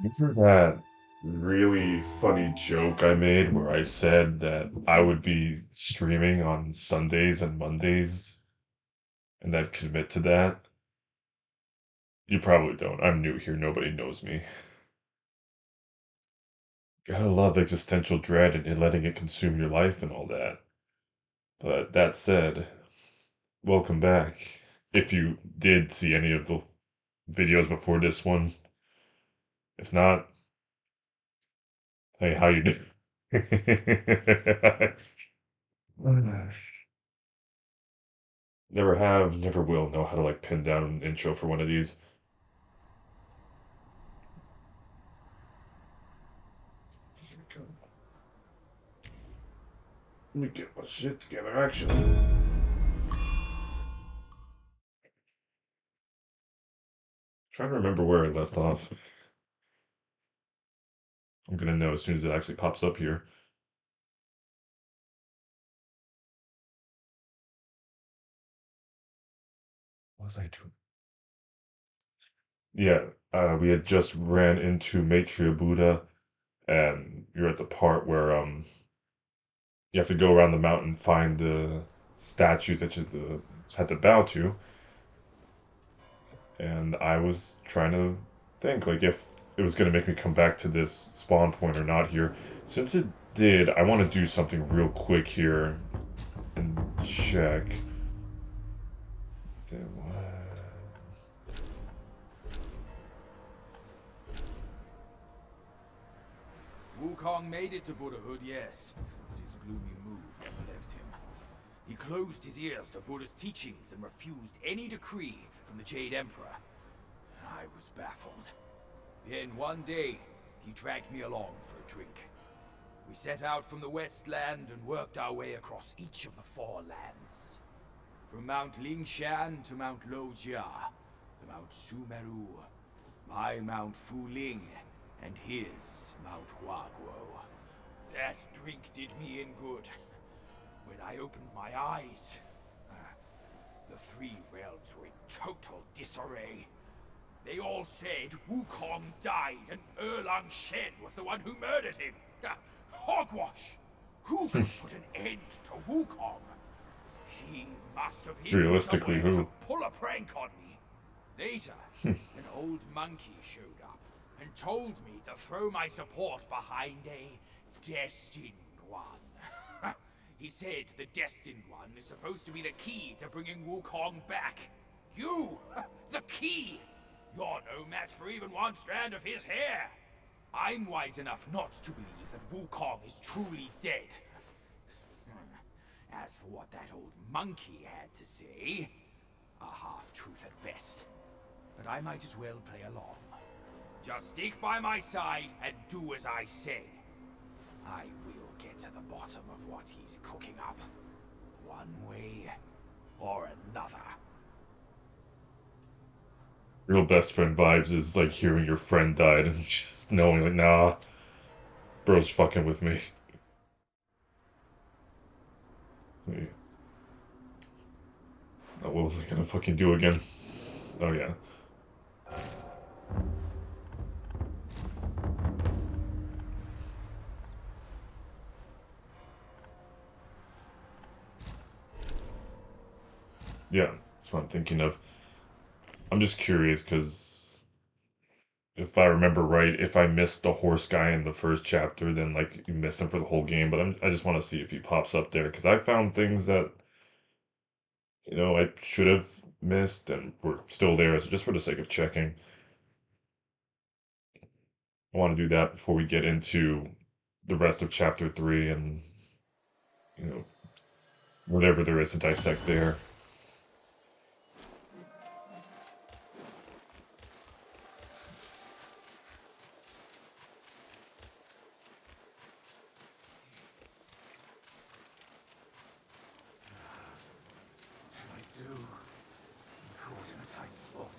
Remember that really funny joke I made where I said that I would be streaming on Sundays and Mondays and I'd commit to that? You probably don't. I'm new here, nobody knows me. Gotta love existential dread and letting it consume your life and all that. But that said, welcome back. If you did see any of the videos before this one, if not, hey, how you doing? Never have, never will know how to like pin down an intro for one of these. Let me get my shit together, actually. Trying to remember where I left off. I'm gonna know as soon as it actually pops up here. What was I doing? Yeah, we had just ran into Maitreya Buddha, and you're at the part where you have to go around the mountain, find the statues that had to bow to, and I was trying to think like if it was gonna make me come back to this spawn point or not here. Since it did, I want to do something real quick here and check. There was- Wukong made it to Buddhahood, yes, but his gloomy mood never left him. He closed his ears to Buddha's teachings and refused any decree from the Jade Emperor. I was baffled. Then one day, he dragged me along for a drink. We set out from the Westland and worked our way across each of the four lands. From Mount Lingshan to Mount Lojia, to Mount Sumeru, my Mount Fuling, and his Mount Huaguo. That drink did me in good. When I opened my eyes, the three realms were in total disarray. They all said Wukong died and Erlang Shen was the one who murdered him. Hogwash! Who could put an end to Wukong? He must have hidden Realistically, somewhere to who? pull a prank on me. Later, an old monkey showed up and told me to throw my support behind a destined one. He said the destined one is supposed to be the key to bringing Wukong back. You, the key! You're no match for even one strand of his hair. I'm wise enough not to believe that Wukong is truly dead. As for what that old monkey had to say, a half-truth at best. But I might as well play along. Just stick by my side and do as I say. I will get to the bottom of what he's cooking up. One way or another. Real best friend vibes is like hearing your friend died and just knowing like, nah, bro's fucking with me. Oh, what was I gonna fucking do again? Oh yeah. Yeah, that's what I'm thinking of. I'm just curious because if I remember right, if I missed the horse guy in the first chapter, then like you miss him for the whole game. But I just want to see if he pops up there because I found things that I should have missed and were still there. So just for the sake of checking, I want to do that before we get into the rest of chapter three and you know whatever there is to dissect there. What should I do? I'm caught in a tight spot.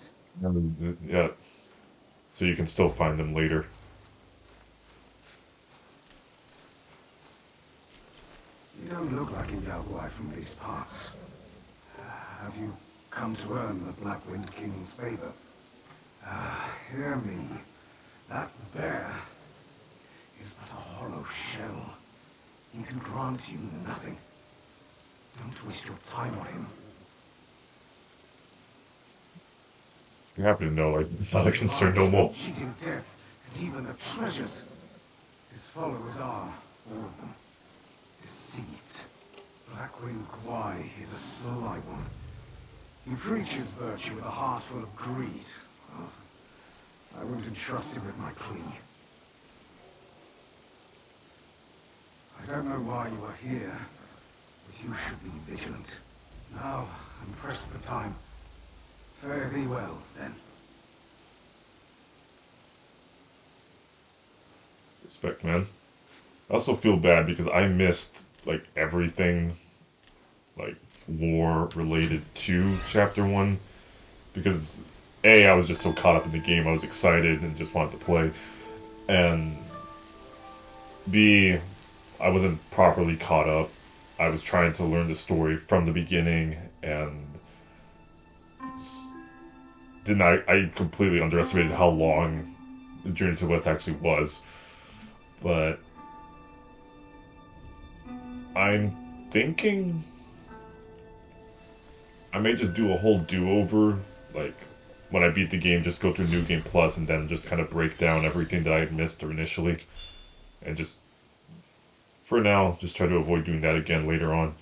Yeah, so you can still find them later. You don't look like a Yaogwai from these parts. Have you come to earn the Black Wind King's favor? Hear me. That bear is but a hollow shell. He can grant you nothing. Don't waste your time on him. You happen to know, like, it's not a concern no Lies, more. cheating death, and even the treasures. His followers are, all of them, deceived. Blackwing Gwai is a sly one. He preaches virtue with a heart full of greed. Well, I wouldn't entrust him with my plea. I don't know why you are here, but you should be vigilant. Now, I'm pressed for time. Fare thee well, then. Respect, man. I also feel bad because I missed, like, everything, like, lore related to Chapter 1. Because, A, I was just so caught up in the game, I was excited and just wanted to play. And, B, I wasn't properly caught up. I was trying to learn the story from the beginning, and didn't I completely underestimated how long the Journey to the West actually was. But I'm thinking I may just do a whole do-over, like, when I beat the game, just go through New Game Plus and then just kind of break down everything that I had missed initially. And just, for now, just try to avoid doing that again later on.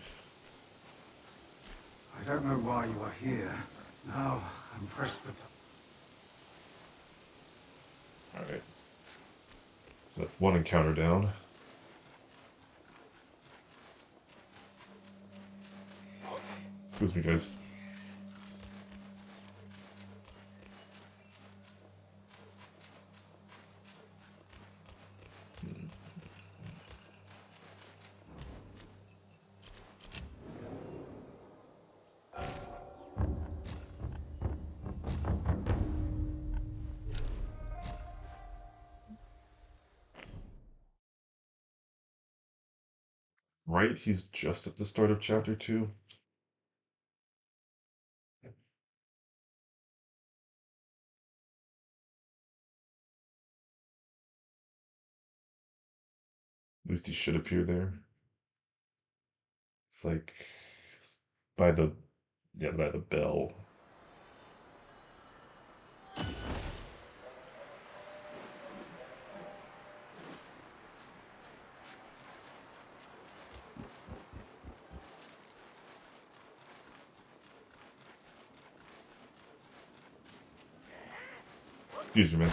I don't know why you are here. Now, I'm pressed for time. Alright. So that's one encounter down. Excuse me, guys. Right? He's just at the start of Chapter 2. At least he should appear there. It's like by the by the bell. Excuse me, man.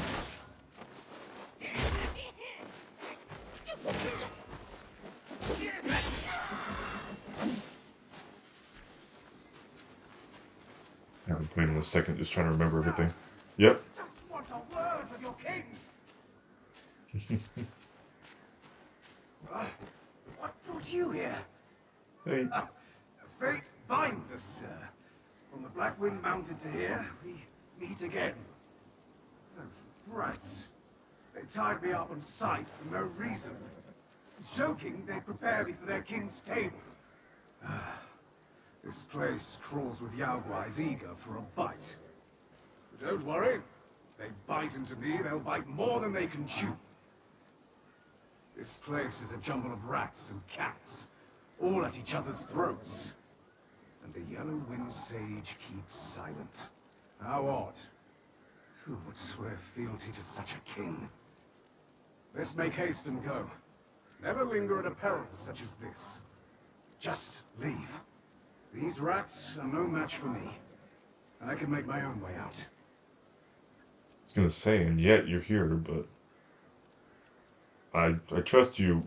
I haven't played in a second, just trying to remember everything. Yep. Just want a word with your king. What brought you here? Hey. Fate binds us, sir. From the Blackwind Mountain to here, we meet again. Those brats. They tied me up on sight for no reason. Joking, they prepare me for their king's table. This place crawls with Yaoguai's eager for a bite. But don't worry. If they bite into me, they'll bite more than they can chew. This place is a jumble of rats and cats, all at each other's throats. And the Yellow Wind Sage keeps silent. How odd. Who would swear fealty to such a king? Let's make haste and go. Never linger at a peril such as this. Just leave. These rats are no match for me. I can make my own way out. I was gonna say, and yet you're here, but I trust you,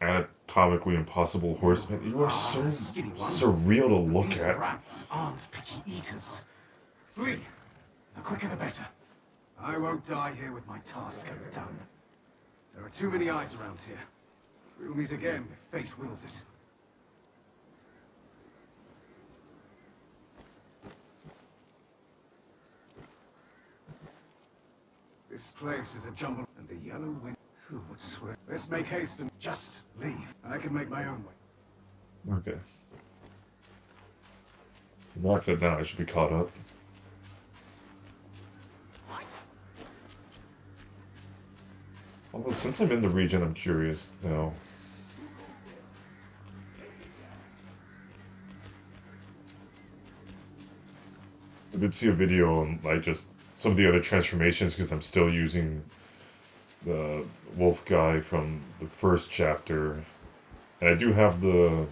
anatomically impossible horseman. You are so surreal to look These at. rats aren't picky eaters. Flee. The quicker the better. I won't die here with my task undone. There are too many eyes around here. We'll meet again if fate wills it. This place is a jumble, and the Yellow Wind... Who would swear? Let's make haste and just leave. I can make my own way. Okay. So Mark said now I should be caught up. Well, since I'm in the region, I'm curious now. I did see a video on like just some of the other transformations because I'm still using the wolf guy from the first chapter, and I do have the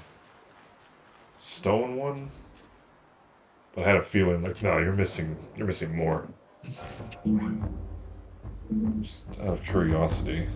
stone one, but I had a feeling like, no, you're missing more. Just out of curiosity.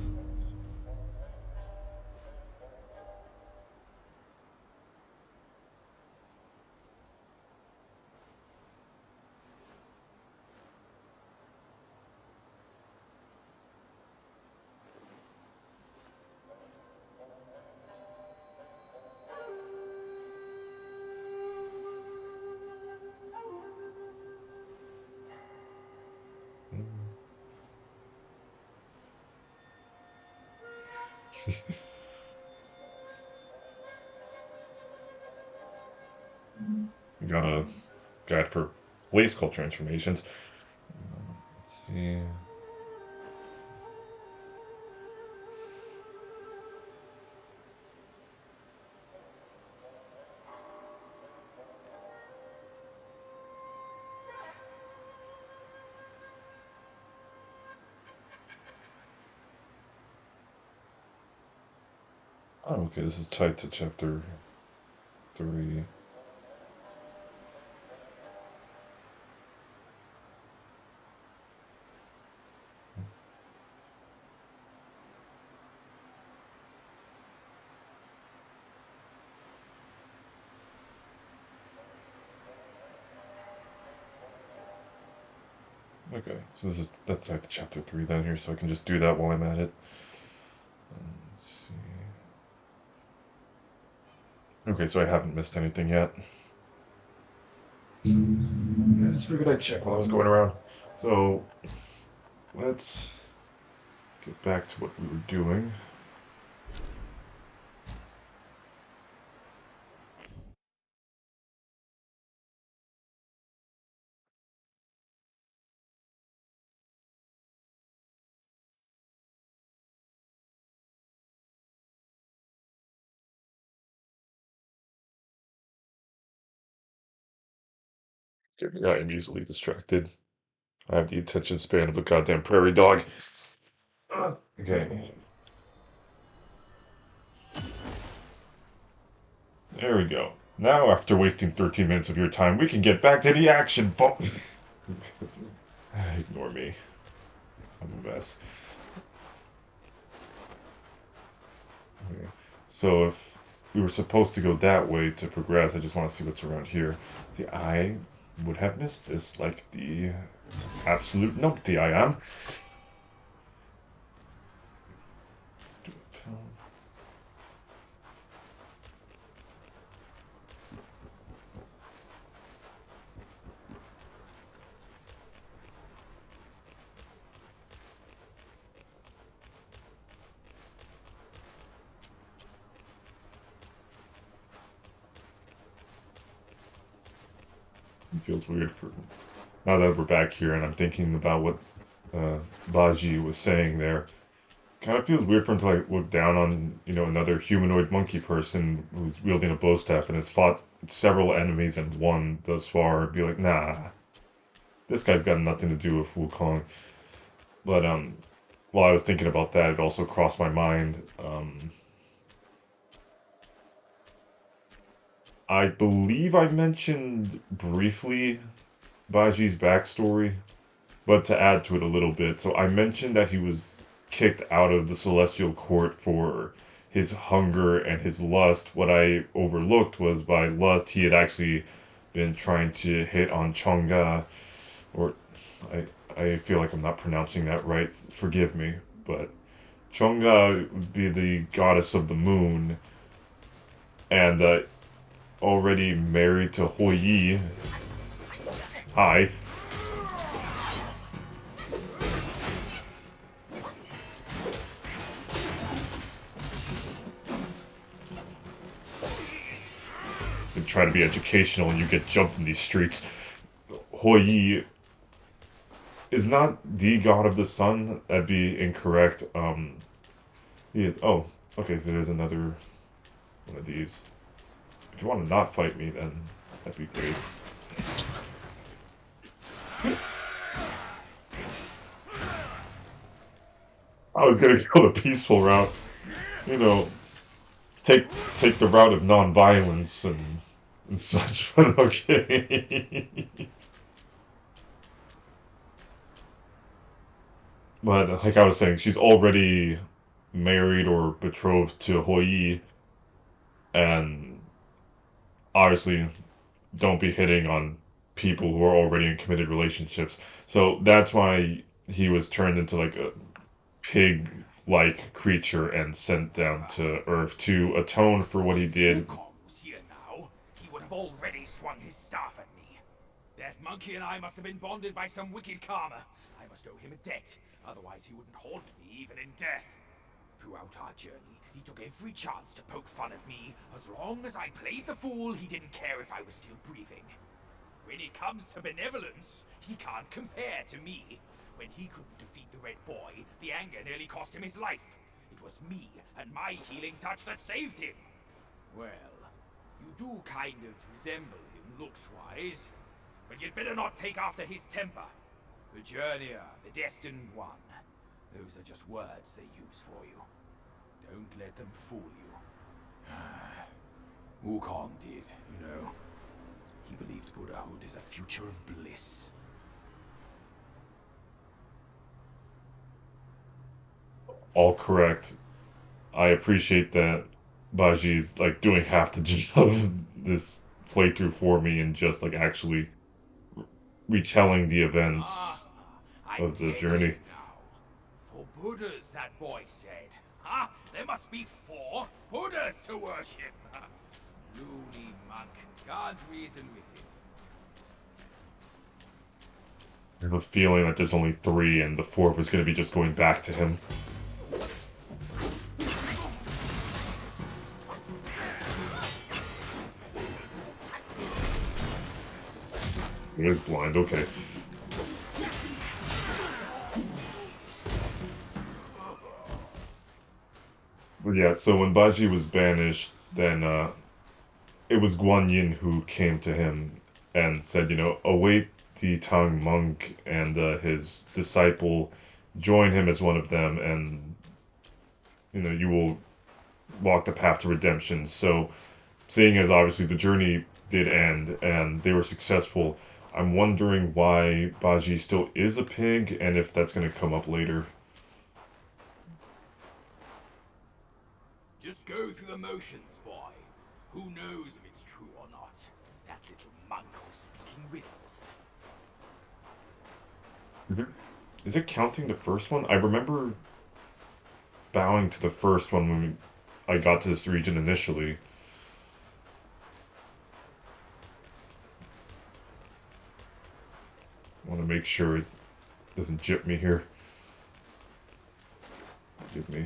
We got a guide for place called transformations. Let's see. Oh, okay, this is tied to chapter 3. Okay, so that's like chapter 3 down here, so I can just do that while I'm at it. Let's see. Okay, so I haven't missed anything yet. I just figured I'd check while I was going around. So let's get back to what we were doing. Yeah, I'm easily distracted. I have the attention span of a goddamn prairie dog. Okay, there we go. Now, after wasting 13 minutes of your time, we can get back to the action. Ignore me. I'm a mess. Okay. So if we were supposed to go that way to progress, I just want to see what's around here. I would have missed this, like the absolute numpty I am. Stupid pills. It feels weird for now that we're back here and I'm thinking about what Baji was saying there. Kind of feels weird for him to like look down on, another humanoid monkey person who's wielding a bow staff and has fought several enemies and won thus far. And be like, nah, this guy's got nothing to do with Wukong. But while I was thinking about that, it also crossed my mind. I believe I mentioned briefly Baji's backstory, but to add to it a little bit. So I mentioned that he was kicked out of the Celestial Court for his hunger and his lust. What I overlooked was by lust, he had actually been trying to hit on Chonga, or I feel like I'm not pronouncing that right. Forgive me, but Chonga would be the goddess of the moon, and already married to Hou Yi. Hi. You try to be educational and you get jumped in these streets. Hou Yi is not the god of the sun. That'd be incorrect. He is. Oh, okay. So there's another one of these. If you want to not fight me, then that'd be great. I was gonna go the peaceful route, you know, take take the route of non-violence and such. But okay. But like I was saying, she's already married or betrothed to Hoi, and obviously don't be hitting on people who are already in committed relationships. So that's why he was turned into like a pig-like creature and sent down to Earth to atone for what he did. Wukong was here now, he would have already swung his staff at me. That monkey and I must have been bonded by some wicked karma. I must owe him a debt, otherwise he wouldn't haunt me even in death. Throughout our journey, he took every chance to poke fun at me. As long as I played the fool, he didn't care if I was still breathing. When it comes to benevolence, he can't compare to me. When he couldn't defeat the Red Boy, the anger nearly cost him his life. It was me and my healing touch that saved him. Well, you do kind of resemble him looks-wise, but you'd better not take after his temper. The Journeyer, the Destined One. Those are just words they use for you. Don't let them fool you. Wukong did, you know. He believed Buddhahood is a future of bliss. All correct. I appreciate that Baji's like doing half the job of this playthrough for me and just like actually retelling the Ah, events I of the get journey. it now. For Buddhas, that boy said. Huh? There must be 4 Buddhas to worship. Loony monk. Can't reason with him. I have a feeling that there's only 3 and the 4th is going to be just going back to him. He is blind, okay. But yeah, so when Baji was banished, then it was Guan Yin who came to him and said, you know, await the Tang monk and his disciple, join him as one of them, and you know you will walk the path to redemption. So, seeing as obviously the journey did end and they were successful, I'm wondering why Baji still is a pig and if that's going to come up later. Just go through the motions, boy. Who knows if it's true or not? That little monk was speaking riddles. Is it is it counting the first one? I remember bowing to the first one when I got to this region initially. I want to make sure it doesn't jip me here. Give me.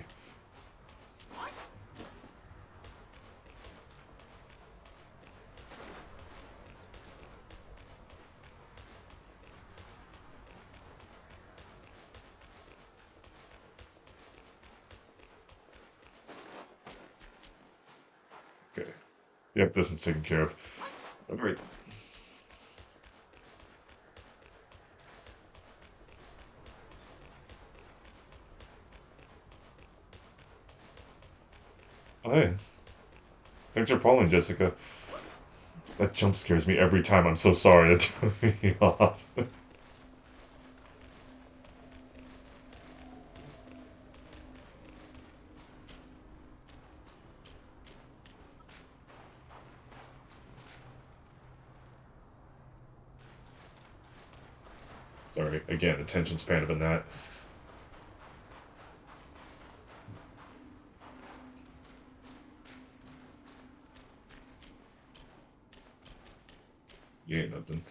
Okay. Yep, this one's taken care of. Alright. Oh, hey. Thanks for following, Jessica. That jump scares me every time. I'm so sorry. That threw me off. Sorry. Again, attention span of a gnat. You ain't nothing.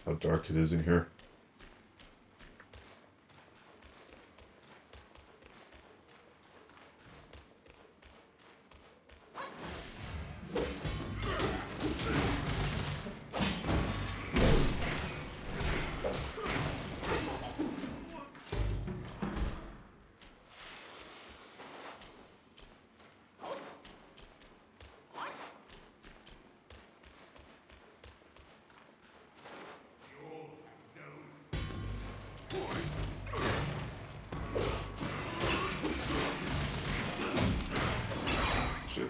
how dark it is in here. Shit.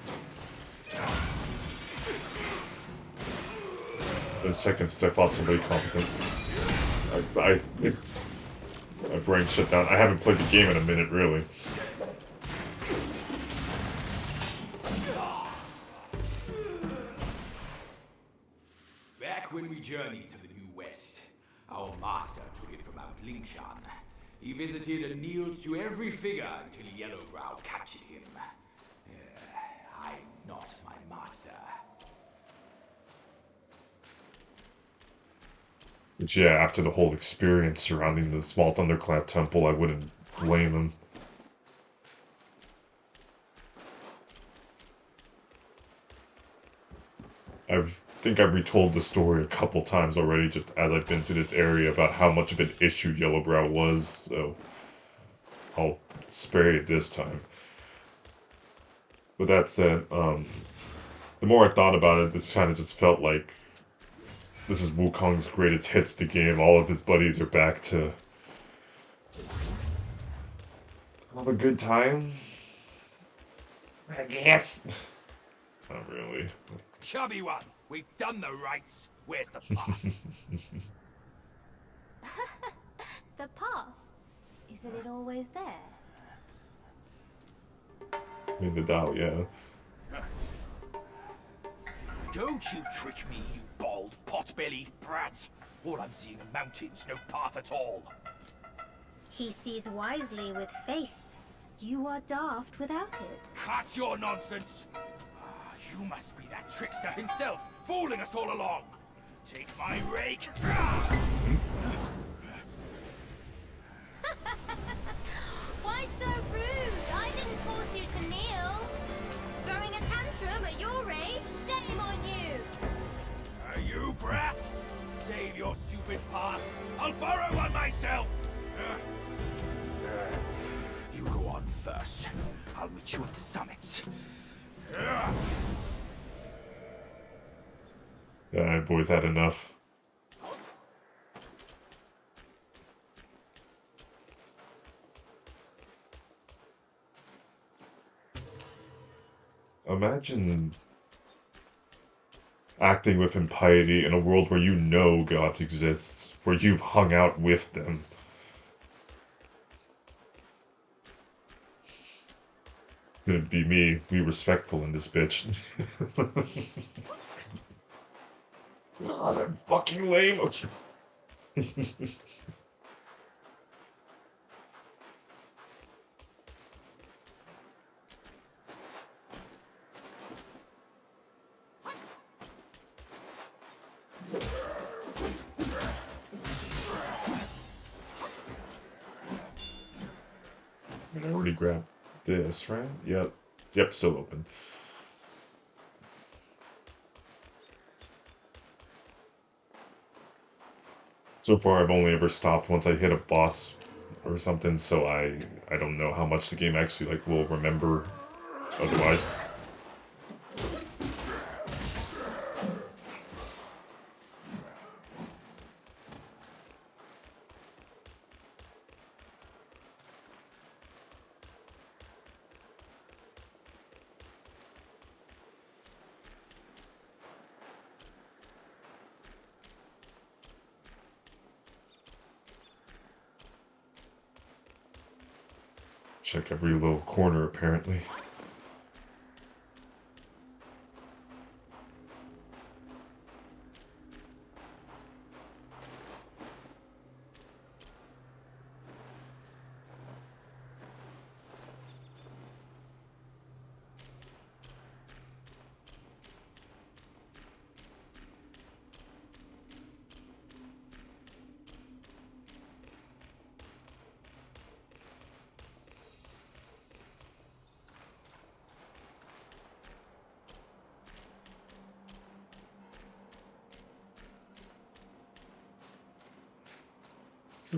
The second step also very competent. My brain shut down. I haven't played the game in a minute, really. Back when we journeyed to the New West, our master took it from Mount Lingshan. He visited and kneeled to every figure until Yellowbrow captured him. I'm not my master. But yeah, after the whole experience surrounding the small Thunderclap Temple, I wouldn't blame him. I think I've retold the story a couple times already, just as I've been through this area, about how much of an issue Yellowbrow was, so I'll spare you this time. With that said, the more I thought about it, this kind of just felt like this is Wukong's greatest hits to game. All of his buddies are back to have a good time, I guess. Not really. Chubby one, we've done the rites. Where's the path? The path? Isn't it always there? In the doubt, yeah. Don't you trick me, you bald, pot-bellied brat. All I'm seeing are mountains, no path at all. He sees wisely with faith. You are daft without it. Cut your nonsense. You must be that trickster himself, fooling us all along. Take my rake. Why so rude? I didn't force you to kneel. Throwing a tantrum at your age? Shame on you! You brat! Save your stupid path. I'll borrow one myself. You go on first. I'll meet you at the summit. Yeah, boys had enough. Imagine acting with impiety in a world where you know gods exist, where you've hung out with them. Gonna be me. Be respectful in this bitch. God, I'm fucking lame. I already grabbed this, right? Yep. Yep, still open. So far, I've only ever stopped once I hit a boss or something, so I don't know how much the game actually like will remember otherwise. Check every little corner, apparently.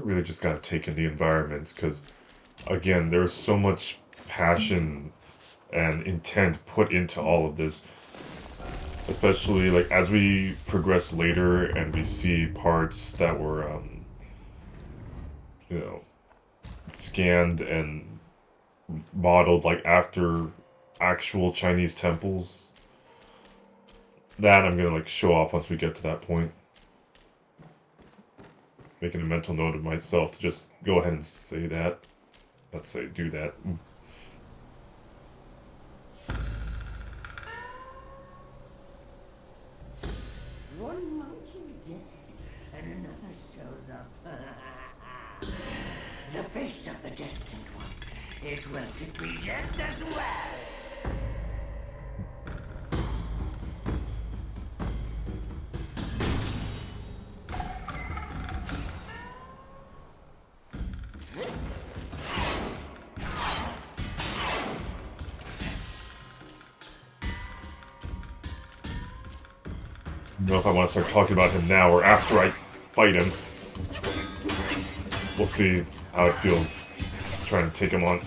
really just gotta take in the environment because, again, there's so much passion and intent put into all of this. Especially like as we progress later and we see parts that were, you know, scanned and modeled like after actual Chinese temples. That I'm gonna like show off once we get to that point. Making a mental note of myself to just go ahead and say that. Let's say do that. One monkey dead, and another shows up. The face of the destined one. It will fit me just as well. I don't know if I want to start talking about him now or after I fight him. We'll see how it feels trying to take him on.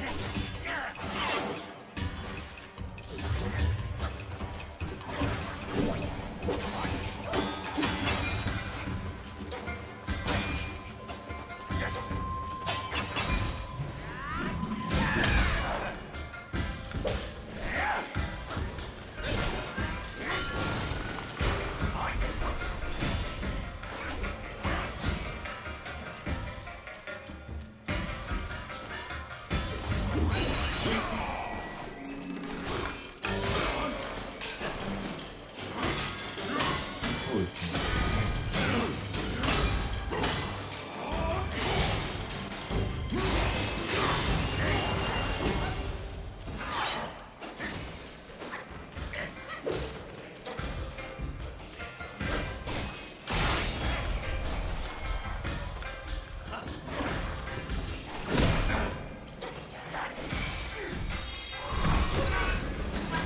What was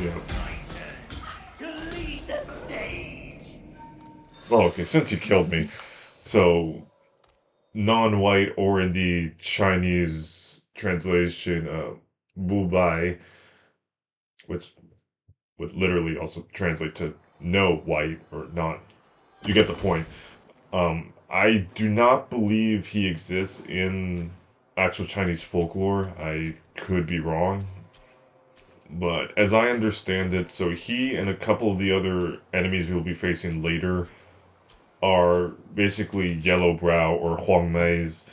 yeah. To lead the stage. Oh, okay, since he killed me. So, non-white or in the Chinese translation, Bai, which would literally also translate to no white or not. You get the point. I do not believe he exists in actual Chinese folklore. I could be wrong. But as I understand it, so he and a couple of the other enemies we'll be facing later are basically Yellowbrow or Huang Mei's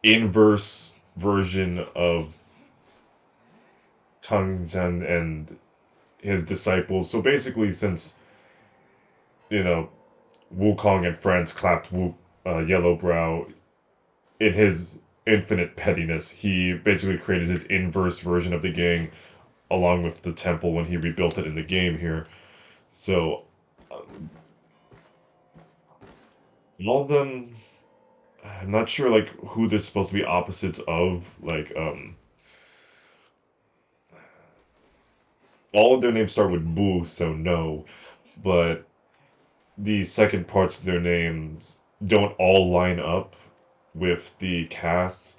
inverse version of Tang Zhen and his disciples. So basically, since, you know, Wukong and friends clapped Yellowbrow in his infinite pettiness, he basically created his inverse version of the gang along with the temple when he rebuilt it in the game here. So, all of them, I'm not sure like who they're supposed to be opposites of. Like, all of their names start with Boo, so no. But the second parts of their names don't all line up with the casts.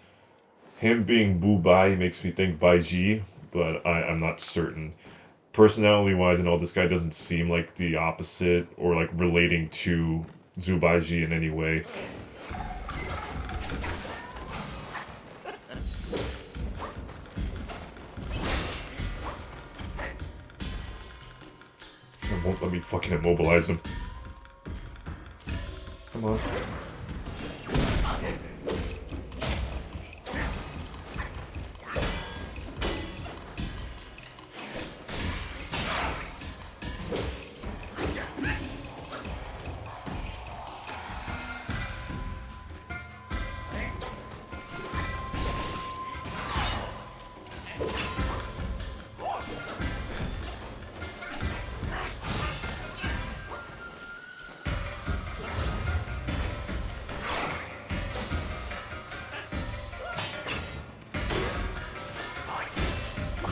Him being Boo Bai makes me think Bai Ji, but I'm not certain. Personality wise and all, this guy doesn't seem like the opposite or like relating to Zubaiji in any way. This guy won't let me fucking immobilize him. Come on.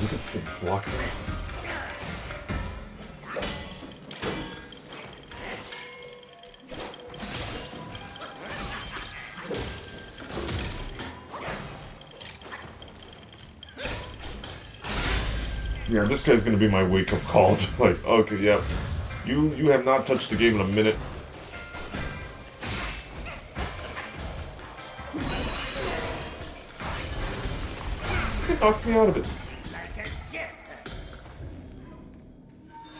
You can still block that. Yeah, this guy's gonna be my wake-up call. Like, okay, yeah, you have not touched the game in a minute. It knocked me out of it. Like a jester.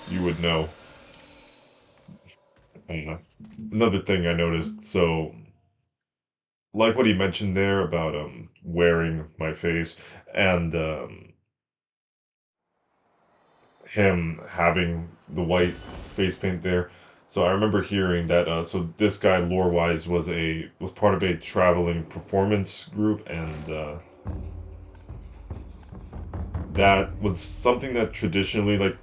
You would know. Another thing I noticed, so like what he mentioned there about wearing my face and him having the white face paint there. So I remember hearing that so this guy lore wise was part of a traveling performance group and that was something that traditionally like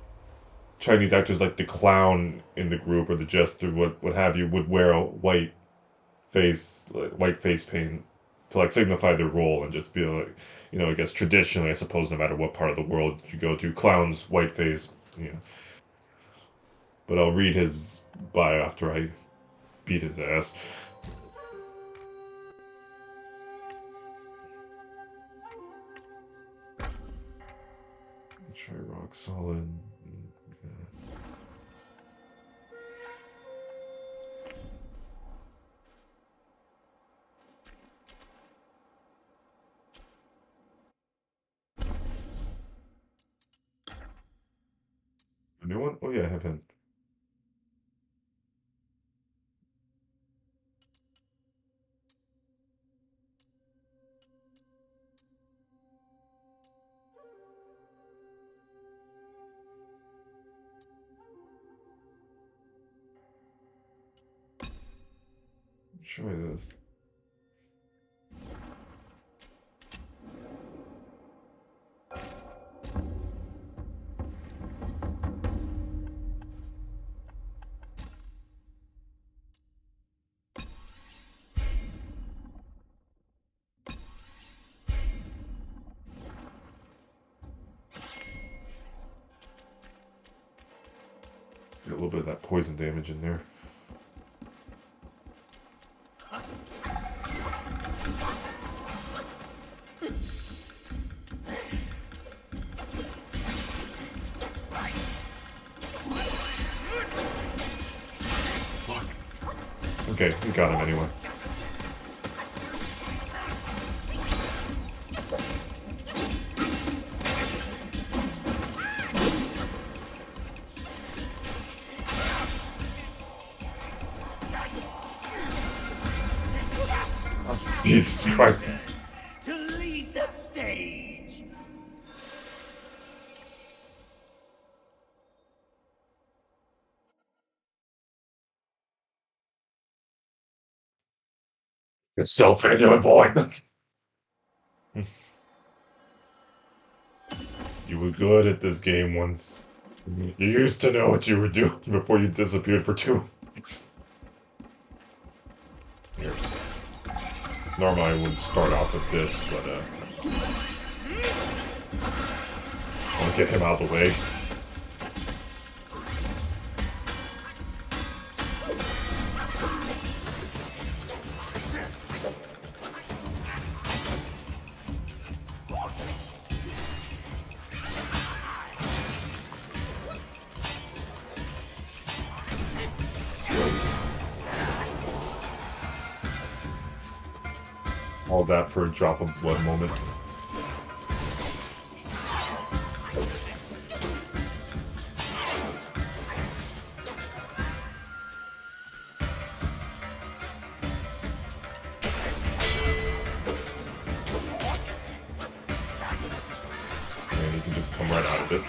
Chinese actors like the clown in the group or the jester what have you would wear a white face paint to like signify their role and just be like, you know, I guess traditionally, I suppose, no matter what part of the world you go to, clowns white face, you know. But I'll read his bio after I beat his ass. Try rock solid. Yeah. A new one? Oh yeah, I have him. Try this. Let's get a little bit of that poison damage in there. Okay, we got him anyway. Oh, Jesus Christ. To lead the stage. You're so figure boy. You were good at this game once. You used to know what you were doing before you disappeared for 2 weeks. Here. Normally I would start off with this, but I'll get him out of the way. All that for a drop of blood moment. And you can just come right out of it.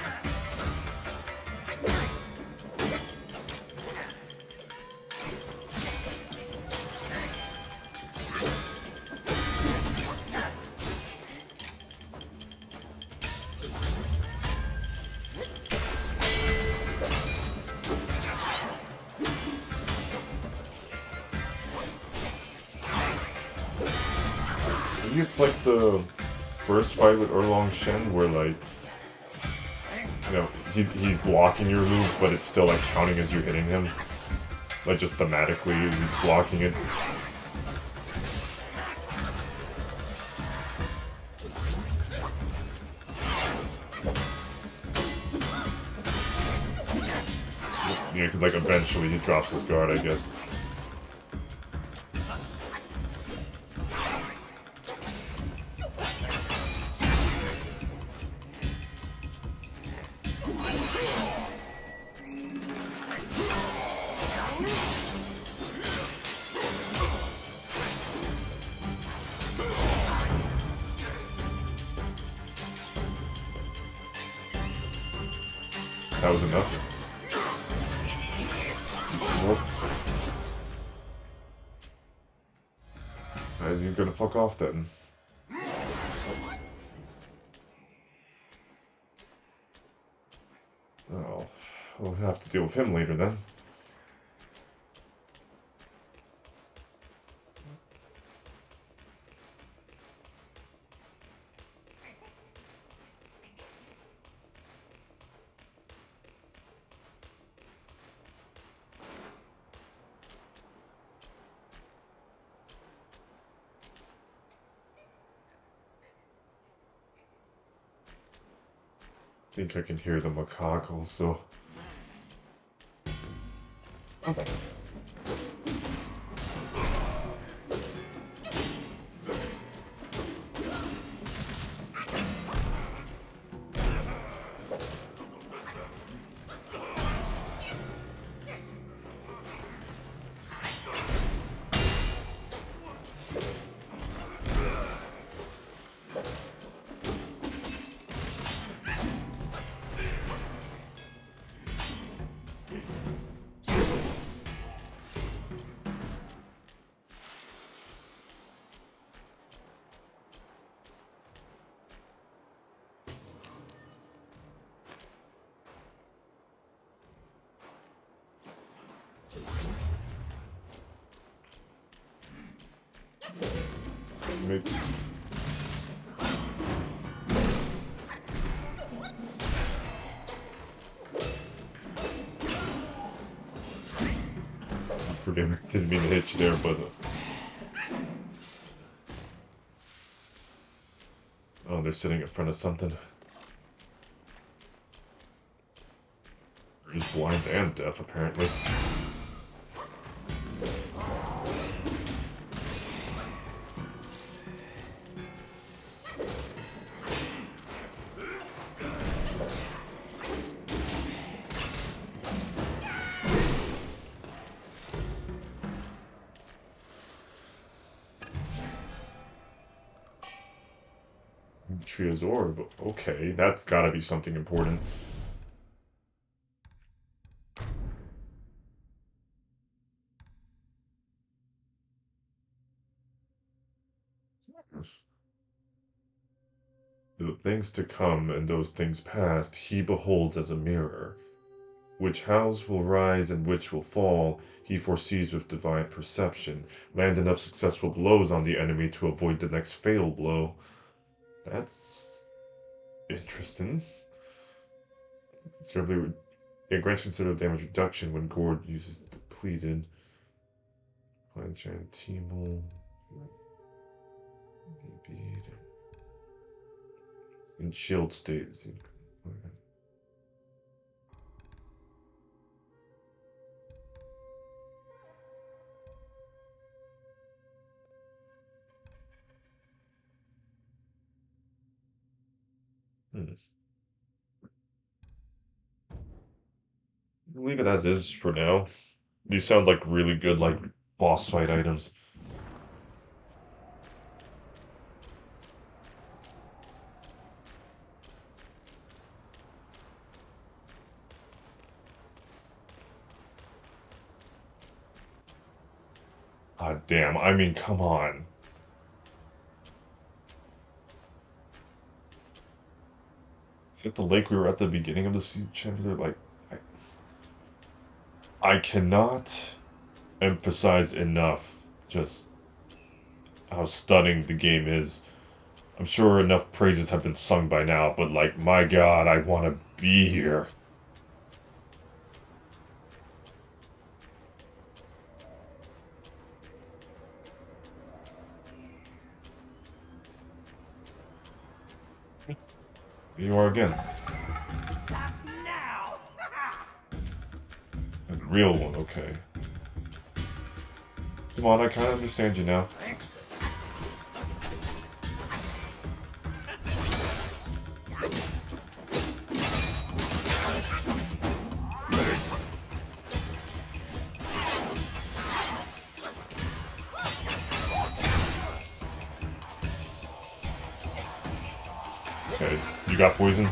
Maybe it's like the first fight with Erlong Shen where like, you know, he's blocking your moves, but it's still like counting as you're hitting him. Like just thematically, he's blocking it. because like eventually he drops his guard, I guess. That was enough. Nope. So you're gonna fuck off then. Oh, we'll have to deal with him later then. I think I can hear the macaque also. Okay. Make didn't mean to hit you there, but oh, they're sitting in front of something. He's blind and deaf, apparently. Tria's orb. Okay, that's gotta be something important. The things to come and those things past he beholds as a mirror. Which house will rise and which will fall, he foresees with divine perception. Land enough successful blows on the enemy to avoid the next fatal blow. That's interesting. It grants considerable damage reduction when Gord uses depleted. Planchan Timul. In shield state. Leave it as is for now. These sound like really good, like, boss fight items. Ah, damn. I mean, come on. Is that the lake we were at the beginning of the chapter? Like, I cannot emphasize enough just how stunning the game is. I'm sure enough praises have been sung by now, but like, my god, I want to be here. Here you are again. Starts now. Real one, okay. Come on, I kind of understand you now. Okay, you got poison?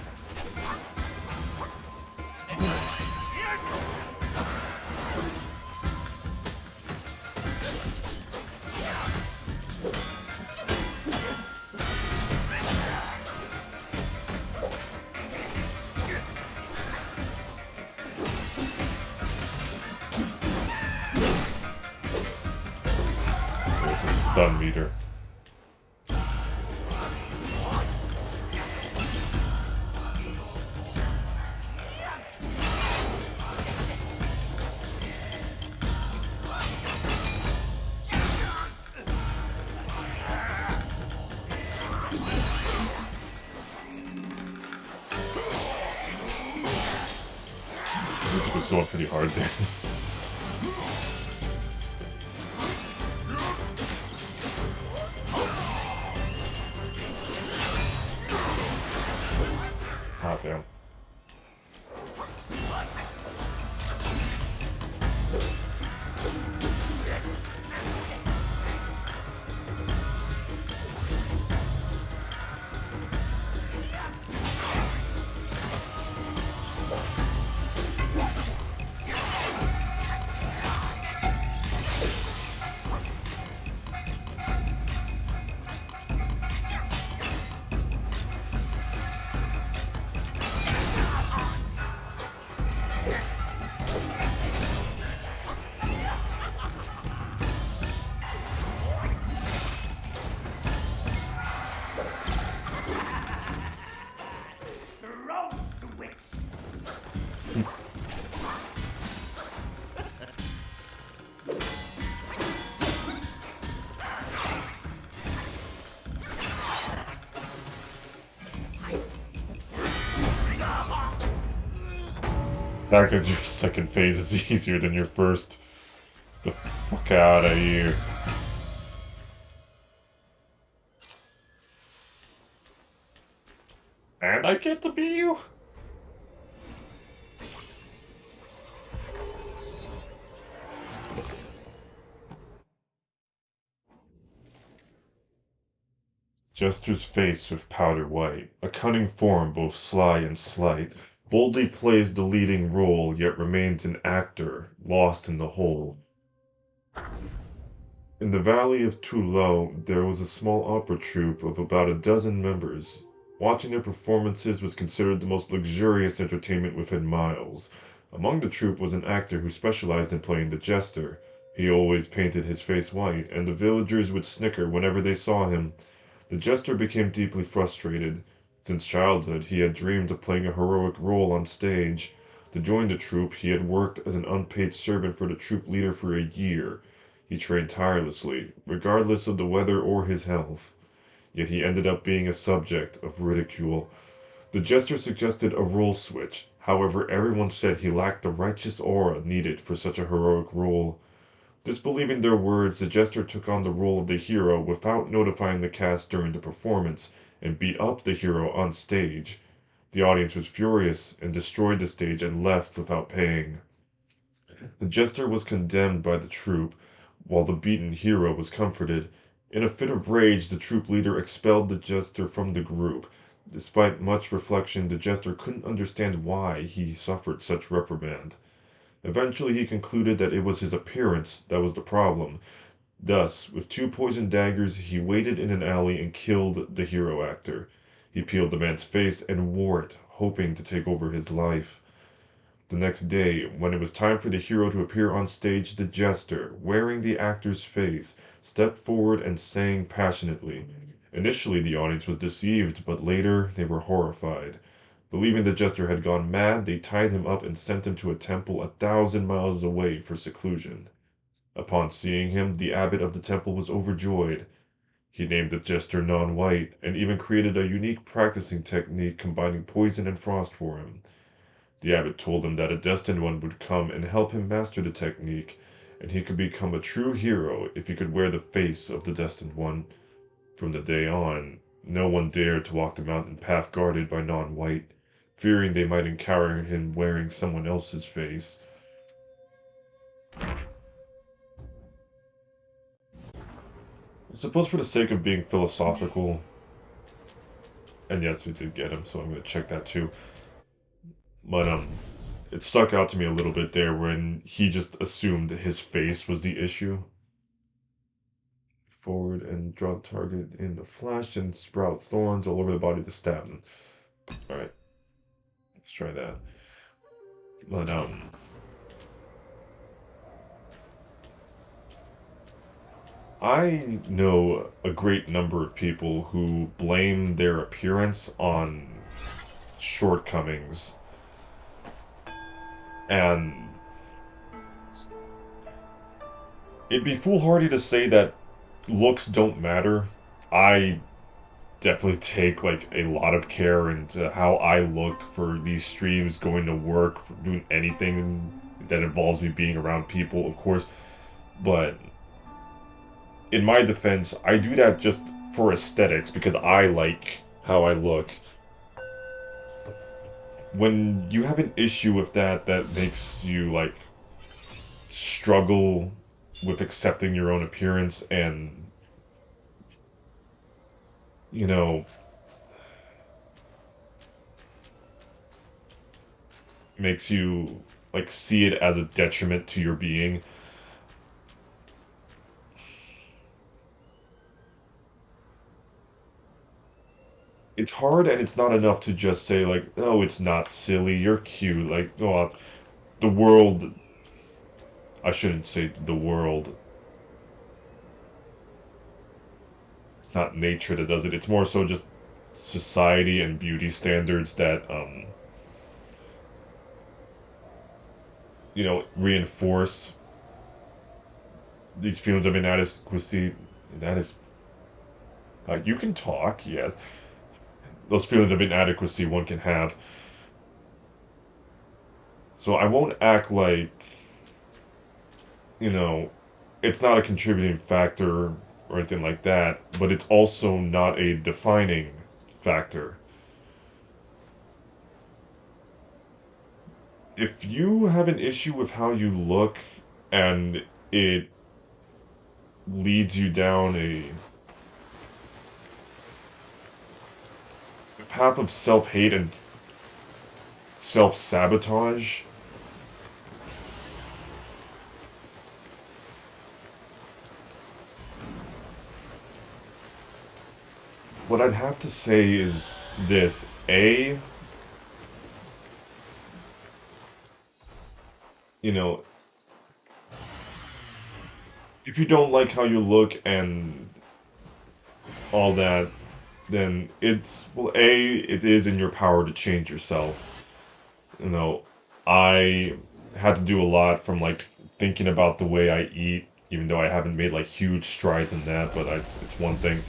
There's a stun meter. Music was going pretty hard there. Ah, damn. Throw switch! The fact that your second phase is easier than your first. The fuck out of here. And I get to be you? Jester's face with powder white, a cunning form both sly and slight, boldly plays the leading role, yet remains an actor, lost in the whole. In the valley of Toulon, there was a small opera troupe of about a dozen members. Watching their performances was considered the most luxurious entertainment within miles. Among the troupe was an actor who specialized in playing the jester. He always painted his face white, and the villagers would snicker whenever they saw him. The jester became deeply frustrated. Since childhood, he had dreamed of playing a heroic role on stage. To join the troupe, he had worked as an unpaid servant for the troupe leader for a year. He trained tirelessly, regardless of the weather or his health. Yet he ended up being a subject of ridicule. The jester suggested a role switch. However, everyone said he lacked the righteous aura needed for such a heroic role. Disbelieving their words, the jester took on the role of the hero without notifying the cast during the performance, and beat up the hero on stage. The audience was furious and destroyed the stage and left without paying. The jester was condemned by the troupe, while the beaten hero was comforted. In a fit of rage, the troupe leader expelled the jester from the group. Despite much reflection, the jester couldn't understand why he suffered such reprimand. Eventually, he concluded that it was his appearance that was the problem. Thus, with two poisoned daggers, he waited in an alley and killed the hero actor. He peeled the man's face and wore it, hoping to take over his life. The next day, when it was time for the hero to appear on stage, the jester, wearing the actor's face, stepped forward and sang passionately. Initially, the audience was deceived, but later they were horrified. Believing the jester had gone mad, they tied him up and sent him to a temple 1,000 miles away for seclusion. Upon seeing him, the abbot of the temple was overjoyed. He named the jester Non-White, and even created a unique practicing technique combining poison and frost for him. The abbot told him that a destined one would come and help him master the technique, and he could become a true hero if he could wear the face of the destined one. From the day on, no one dared to walk the mountain path guarded by non-white, fearing they might encounter him wearing someone else's face. I suppose for the sake of being philosophical, and yes, we did get him, so I'm going to check that too. But, it stuck out to me a little bit there when he just assumed that his face was the issue. Forward and draw the target in a flash and sprout thorns all over the body to stab him. Alright. Let's try that. But, I know a great number of people who blame their appearance on shortcomings. And it'd be foolhardy to say that looks don't matter. I definitely take like a lot of care into how I look for these streams, going to work, for doing anything that involves me being around people, of course. But in my defense, I do that just for aesthetics because I like how I look. When you have an issue with that makes you like struggle with accepting your own appearance and makes you like see it as a detriment to your being. It's hard, and it's not enough to just say like, oh, it's not silly, you're cute, like, oh, the world, I shouldn't say the world. It's not nature that does it, it's more so just society and beauty standards that, reinforce these feelings of inadequacy. That is, you can talk, yes. Those feelings of inadequacy one can have. So I won't act like, it's not a contributing factor or anything like that, but it's also not a defining factor. If you have an issue with how you look and it leads you down a path of self-hate and self-sabotage, what I'd have to say is this. If you don't like how you look and all that, then it is in your power to change yourself. I had to do a lot from like thinking about the way I eat, even though I haven't made like huge strides in that, but it's one thing.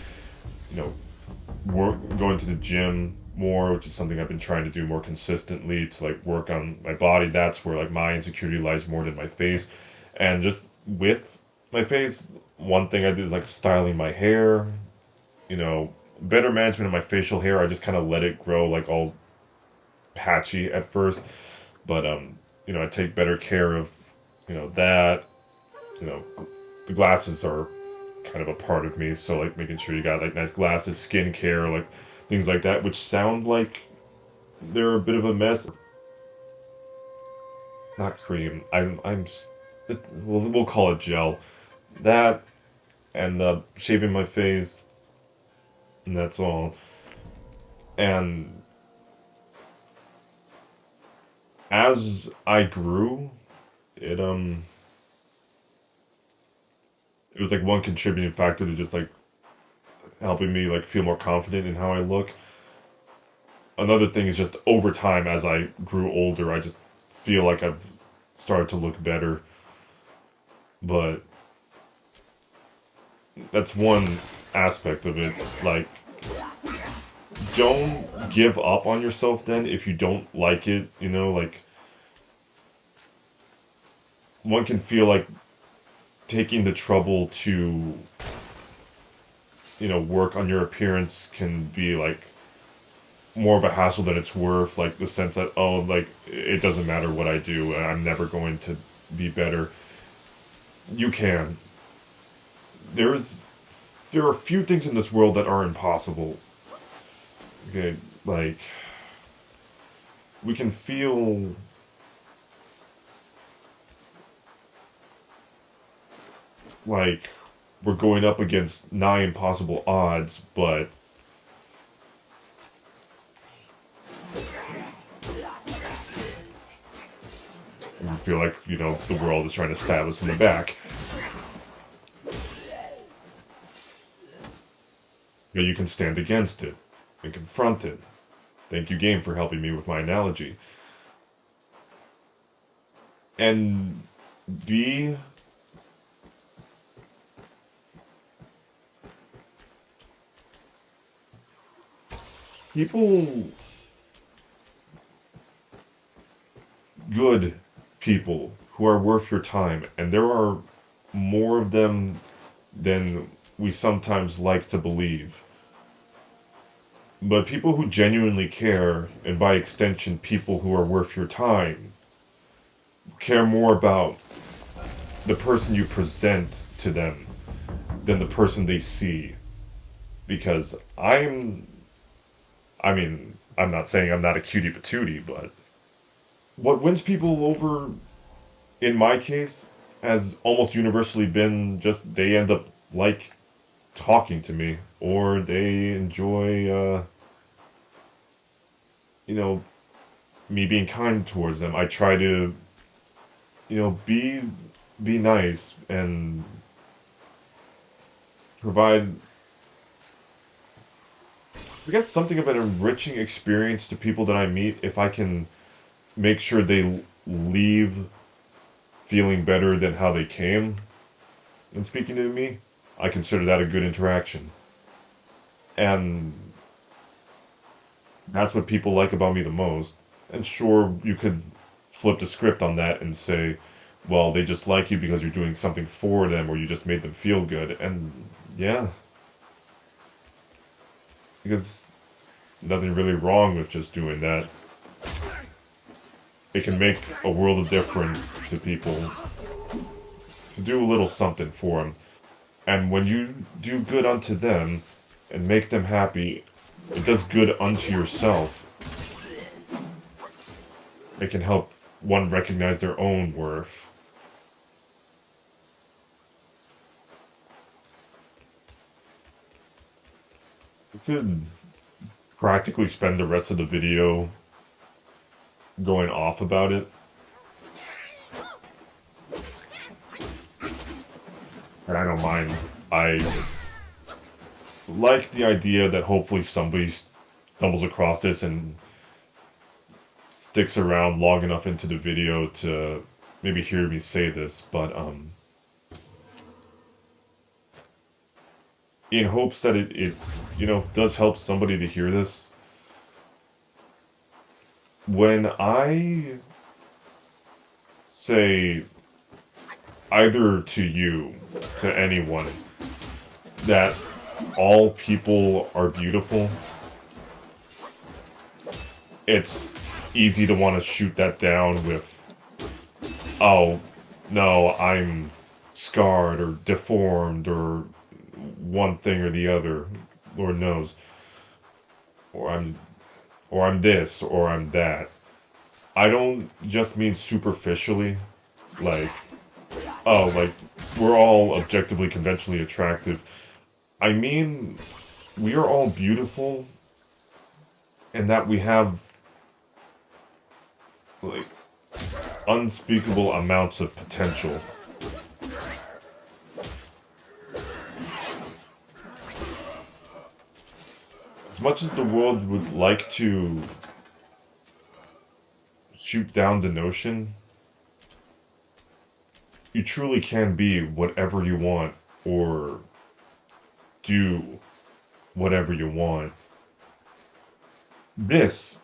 Going to the gym more, which is something I've been trying to do more consistently to like work on my body. That's where like my insecurity lies more than my face. And just with my face, one thing I did is like styling my hair, better management of my facial hair. I just kind of let it grow like all patchy at first, but I take better care of that. The glasses are kind of a part of me, so like making sure you got like nice glasses, skincare, like things like that, which sound like they're a bit of a mess. Not cream. We'll call it gel. That and shaving my face, and that's all. And as I grew, it was like one contributing factor to just like helping me like feel more confident in how I look. Another thing is just over time, as I grew older, I just feel like I've started to look better. But that's one aspect of it. Like, don't give up on yourself then if you don't like it, like one can feel like taking the trouble to, work on your appearance can be like more of a hassle than it's worth. Like the sense that, oh, like it doesn't matter what I do, and I'm never going to be better. You can. There's there are few things in this world that are impossible. Okay, like we can feel like we're going up against nigh impossible odds, but we feel like, the world is trying to stab us in the back. You can stand against it and confront it. Thank you, game, for helping me with my analogy. And B, people, good people who are worth your time, and there are more of them than we sometimes like to believe. But people who genuinely care, and by extension people who are worth your time, care more about the person you present to them than the person they see. Because I'm not saying I'm not a cutie patootie, but what wins people over, in my case, has almost universally been just they end up like talking to me, or they enjoy, me being kind towards them. I try to, be nice and provide, I guess, something of an enriching experience to people that I meet if I can make sure they leave feeling better than how they came when speaking to me. I consider that a good interaction. And that's what people like about me the most. And sure, you could flip the script on that and say, well, they just like you because you're doing something for them, or you just made them feel good. And yeah, because nothing really wrong with just doing that. It can make a world of difference to people to do a little something for them. And when you do good unto them and make them happy, it does good unto yourself. It can help one recognize their own worth. We could practically spend the rest of the video going off about it. And I don't mind. I like the idea that hopefully somebody stumbles across this and sticks around long enough into the video to maybe hear me say this, but in hopes that it does help somebody to hear this. When I say either to you, to anyone, that all people are beautiful, it's easy to want to shoot that down with, oh, no, I'm scarred or deformed or one thing or the other, Lord knows, or I'm this or I'm that. I don't just mean superficially, like, oh, like, we're all objectively, conventionally attractive. I mean, we are all beautiful, and that we have, like, unspeakable amounts of potential. As much as the world would like to shoot down the notion, you truly can be whatever you want, or do whatever you want. This,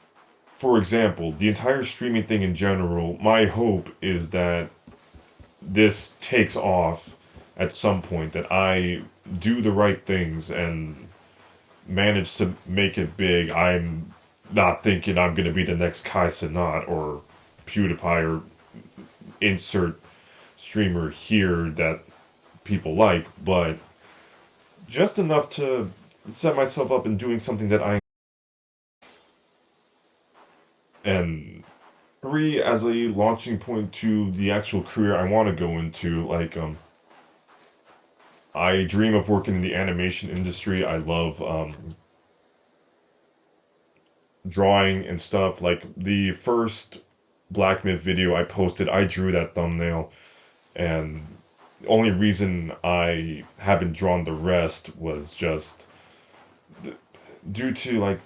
for example, the entire streaming thing in general, my hope is that this takes off at some point, that I do the right things and manage to make it big, I'm not thinking I'm going to be the next Kai Cenat or PewDiePie or insert streamer here that people like, but just enough to set myself up in doing something that I and three as a launching point to the actual career I want to go into. Like, I dream of working in the animation industry. I love drawing and stuff. Like the first Black Myth video I posted, I drew that thumbnail, and the only reason I haven't drawn the rest was just due to like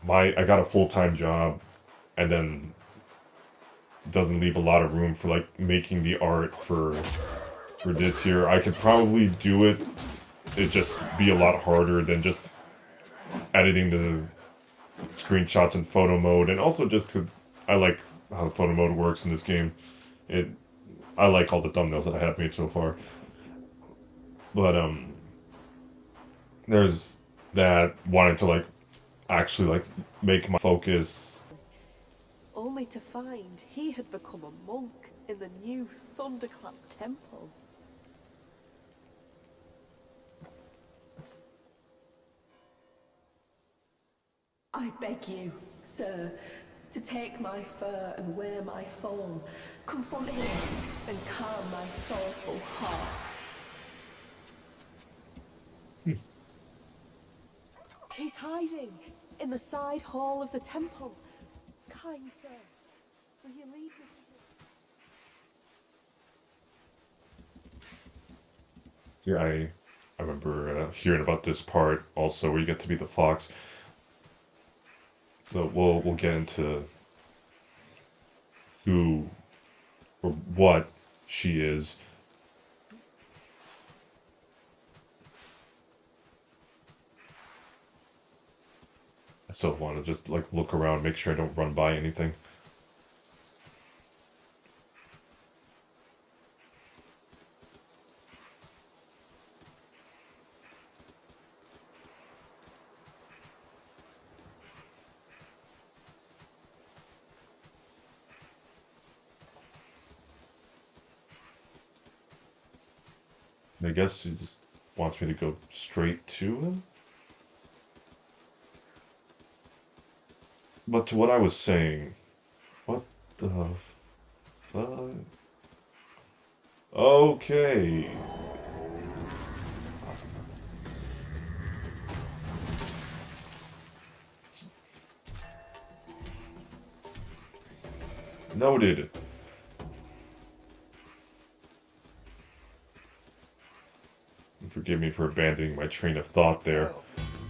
I got a full-time job, and then doesn't leave a lot of room for like making the art for this here. I could probably do it. It'd just be a lot harder than just editing the screenshots in photo mode, and also just 'cause I like how the photo mode works in this game. It I like all the thumbnails that I have made so far. But there's that wanting to like actually like make my focus. Only to find he had become a monk in the new Thunderclap Temple. I beg you, sir, to take my fur and wear my form. Confront him and calm my sorrowful heart. He's hiding in the side hall of the temple. Kind sir, will you lead me to him? Yeah, I remember hearing about this part also, where you get to be the fox. But we'll get into who or what she is. I still want to just like look around, make sure I don't run by anything. I guess he just wants me to go straight to him. But to what I was saying, what the fuck? Okay. Noted. Forgive me for abandoning my train of thought there.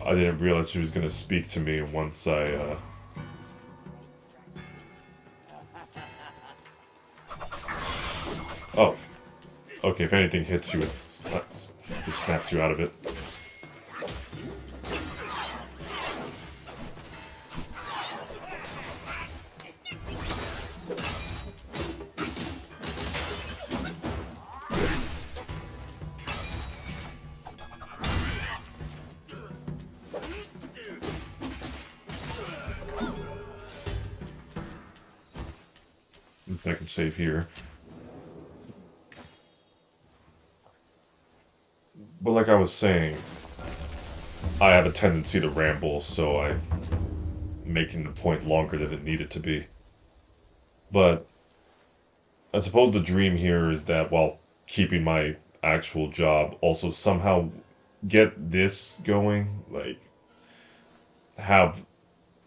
I didn't realize she was going to speak to me once I, Oh. Okay, if anything hits you, it just snaps you out of it. I can save here. But like I was saying, I have a tendency to ramble, so I'm making the point longer than it needed to be. But I suppose the dream here is that while keeping my actual job, also somehow get this going, like have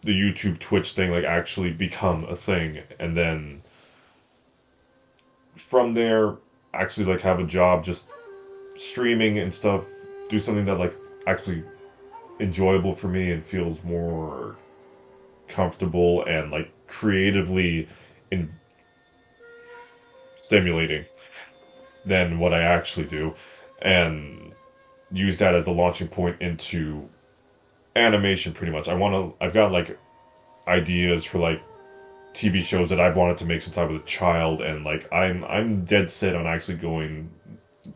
the YouTube Twitch thing like actually become a thing, and then from there actually like have a job just streaming and stuff, do something that like actually enjoyable for me and feels more comfortable and like creatively in stimulating than what I actually do, and use that as a launching point into animation pretty much. I've got like ideas for like TV shows that I've wanted to make since I was a child, and like I'm dead set on actually going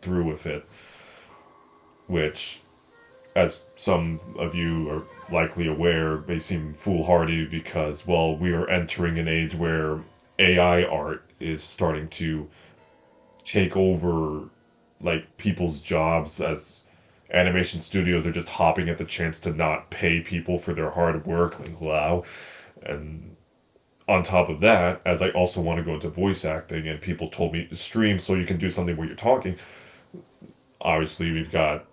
through with it, which, as some of you are likely aware, may seem foolhardy because, well, we are entering an age where AI art is starting to take over like people's jobs, as animation studios are just hopping at the chance to not pay people for their hard work, like wow. And on top of that, as I also want to go into voice acting, and people told me stream so you can do something where you're talking. Obviously, we've got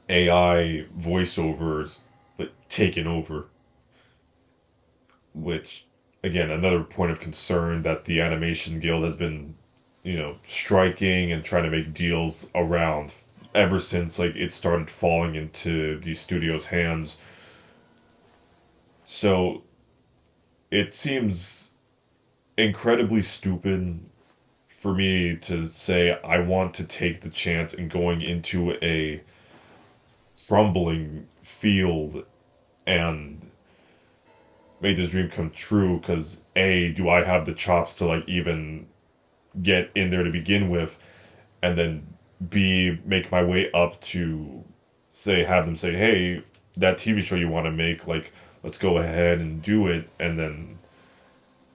AI voiceovers like taking over, which again, another point of concern that the animation guild has been, striking and trying to make deals around ever since like it started falling into these studios' hands. So it seems incredibly stupid for me to say I want to take the chance in going into a crumbling field and make this dream come true, because A, do I have the chops to like even get in there to begin with, and then B, make my way up to have them say, hey, that TV show you want to make, like, let's go ahead and do it. And then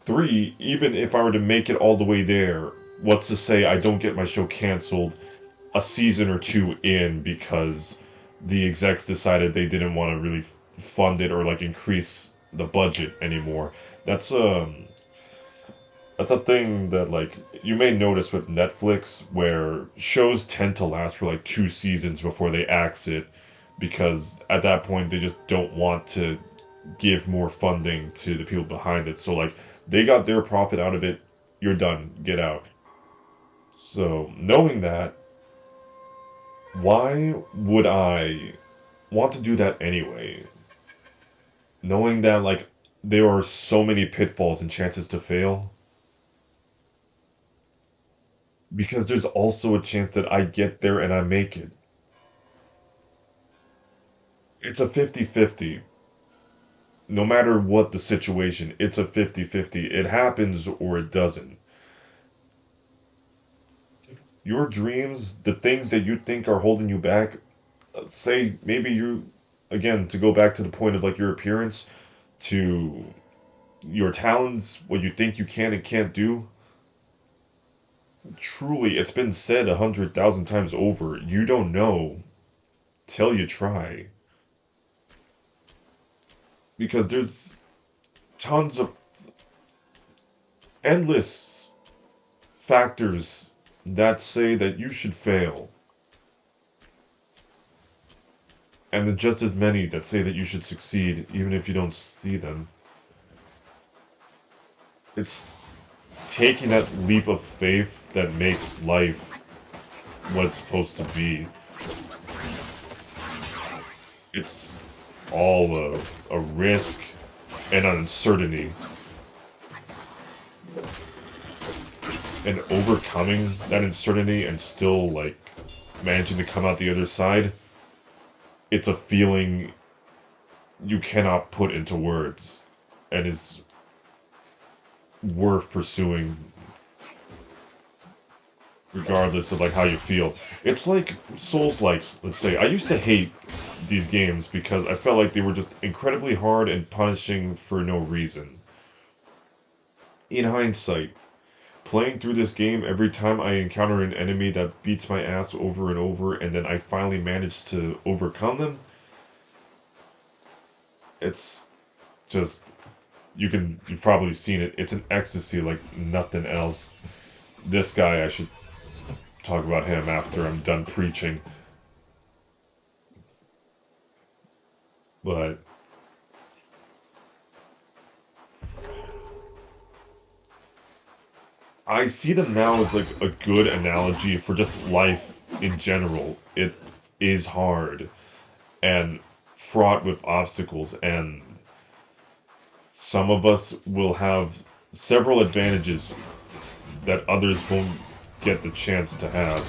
3, even if I were to make it all the way there, what's to say I don't get my show canceled a season or 2 in because the execs decided they didn't want to really fund it or like increase the budget anymore. That's a thing that like you may notice with Netflix, where shows tend to last for like 2 seasons before they axe it, because at that point they just don't want to give more funding to the people behind it. So like they got their profit out of it, you're done, get out. So knowing that, why would I want to do that anyway? Knowing that like there are so many pitfalls and chances to fail. Because there's also a chance that I get there and I make it. It's a 50-50. No matter what the situation, it's a 50-50. It happens or it doesn't. Your dreams, the things that you think are holding you back, say maybe you, again, to go back to the point of like your appearance, to your talents, what you think you can and can't do. Truly, it's been said 100,000 times over, you don't know till you try. Because there's tons of endless factors that say that you should fail. And then just as many that say that you should succeed, even if you don't see them. It's taking that leap of faith that makes life what it's supposed to be. It's all a risk and an uncertainty. And overcoming that uncertainty and still, like, managing to come out the other side, it's a feeling you cannot put into words, and is worth pursuing regardless of like how you feel. It's like Souls-likes, let's say. I used to hate these games because I felt like they were just incredibly hard and punishing for no reason. In hindsight, playing through this game, every time I encounter an enemy that beats my ass over and over and then I finally manage to overcome them, it's just, you've probably seen it, it's an ecstasy like nothing else. This guy, I should talk about him after I'm done preaching. But I see them now as like a good analogy for just life in general. It is hard and fraught with obstacles, and some of us will have several advantages that others won't get the chance to have.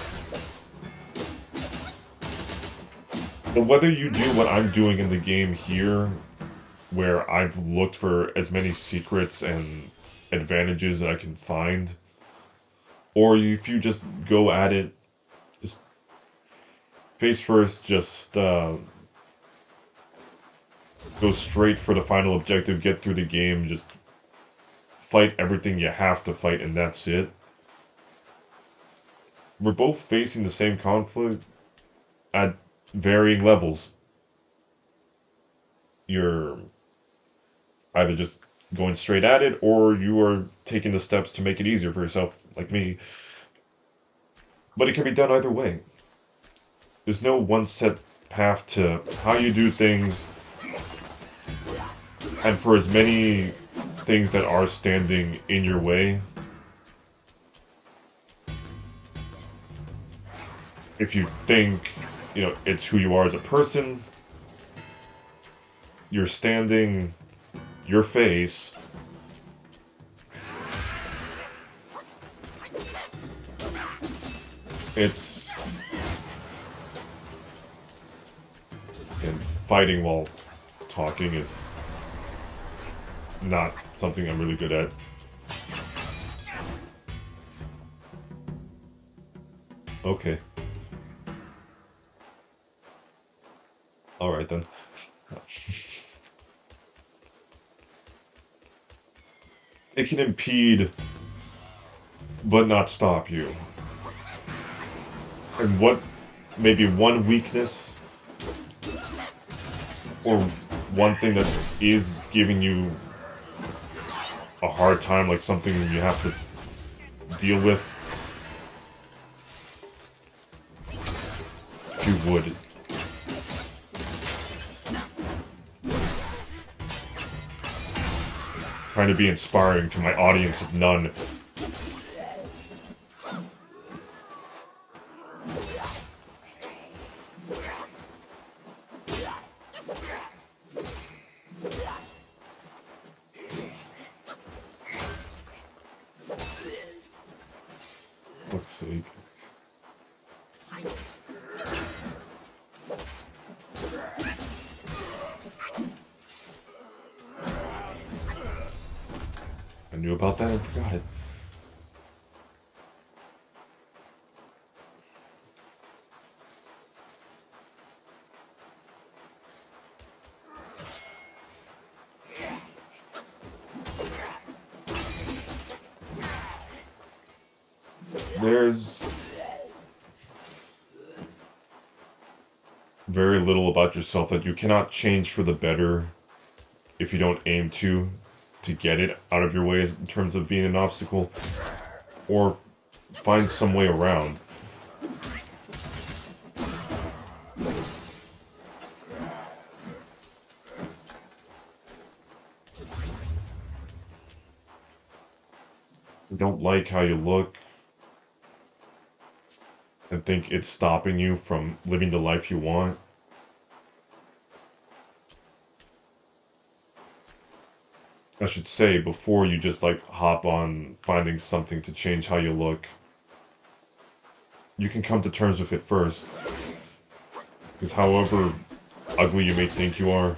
But whether you do what I'm doing in the game here, where I've looked for as many secrets and advantages that I can find. Or if you just go at it, just face first, just go straight for the final objective, get through the game, just fight everything you have to fight, and that's it. We're both facing the same conflict at varying levels. You're either just going straight at it, or you are taking the steps to make it easier for yourself, like me. But it can be done either way. There's no one set path to how you do things, and for as many things that are standing in your way, if you think, it's who you are as a person, you're standing, your face, it's, and fighting while talking is not something I'm really good at. Okay. Alright then. It can impede, but not stop you. And what, maybe one weakness, or one thing that is giving you a hard time, like something you have to deal with, if you would trying to be inspiring to my audience of none. Fuck's sake. I knew about that and forgot it. There's very little about yourself that you cannot change for the better if you don't aim to get it out of your way in terms of being an obstacle, or find some way around. You don't like how you look and think it's stopping you from living the life you want. I should say, before you just hop on finding something to change how you look, you can come to terms with it first. Because however ugly you may think you are,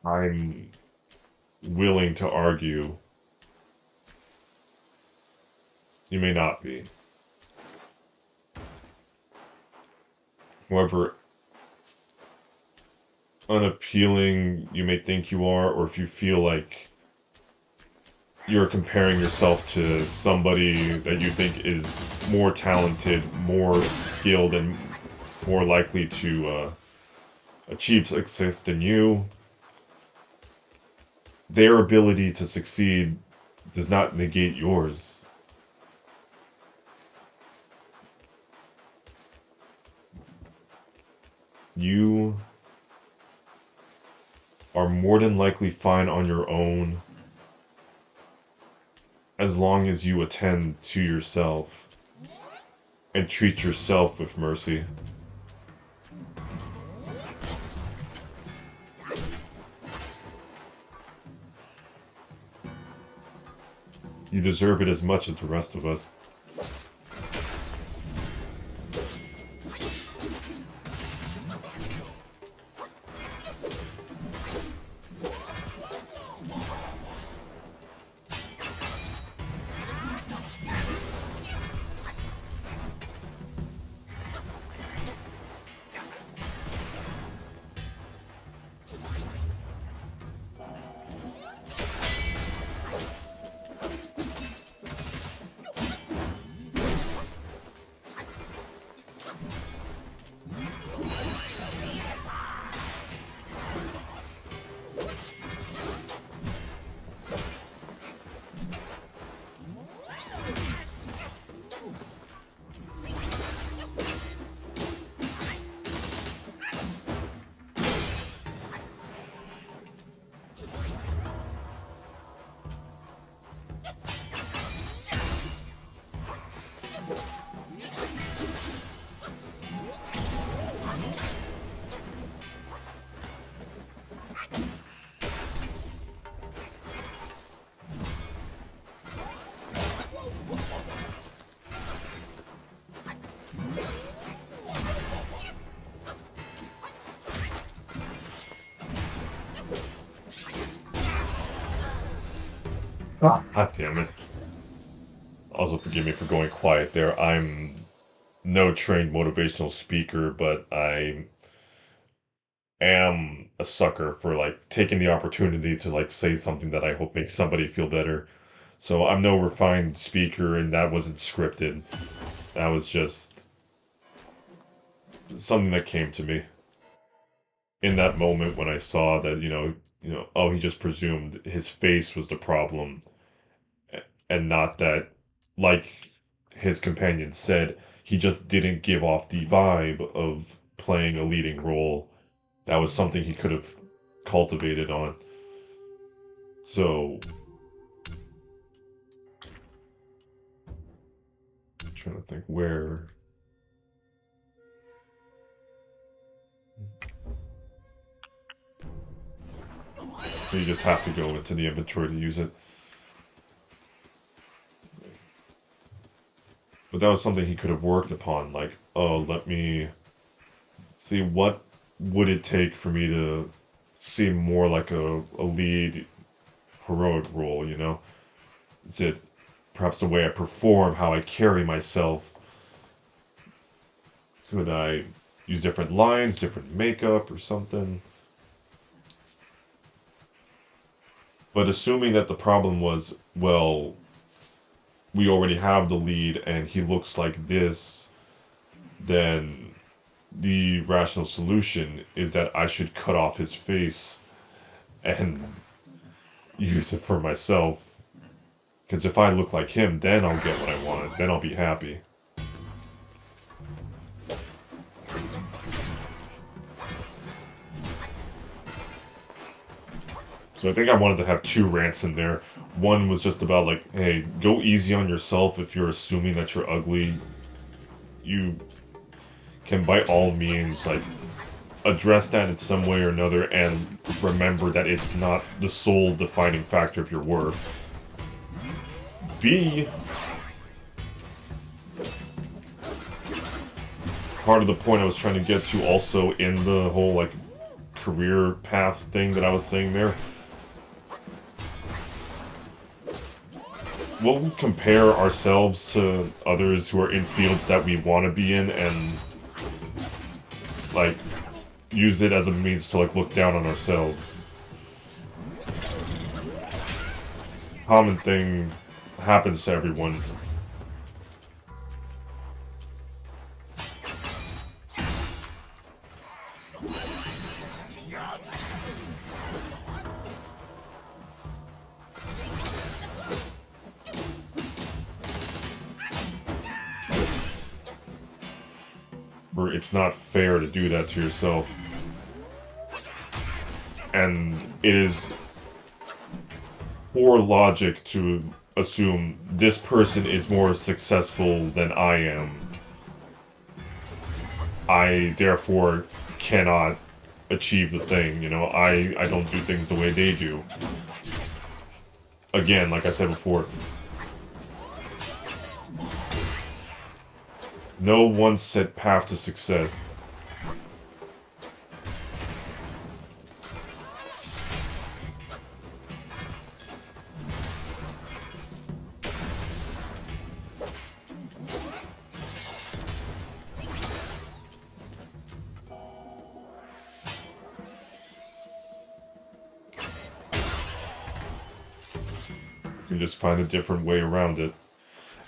I'm willing to argue you may not be. However unappealing you may think you are, or if you feel like you're comparing yourself to somebody that you think is more talented, more skilled, and more likely to achieve success than you, their ability to succeed does not negate yours. You are more than likely fine on your own as long as you attend to yourself and treat yourself with mercy. You deserve it as much as the rest of us. Ah, God damn it. Also, forgive me for going quiet there. I'm no trained motivational speaker, but I am a sucker for like taking the opportunity to like say something that I hope makes somebody feel better. So I'm no refined speaker, and that wasn't scripted. That was just something that came to me in that moment when I saw that, oh, he just presumed his face was the problem, and not that, like his companion said, he just didn't give off the vibe of playing a leading role. That was something he could have cultivated on. So, I'm trying to think where. So you just have to go into the inventory to use it. But that was something he could have worked upon. Like, oh, let me see what would it take for me to seem more like a lead heroic role, you know? Is it perhaps the way I perform, how I carry myself? Could I use different lines, different makeup, or something? But assuming that the problem was, well, we already have the lead and he looks like this, then the rational solution is that I should cut off his face and use it for myself. Because if I look like him, then I'll get what I want. Then I'll be happy. So I think I wanted to have two rants in there. One was just about like, hey, go easy on yourself if you're assuming that you're ugly. You can by all means like address that in some way or another and remember that it's not the sole defining factor of your worth. B, part of the point I was trying to get to also in the whole like career paths thing that I was saying there. We'll compare ourselves to others who are in fields that we want to be in and like use it as a means to like look down on ourselves. Common thing happens to everyone. Where it's not fair to do that to yourself. And it is poor logic to assume this person is more successful than I am. I therefore cannot achieve the thing, you know, I don't do things the way they do. Again, like I said before, no one set path to success. You can just find a different way around it.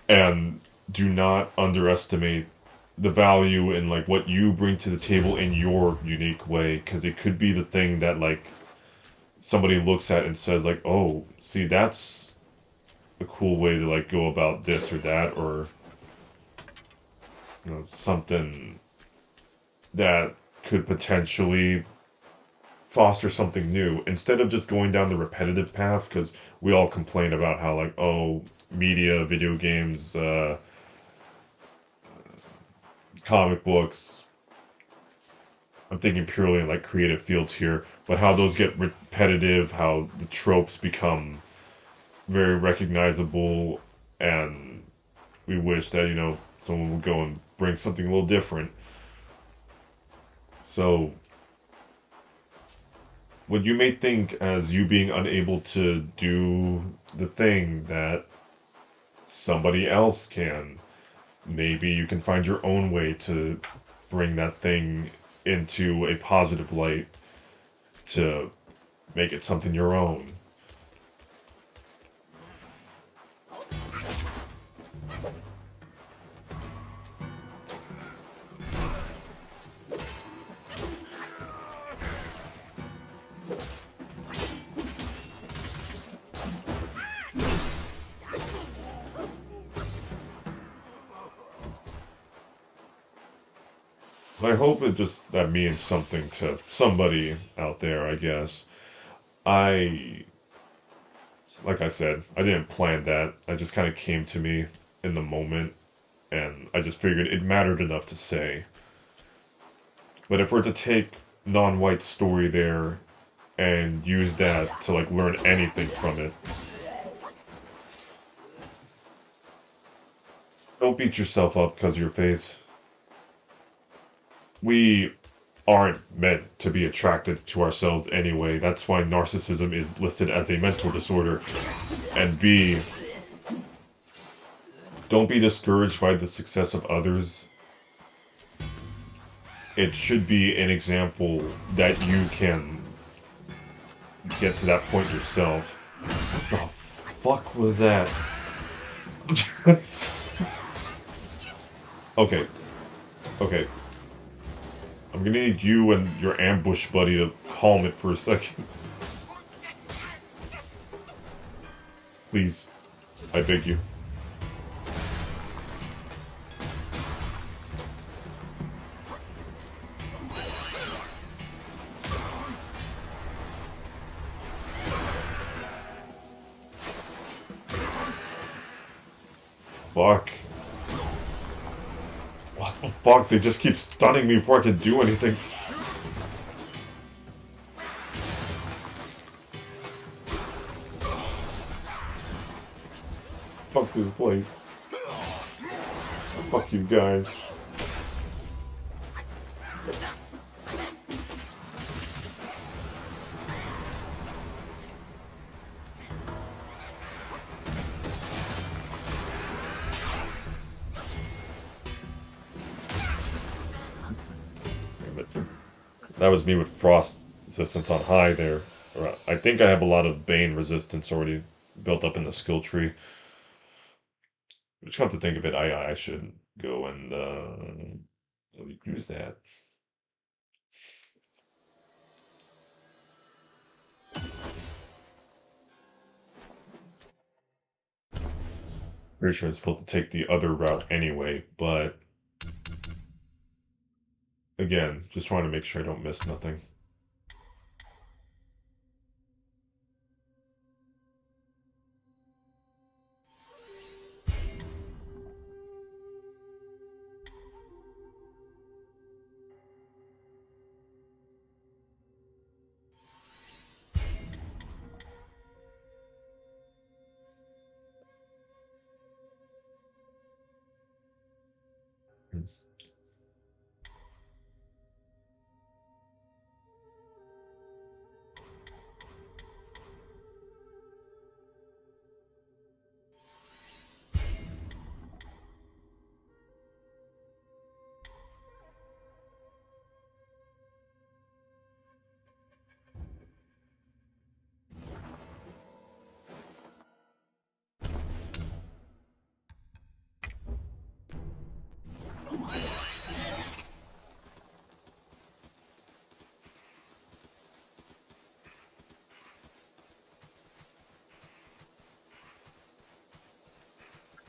And do not underestimate the value in like what you bring to the table in your unique way, because it could be the thing that like somebody looks at and says like, oh, see, that's a cool way to like go about this or that, or you know, something that could potentially foster something new instead of just going down the repetitive path, because we all complain about how like, oh, media, video games, comic books, I'm thinking purely in like creative fields here, but how those get repetitive, how the tropes become very recognizable, and we wish that, you know, someone would go and bring something a little different. So what you may think as you being unable to do the thing that somebody else can. Maybe you can find your own way to bring that thing into a positive light to make it something your own. I hope it just that means something to somebody out there, I guess. I like I said, I didn't plan that. I just kind of came to me in the moment and I just figured it mattered enough to say. But if we're to take non-white story there and use that to like learn anything from it, don't beat yourself up because of your face. We aren't meant to be attracted to ourselves anyway. That's why narcissism is listed as a mental disorder. And B, don't be discouraged by the success of others. It should be an example that you can get to that point yourself. What the fuck was that? Okay. Okay. I'm gonna need you and your ambush buddy to calm it for a second. Please. I beg you. Fuck. What the fuck? They just keep stunning me before I can do anything. Fuck this place. Fuck you guys. That was me with frost resistance on high there. I think I have a lot of bane resistance already built up in the skill tree. Just come to think of it, I should go and use that. Pretty sure I'm supposed to take the other route anyway, but again, just trying to make sure I don't miss nothing.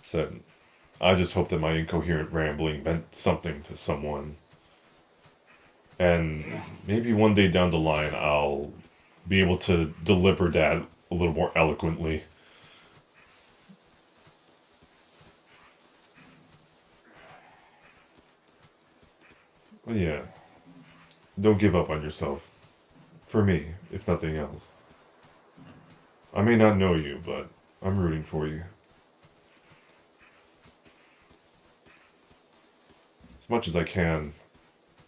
So, I just hope that my incoherent rambling meant something to someone. And maybe one day down the line, I'll be able to deliver that a little more eloquently. But yeah, don't give up on yourself. For me, if nothing else. I may not know you, but I'm rooting for you. As much as I can,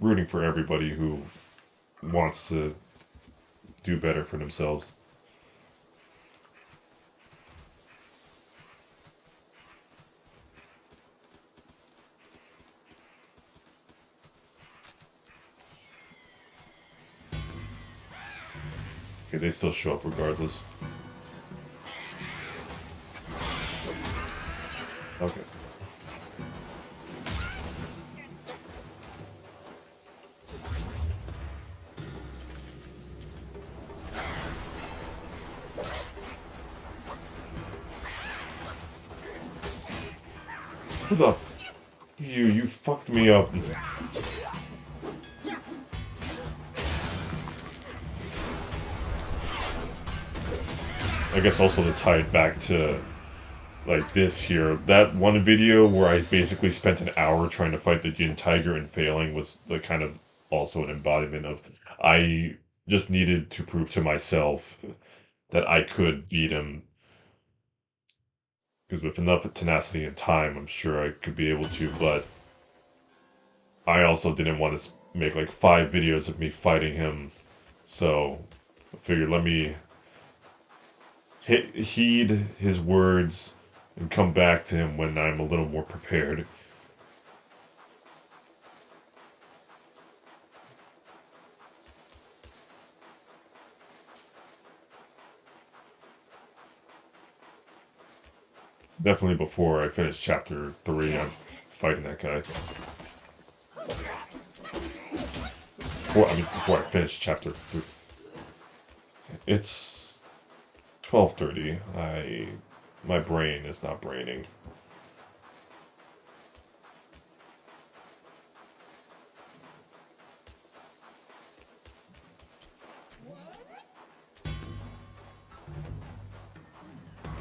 rooting for everybody who wants to do better for themselves. Okay, they still show up regardless. Okay. Who the... You fucked me up. I guess also to tie it back to like this here, that one video where I basically spent an hour trying to fight the Jin Tiger and failing was the kind of also an embodiment of I just needed to prove to myself that I could beat him, because with enough tenacity and time, I'm sure I could be able to, but I also didn't want to make like 5 videos of me fighting him, so I figured let me heed his words and come back to him when I'm a little more prepared. Definitely before I finish chapter 3, I'm fighting that guy. Before I finish chapter 3. It's 12:30. My brain is not braining.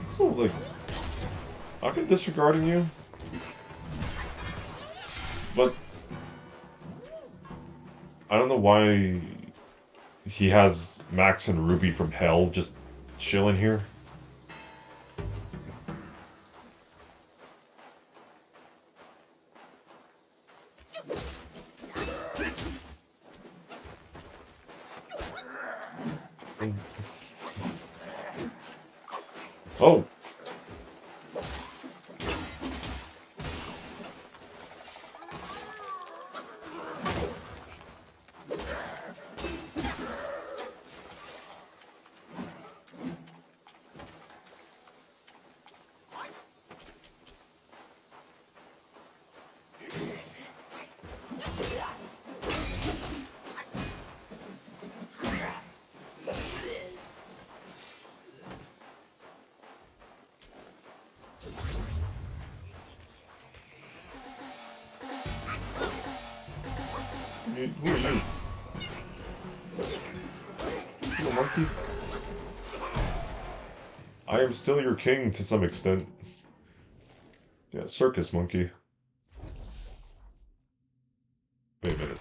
So like, I've been disregarding you, but I don't know why he has Max and Ruby from Hell just chilling here. Oh! Who are you? Little monkey? I am still your king to some extent. Yeah, circus monkey. Wait a minute.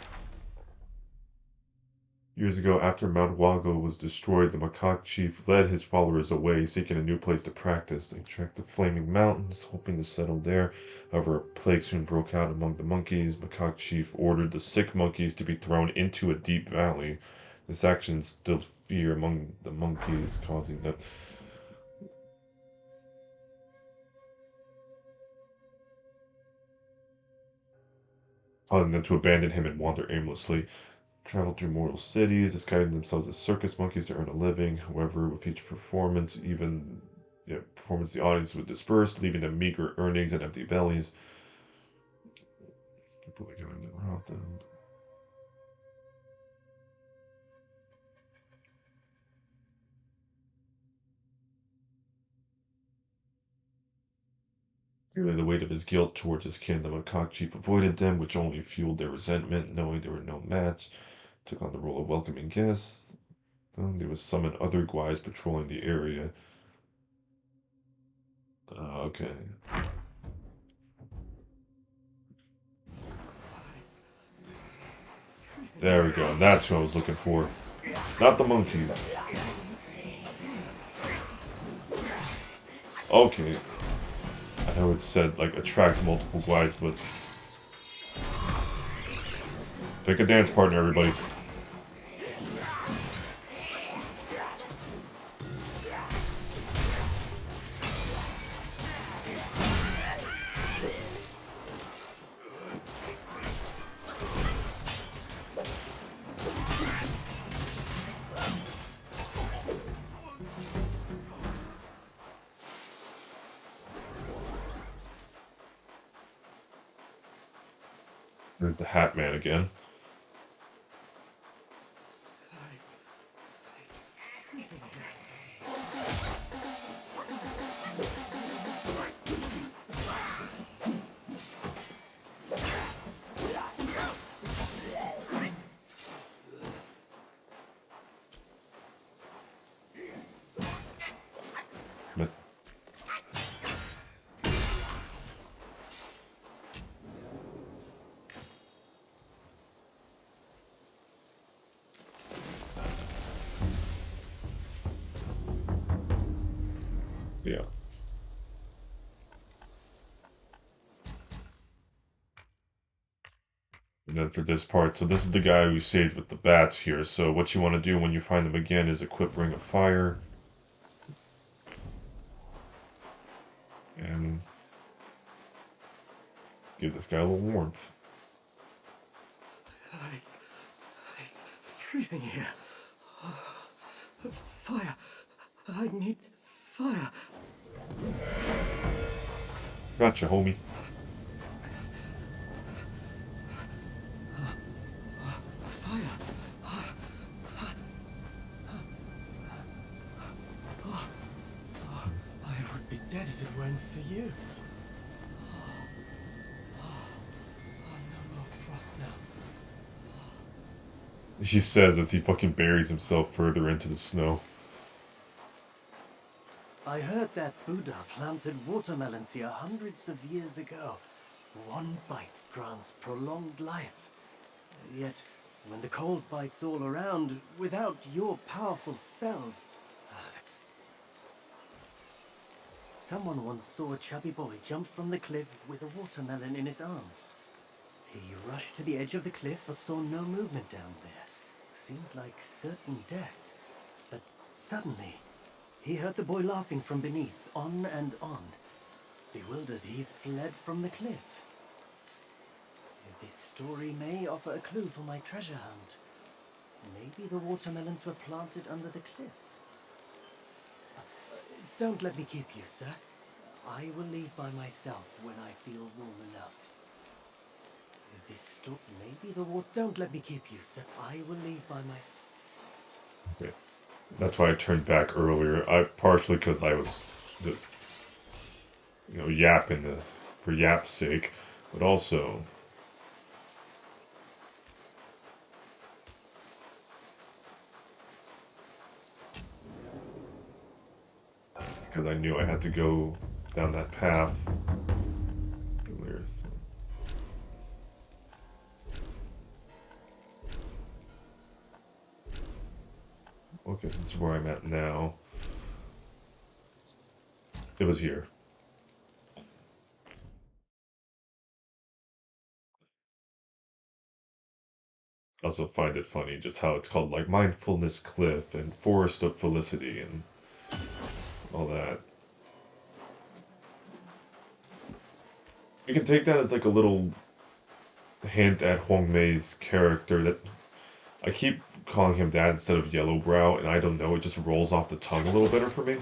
Years ago, after Mount Wago was destroyed, the macaque chief led his followers away, seeking a new place to practice. They trekked the flaming mountains, hoping to settle there. However, a plague soon broke out among the monkeys. Macaque chief ordered the sick monkeys to be thrown into a deep valley. This action instilled fear among the monkeys, causing them to abandon him and wander aimlessly. Traveled through mortal cities, disguising themselves as circus monkeys to earn a living. However, with each performance, the audience would disperse, leaving them meager earnings and empty bellies. People are going around them. Feeling the weight of his guilt towards his kin, the macaque chief avoided them, which only fueled their resentment. Knowing they were no match, took on the role of welcoming guests. They would summon other guys patrolling the area. Okay. There we go. That's what I was looking for. Not the monkey. Okay. I know it said, like, attract multiple guys, but... Pick a dance partner, everybody. There's the Hat Man again. But yeah. And then for this part, so this is the guy we saved with the bats here. So what you want to do when you find them again is equip Ring of Fire. And give this guy a little warmth. It's freezing here. Fire. I need fire. Gotcha, homie. Fire. I would be dead if it weren't for you. No more frost now. He says as he fucking buries himself further into the snow. I heard that Buddha planted watermelons here hundreds of years ago. One bite grants prolonged life. Yet, when the cold bites all around, without your powerful spells... Someone once saw a chubby boy jump from the cliff with a watermelon in his arms. He rushed to the edge of the cliff but saw no movement down there. Seemed like certain death. But suddenly, he heard the boy laughing from beneath, on and on. Bewildered, he fled from the cliff. This story may offer a clue for my treasure hunt. Maybe the watermelons were planted under the cliff. Don't let me keep you, sir. I will leave by myself when I feel warm enough. Maybe the water... Don't let me keep you, sir. I will leave by my... Okay. That's why I turned back earlier. Partially because I was just, yapping for yap's sake, but also because I knew I had to go down that path earlier. So. Okay, so this is where I'm at now. It was here. I also find it funny just how it's called like Mindfulness Cliff and Forest of Felicity and all that. You can take that as like a little hint at Hong Mei's character that I keep calling him that instead of Yellowbrow, and I don't know, it just rolls off the tongue a little better for me.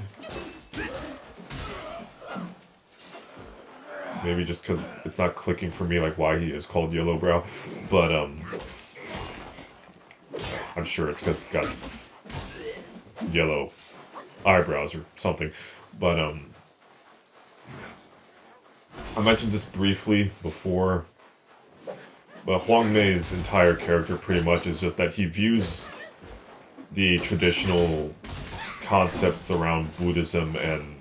Maybe just because it's not clicking for me like why he is called Yellowbrow, but I'm sure it's because it's got yellow eyebrows or something. But I mentioned this briefly before, but Huang Mei's entire character pretty much is just that he views the traditional concepts around Buddhism and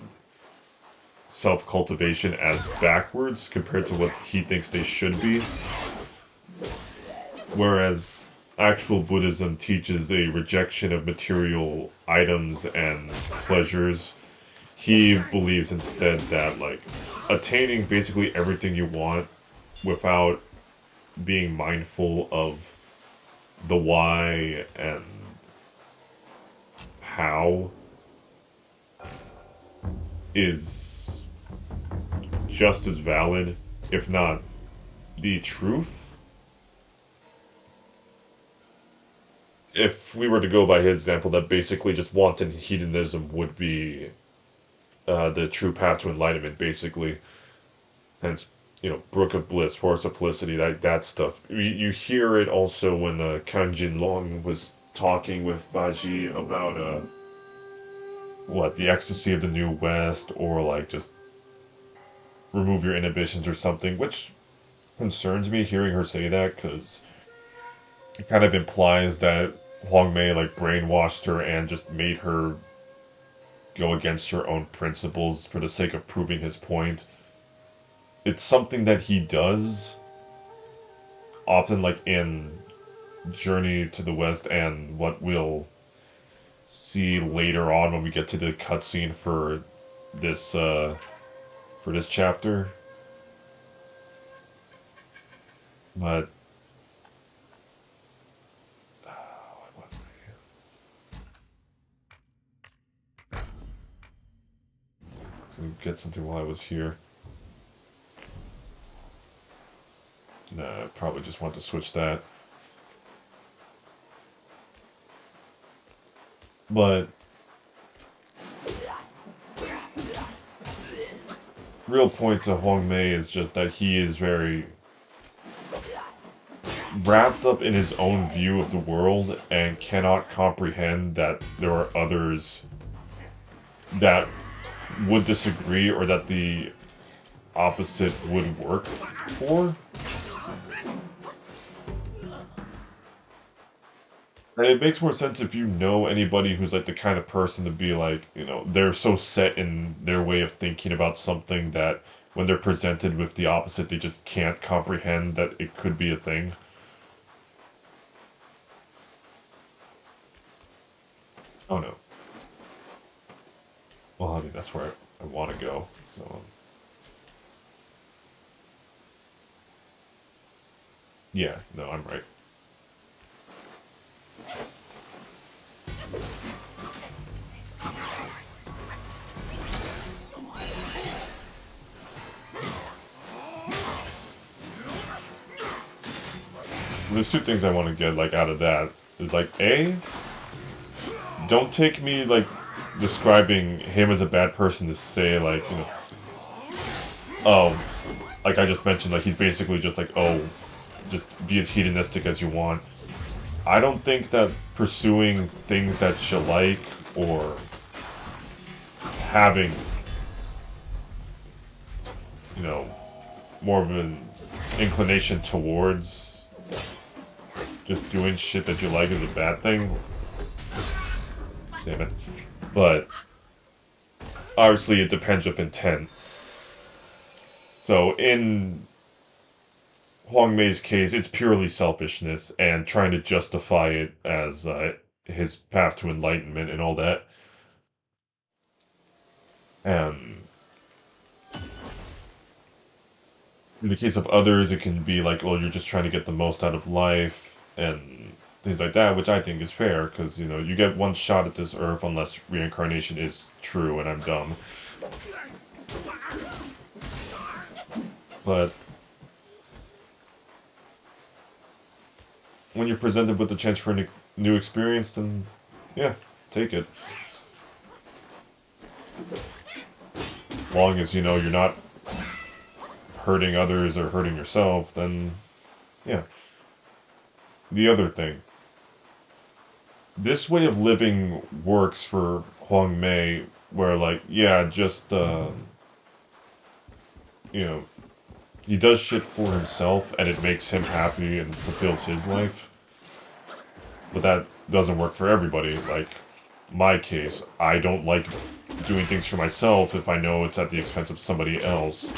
self-cultivation as backwards compared to what he thinks they should be. Whereas actual Buddhism teaches a rejection of material items and pleasures. He believes instead that, like, attaining basically everything you want without being mindful of the why and how is just as valid, if not the truth. If we were to go by his example, that basically just wanton hedonism would be the true path to enlightenment, basically. Hence, Brook of Bliss, Forest of Felicity, that stuff. You hear it also when Kang Jin Long was talking with Baji about the ecstasy of the New West, or like just remove your inhibitions or something, which concerns me hearing her say that, because it kind of implies that Huang Mei like brainwashed her and just made her go against her own principles for the sake of proving his point. It's something that he does often, like in Journey to the West, and what we'll see later on when we get to the cutscene this for this chapter. But let's get something while I was here. Nah, I probably just want to switch that. But real point to Huang Mei is just that he is very wrapped up in his own view of the world and cannot comprehend that there are others that would disagree, or that the opposite would work for. And it makes more sense if you know anybody who's like the kind of person to be like, they're so set in their way of thinking about something that when they're presented with the opposite, they just can't comprehend that it could be a thing. Oh no. Well, I mean, that's where I want to go, so. Yeah, no, I'm right. There's two things I want to get, like, out of that. Is, like, A, don't take me, like, describing him as a bad person to say, like, oh, like I just mentioned, like, he's basically just like, oh, just be as hedonistic as you want. I don't think that pursuing things that you like, or having, more of an inclination towards just doing shit that you like is a bad thing. Damn it. But obviously it depends with intent. So in Huang Mei's case, it's purely selfishness and trying to justify it as his path to enlightenment and all that. And in the case of others, it can be like, well, you're just trying to get the most out of life and things like that, which I think is fair, because, you get one shot at this earth unless reincarnation is true and I'm dumb. But when you're presented with the chance for a new experience, then yeah, take it. As long as, you're not hurting others or hurting yourself, then yeah. The other thing. This way of living works for Huang Mei, where, like, yeah, just, he does shit for himself, and it makes him happy and fulfills his life. But that doesn't work for everybody. Like, my case, I don't like doing things for myself if I know it's at the expense of somebody else.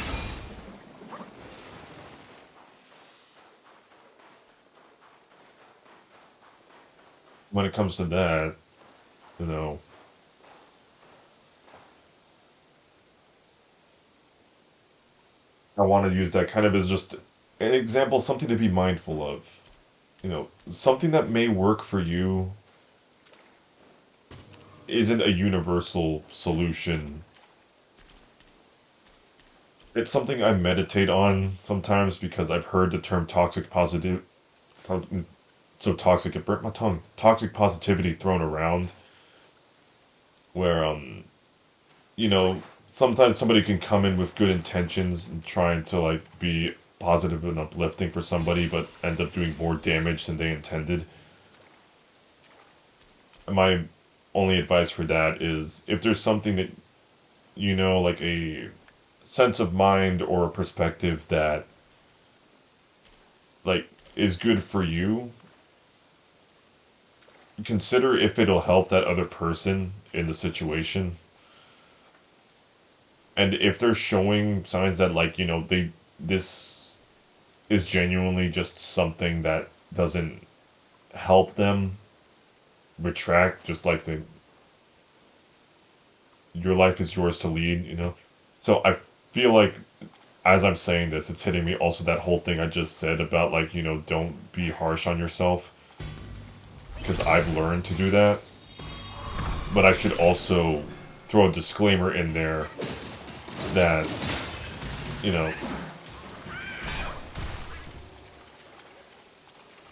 When it comes to that, I want to use that kind of as just an example, something to be mindful of. Something that may work for you isn't a universal solution. It's something I meditate on sometimes because I've heard the term so toxic, it burnt my tongue. Toxic positivity thrown around, where, sometimes somebody can come in with good intentions and trying to like be positive and uplifting for somebody, but end up doing more damage than they intended. And my only advice for that is if there's something that like a sense of mind or a perspective that like is good for you, consider if it'll help that other person in the situation. And if they're showing signs that like, this is genuinely just something that doesn't help them retract, just like your life is yours to lead. So I feel like as I'm saying this, it's hitting me also that whole thing I just said about like, don't be harsh on yourself. Because I've learned to do that. But I should also throw a disclaimer in there that,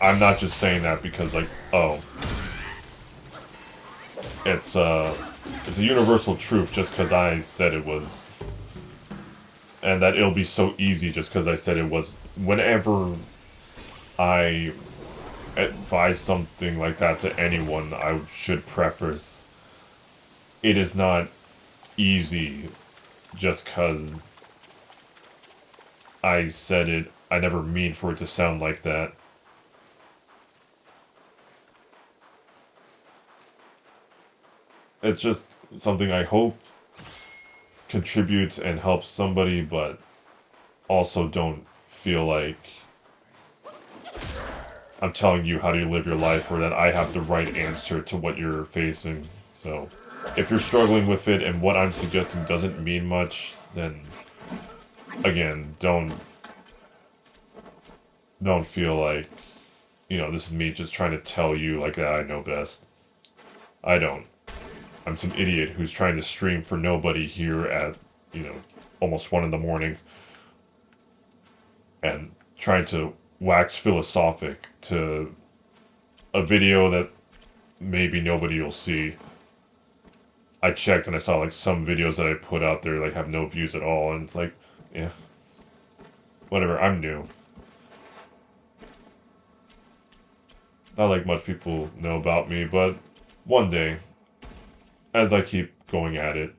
I'm not just saying that because like, oh, it's a universal truth just because I said it was, and that it'll be so easy just because I said it was. Whenever I advise something like that to anyone, I should preface it is not easy just because I said it. I never mean for it to sound like that. It's just something I hope contributes and helps somebody, but also don't feel like I'm telling you how to live your life or that I have the right answer to what you're facing. So if you're struggling with it and what I'm suggesting doesn't mean much, then again, don't feel like, this is me just trying to tell you like that I know best. I don't. I'm some idiot who's trying to stream for nobody here at, almost 1 in the morning and trying to wax philosophic to a video that maybe nobody will see. I checked and I saw like some videos that I put out there like have no views at all, and it's like, yeah, whatever, I'm new. Not like much people know about me, but one day, as I keep going at it,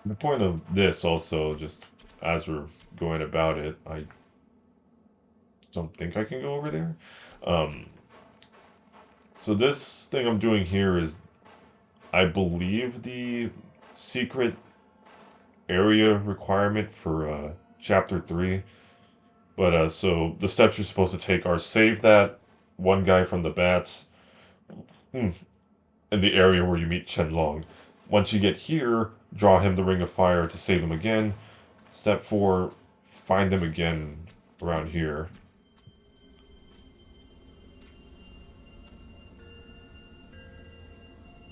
the point of this also, just as we're going about it, I don't think I can go over there. Um, so this thing I'm doing here is, I believe, the secret area requirement for chapter 3. But so the steps you're supposed to take are save that one guy from the bats in the area where you meet Chen Long. Once you get here, draw him the Ring of Fire to save him again. Step 4, find him again around here.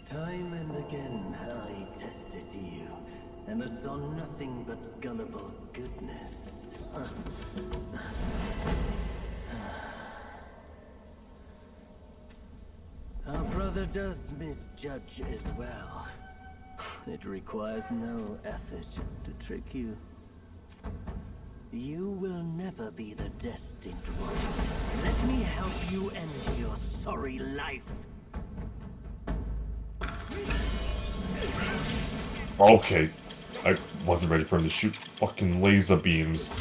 Time and again I tested you, and I saw nothing but gullible goodness. Our brother does misjudge as well. It requires no effort to trick you. You will never be the destined one. Let me help you end your sorry life. Okay, I wasn't ready for him to shoot fucking laser beams.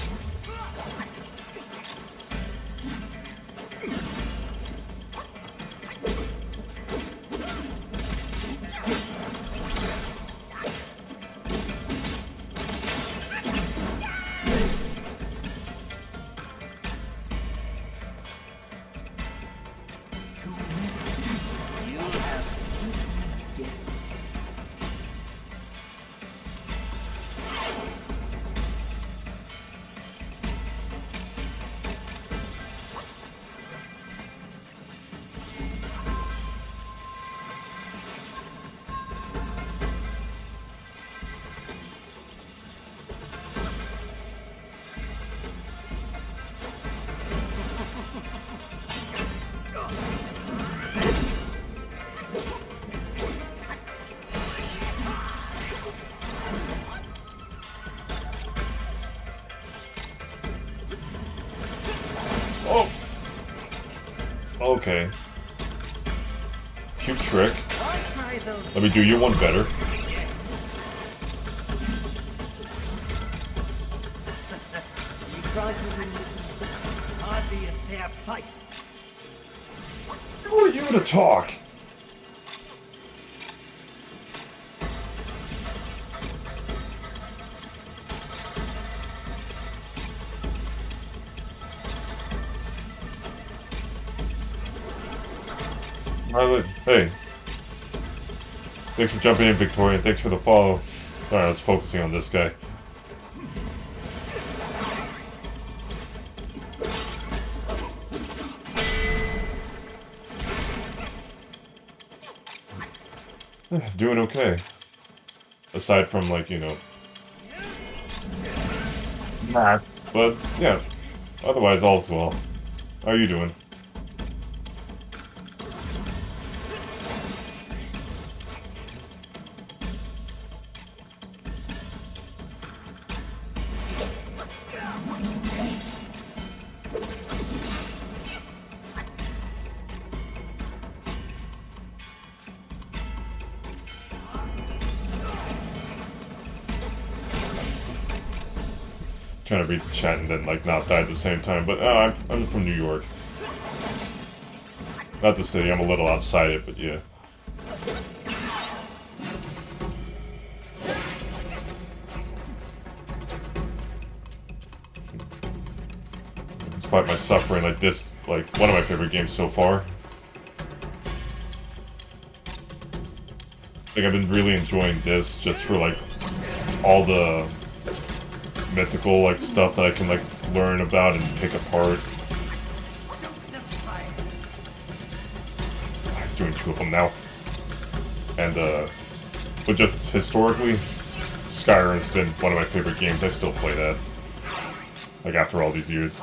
Okay. Cute trick. I'll try those. Let me do you one better. You tried to win. Hardly a fair fight. Who are you to talk? Violet, hey. Thanks for jumping in, Victoria. Thanks for the follow. Sorry, I was focusing on this guy. Doing okay. Aside from, like, you know... Mad. But, yeah. Otherwise, all's well. How are you doing? Trying to read the chat and then like not die at the same time, but I'm from New York. Not the city, I'm a little outside it, but yeah. Despite my suffering, like this, like one of my favorite games so far. Like I've been really enjoying this just for like all the mythical like stuff that I can like learn about and pick apart. He's doing two of them now. And but just historically, Skyrim's been one of my favorite games. I still play that. Like after all these years.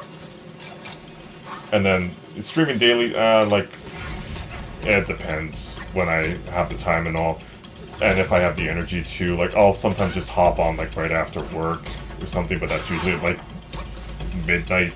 And then streaming daily, like it depends when I have the time and all. And if I have the energy to, like I'll sometimes just hop on like right after work or something, but that's usually like midnight.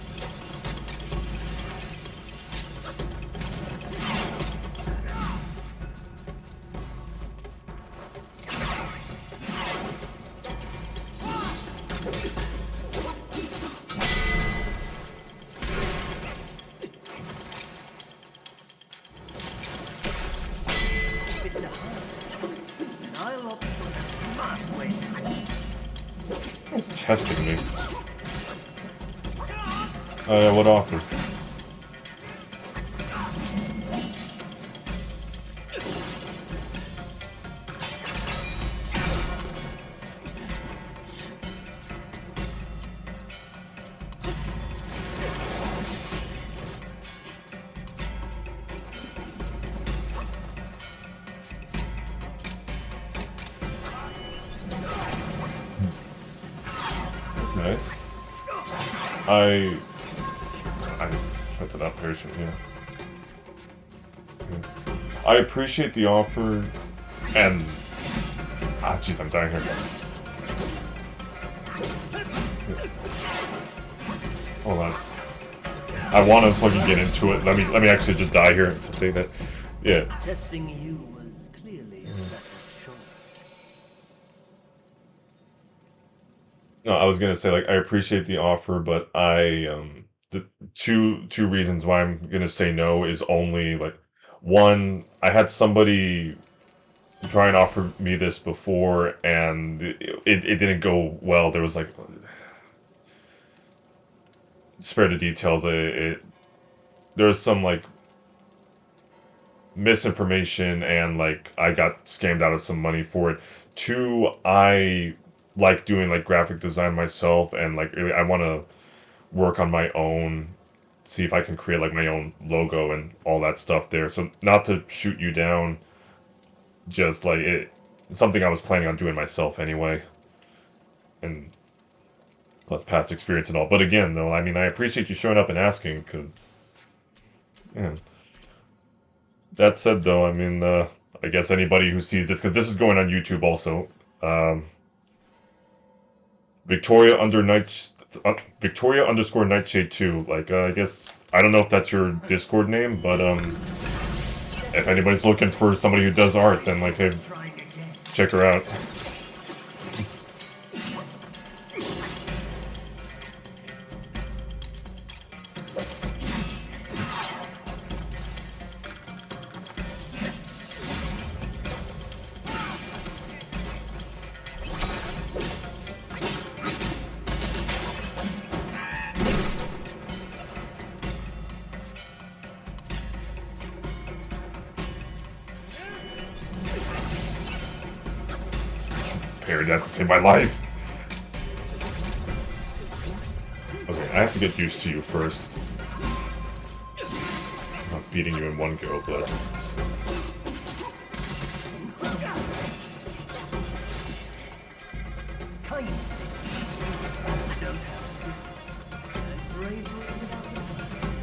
If it's a hunt, then I'll opt for the smart way. It's testing me. Oh yeah, what offer? Okay. I printed out patient, yeah. Okay. I appreciate the offer, and jeez, I'm dying here. Hold on. I want to fucking get into it. Let me actually just die here and say that. Yeah. Testing you was clearly a better choice. No, I was gonna say like I appreciate the offer, but the two reasons why I'm gonna say no is only like one, I had somebody try and offer me this before and it didn't go well. There was like spare the details. There was some like misinformation and like I got scammed out of some money for it. Two, I like doing like graphic design myself and like really, I want to work on my own, see if I can create like my own logo and all that stuff there. So not to shoot you down, just like something I was planning on doing myself anyway. And plus past experience and all. But again, though, I mean, I appreciate you showing up and asking, because, yeah. That said, though, I mean, I guess anybody who sees this, because this is going on YouTube also, Victoria Victoria underscore Nightshade 2, like, I guess I don't know if that's your Discord name, but if anybody's looking for somebody who does art, then like, hey, Trying again. check her out. Parried that to save my life. Okay, I have to get used to you first. I'm not beating you in one go, but... Kind. Don't have and bravery without a word.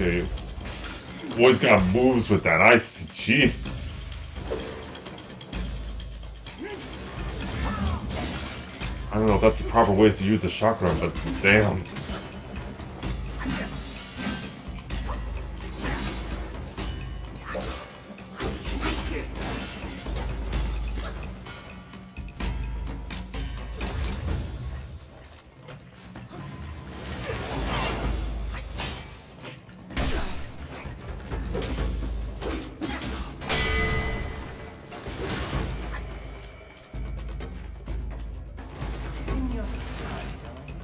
Okay. Boy's got moves with that ice. Jeez. I don't know if that's the proper ways to use the chakra, but damn. In your stride, are you?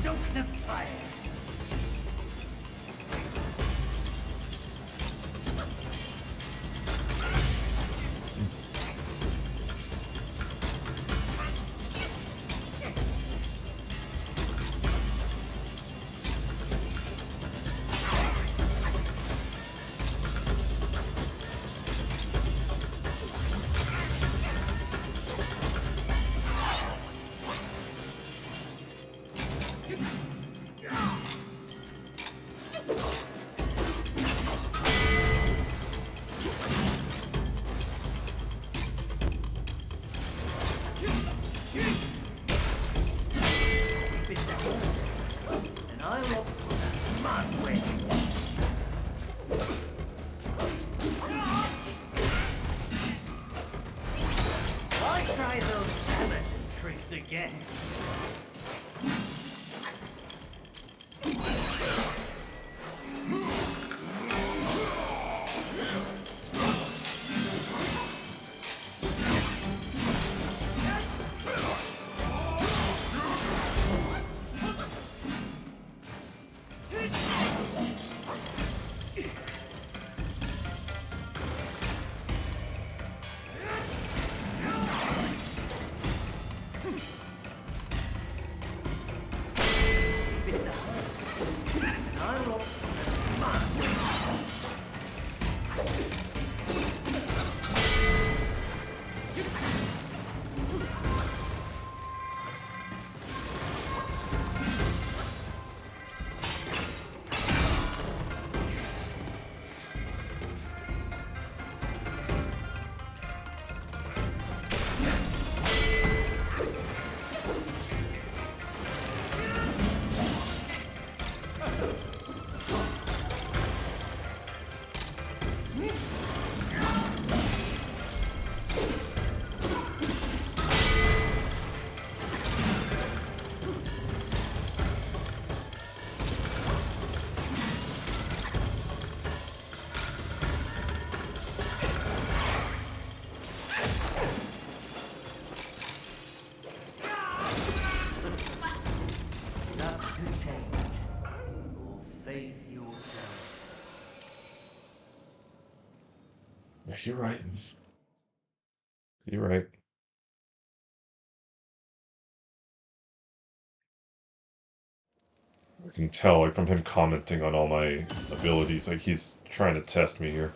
Stoke the fire. If it's a horse, then I want a smart way. Why try those amateur tricks again? You're right. You're right. I can tell, like, from him commenting on all my abilities, like, he's trying to test me here.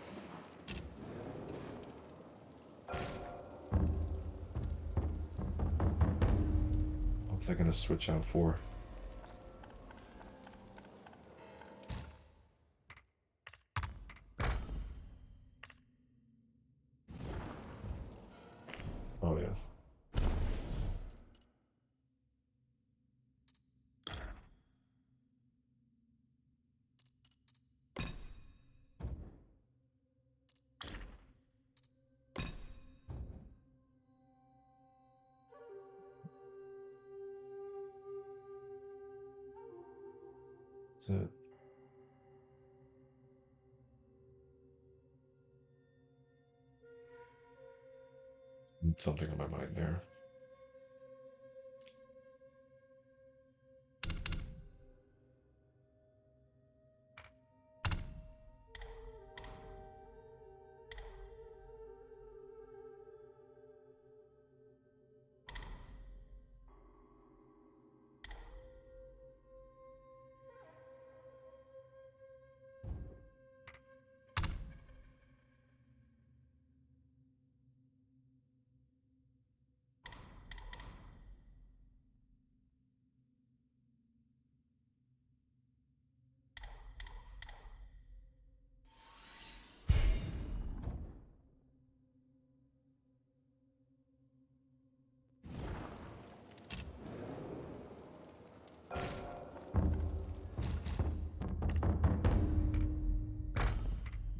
What was I gonna switch out for? Oh, yeah. That's it. Something on my mind there.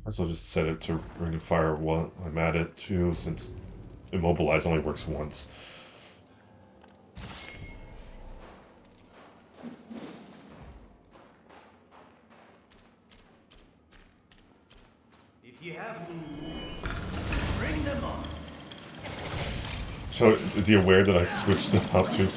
Might as well just set it to Ring of Fire while I'm at it, too, since Immobilize only works once. If you have moves, bring them on. So, is he aware that I switched them up to?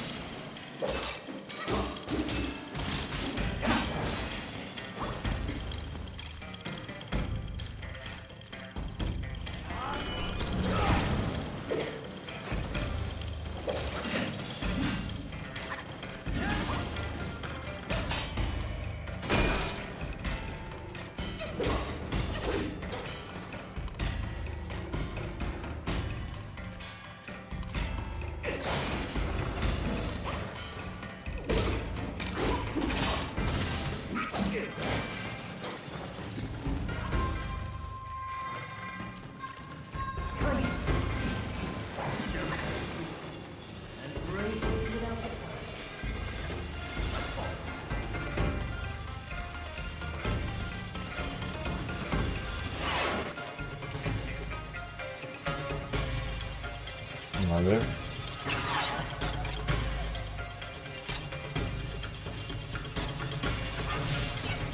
Am I there?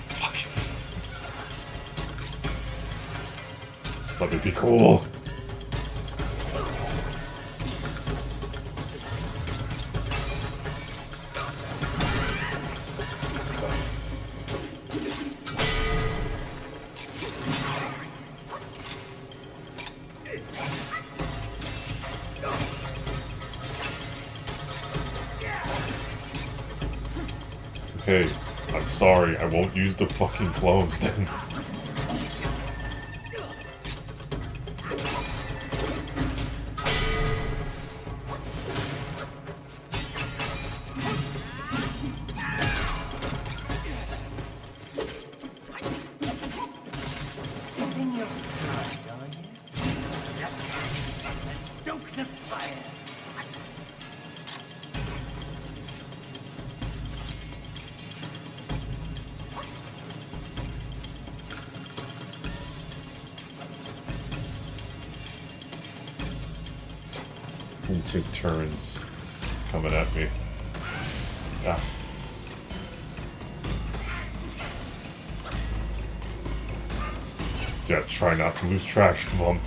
Fuck. Just let me be cool. Okay, I'm sorry, I won't use the fucking clones then. Getting your stride, are you? Let's stoke the fire. You take turns coming at me. Ah. Yeah, try not to lose track of them.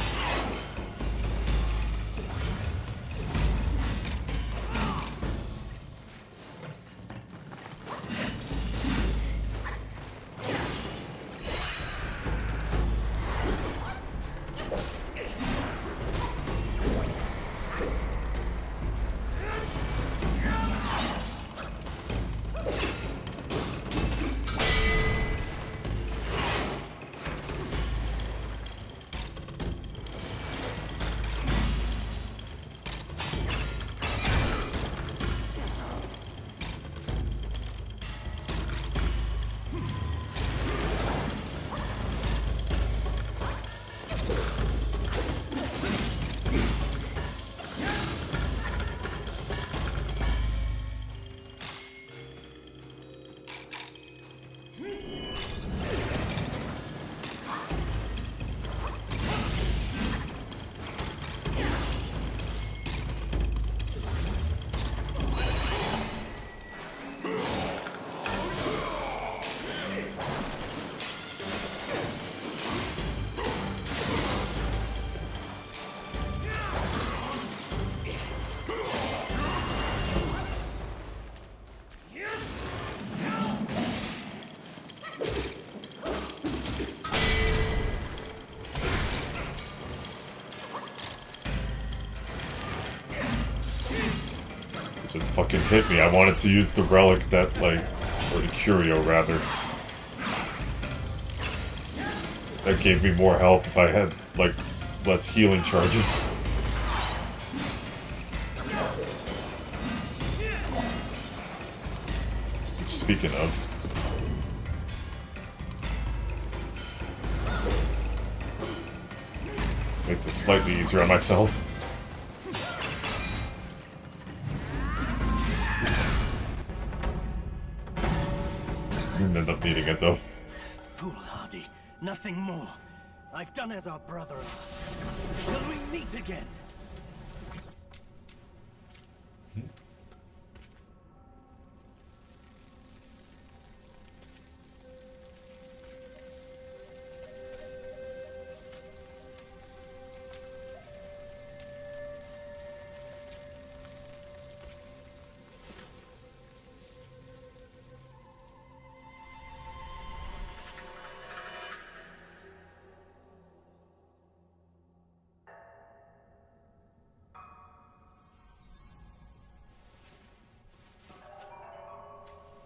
just fucking hit me. I wanted to use the relic that, like, or the curio rather. That gave me more health if I had, like, less healing charges. Speaking of, make this slightly easier on myself. Didn't end up needing it though. Foolhardy, nothing more. I've done as our brother asked. Till we meet again.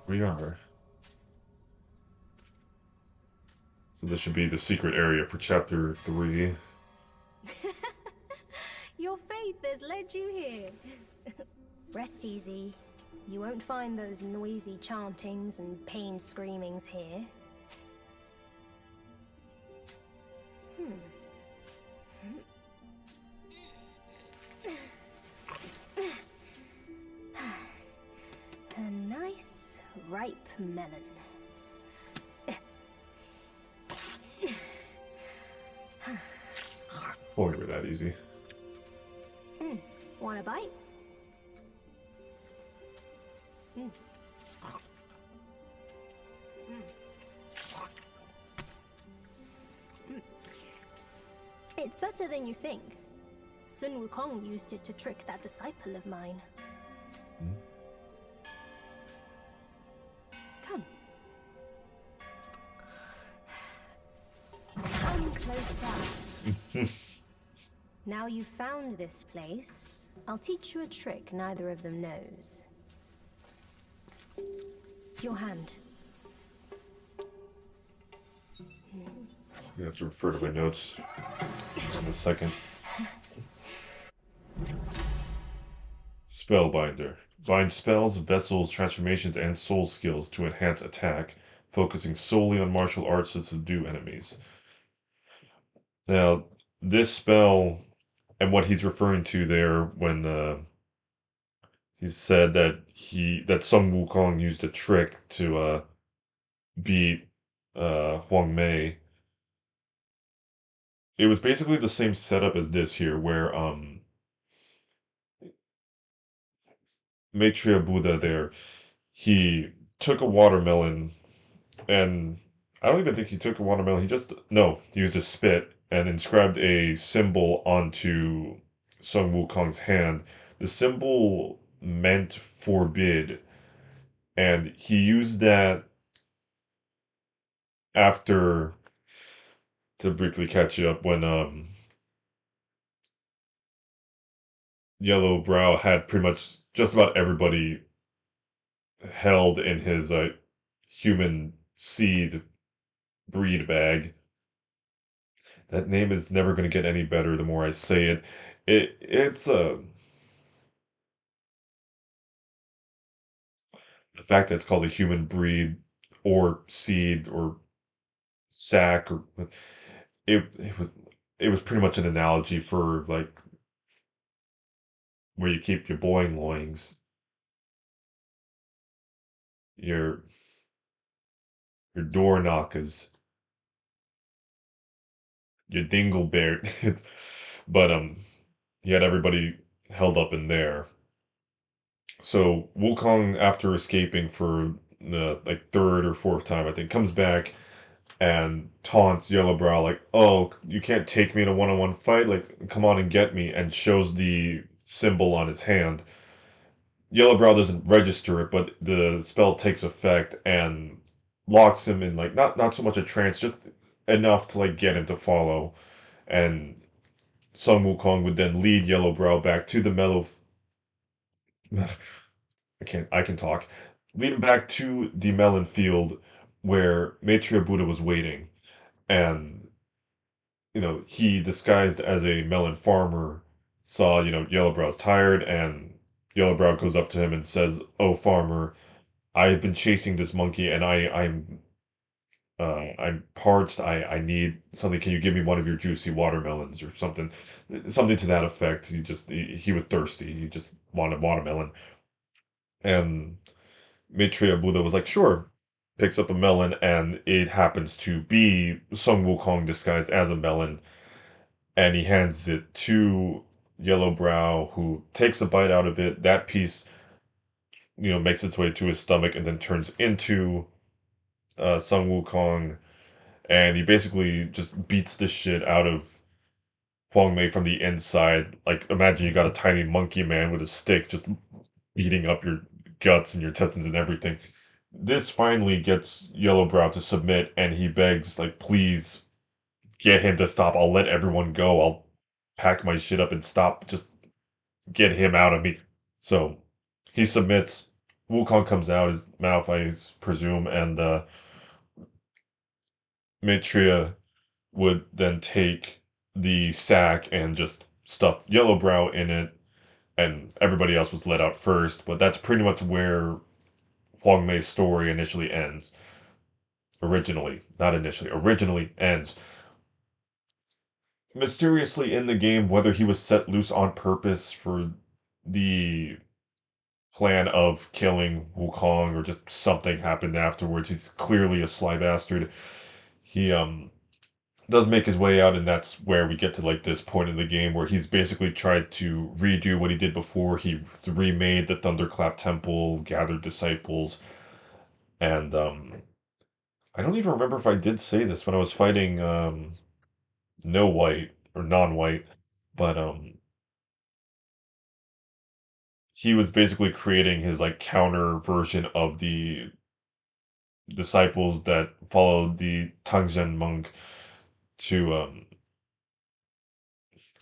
We are. So this should be the secret area for chapter 3. Your faith has led you here. Rest easy. You won't find those noisy chantings and pain screamings here. A nice, ripe melon. Boy, we're that easy. Want a bite? It's better than you think. Sun Wukong used it to trick that disciple of mine. Come. Come closer. Now you've found this place, I'll teach you a trick neither of them knows. Your hand. I have to refer to my notes in a second. Spellbinder. Bind spells, vessels, transformations, and soul skills to enhance attack, focusing solely on martial arts to subdue enemies. Now, this spell, and what he's referring to there when he said that Sun Wukong used a trick to beat Huang Mei. It was basically the same setup as this here, where Maitreya Buddha there, he took a watermelon, and I don't even think he took a watermelon. He used a spit and inscribed a symbol onto Sun Wukong's hand. The symbol meant forbid, and he used that after, to briefly catch you up, when Yellow Brow had pretty much just about everybody held in his human seed breed bag. That name is never going to get any better the more I say it. It's the fact that it's called a human breed or seed or sack, or it it was pretty much an analogy for like where you keep your boing loings, your your door knockers, your dingleberry. But he had everybody held up in there. So Wukong, after escaping for the like third or fourth time, I think, comes back and taunts Yellowbrow like, "Oh, you can't take me in a one-on-one fight. Like, come on and get me," and shows the symbol on his hand. Yellowbrow doesn't register it, but the spell takes effect and locks him in like not so much a trance, just enough to like get him to follow. And Sun Wukong would then lead Yellowbrow back to the mellow I can talk. Leading back to the melon field where Maitreya Buddha was waiting, and he disguised as a melon farmer saw, Yellowbrow's tired, and Yellowbrow goes up to him and says, "Oh, farmer, I've been chasing this monkey, and I'm parched. I need something. Can you give me one of your juicy watermelons or something?" Something to that effect. He was thirsty. He just wanted watermelon. And Maitreya Buddha was like, "Sure." Picks up a melon, and it happens to be Sun Wukong disguised as a melon, and he hands it to Yellowbrow, who takes a bite out of it. That piece, makes its way to his stomach and then turns into Sun Wukong, and he basically just beats the shit out of Huang Mei from the inside. Like, imagine you got a tiny monkey man with a stick just eating up your guts and your intestines and everything. This finally gets Yellowbrow to submit, and he begs, like, please get him to stop. I'll let everyone go. I'll pack my shit up and stop. Just get him out of me. So he submits. Wukong comes out, his mouth, I presume, and Maitreya would then take the sack and just stuff Yellowbrow in it, and everybody else was let out first. But that's pretty much where Huang Mei's story initially ends. Originally, not initially, originally ends. Mysteriously in the game, whether he was set loose on purpose for the plan of killing Wukong or just something happened afterwards, he's clearly a sly bastard. He does make his way out, and that's where we get to like this point in the game where he's basically tried to redo what he did before. He remade the Thunderclap Temple, gathered disciples, and I don't even remember if I did say this when I was fighting no white or non-white, but he was basically creating his like counter version of the disciples that followed the Tangzhen monk to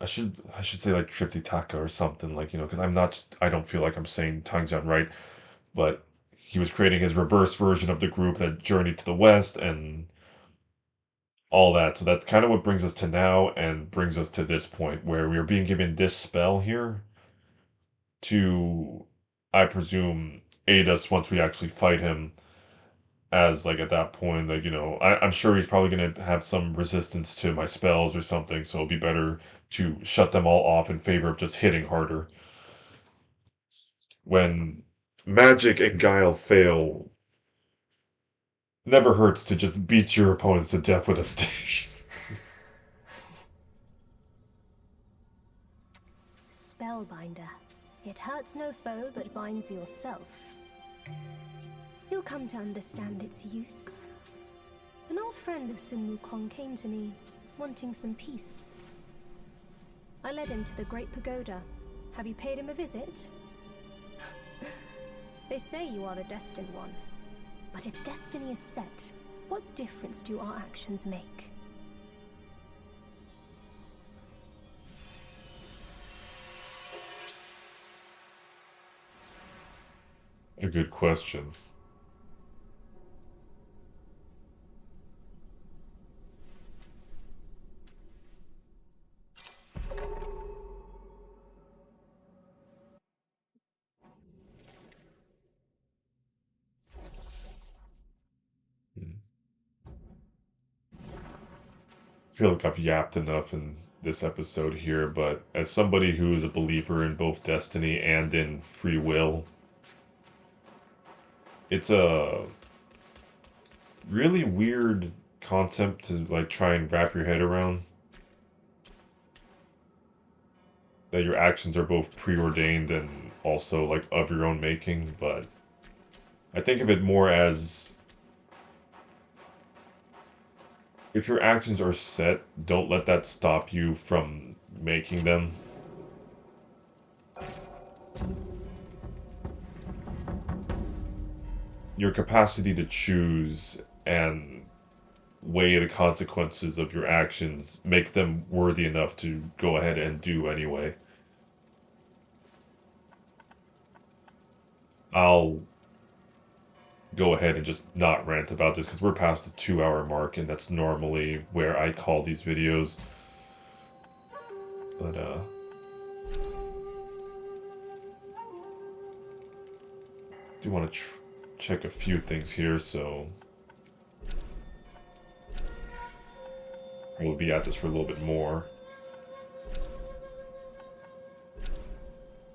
I should say like Tripitaka or something, like, because I don't feel like I'm saying Tangzhen right, but he was creating his reverse version of the group that journeyed to the west and all that. So that's kind of what brings us to now and brings us to this point where we are being given this spell here to, I presume, aid us once we actually fight him. As like at that point, like, I'm sure he's probably gonna have some resistance to my spells or something, so it'll be better to shut them all off in favor of just hitting harder. When magic and guile fail, never hurts to just beat your opponents to death with a stick. Spellbinder. It hurts no foe, but binds yourself. You'll come to understand its use. An old friend of Sun Wukong came to me, wanting some peace. I led him to the Great Pagoda. Have you paid him a visit? They say you are the Destined One. But if destiny is set, what difference do our actions make? A good question. Hmm. I feel like I've yapped enough in this episode here, but as somebody who is a believer in both destiny and in free will, it's a really weird concept to like try and wrap your head around, that your actions are both preordained and also like of your own making. But I think of it more as, if your actions are set, don't let that stop you from making them. Your capacity to choose and weigh the consequences of your actions make them worthy enough to go ahead and do anyway. I'll go ahead and just not rant about this because we're past the 2 hour mark, and that's normally where I call these videos. But do want to check a few things here, so we'll be at this for a little bit more.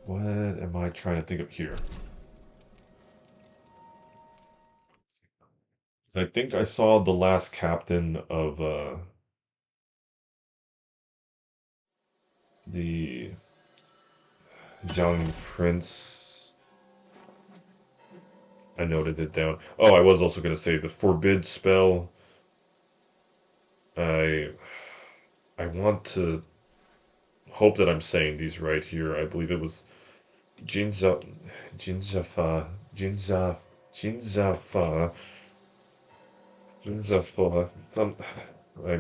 What am I trying to think of here? I think I saw the last captain of the young prince. I noted it down. Oh, I was also going to say the forbid spell. I want to hope that I'm saying these right here. I believe it was Jinzafa, Jinzafa, some, I,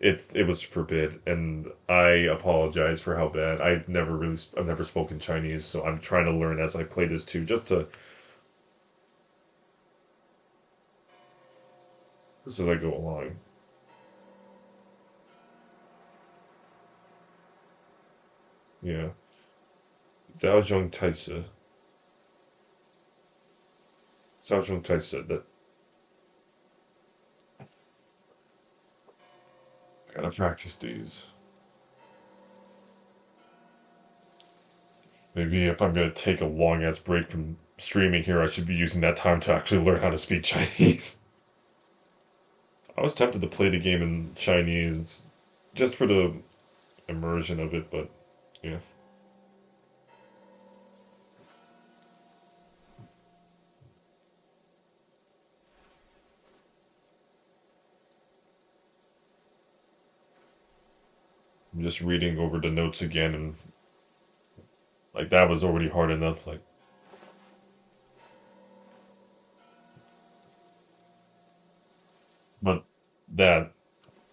it was forbid, and I apologize for how bad. I've never spoken Chinese, so I'm trying to learn as I play this too, just as I go along. Yeah. Zhaozhong Taisi. Zhaozhong Taisi, that I gotta practice these. Maybe if I'm gonna take a long ass break from streaming here, I should be using that time to actually learn how to speak Chinese. I was tempted to play the game in Chinese just for the immersion of it, but yeah. I'm just reading over the notes again, and like that was already hard enough. Like, but that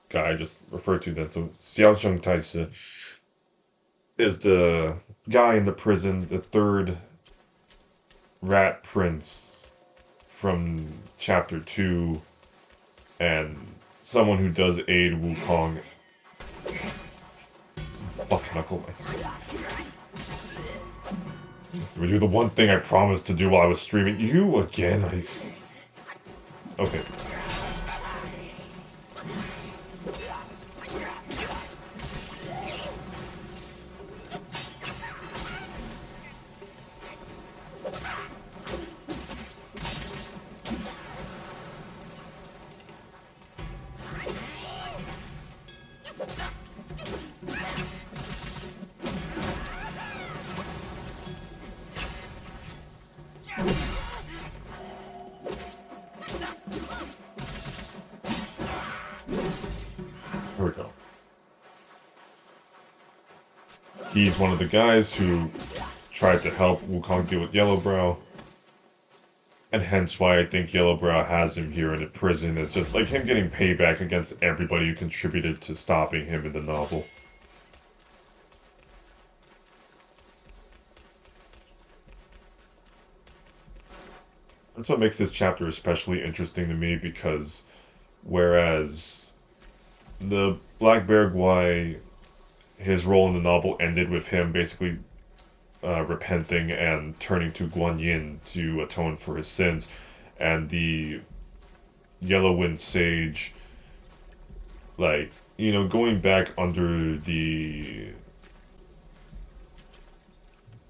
guy I just referred to then. So Xiaozheng Taisi is the guy in the prison, the third rat prince from chapter 2, and someone who does aid Wukong. Fuck knuckle. We do the one thing I promised to do while I was streaming. You again, okay. Here we go. He's one of the guys who tried to help Wukong deal with Yellowbrow. And hence why I think Yellowbrow has him here in the prison. It's just like him getting payback against everybody who contributed to stopping him in the novel. That's what makes this chapter especially interesting to me, because whereas the Black Bear Guai, his role in the novel ended with him basically repenting and turning to Guan Yin to atone for his sins, and the Yellow Wind Sage, like, you know, going back under the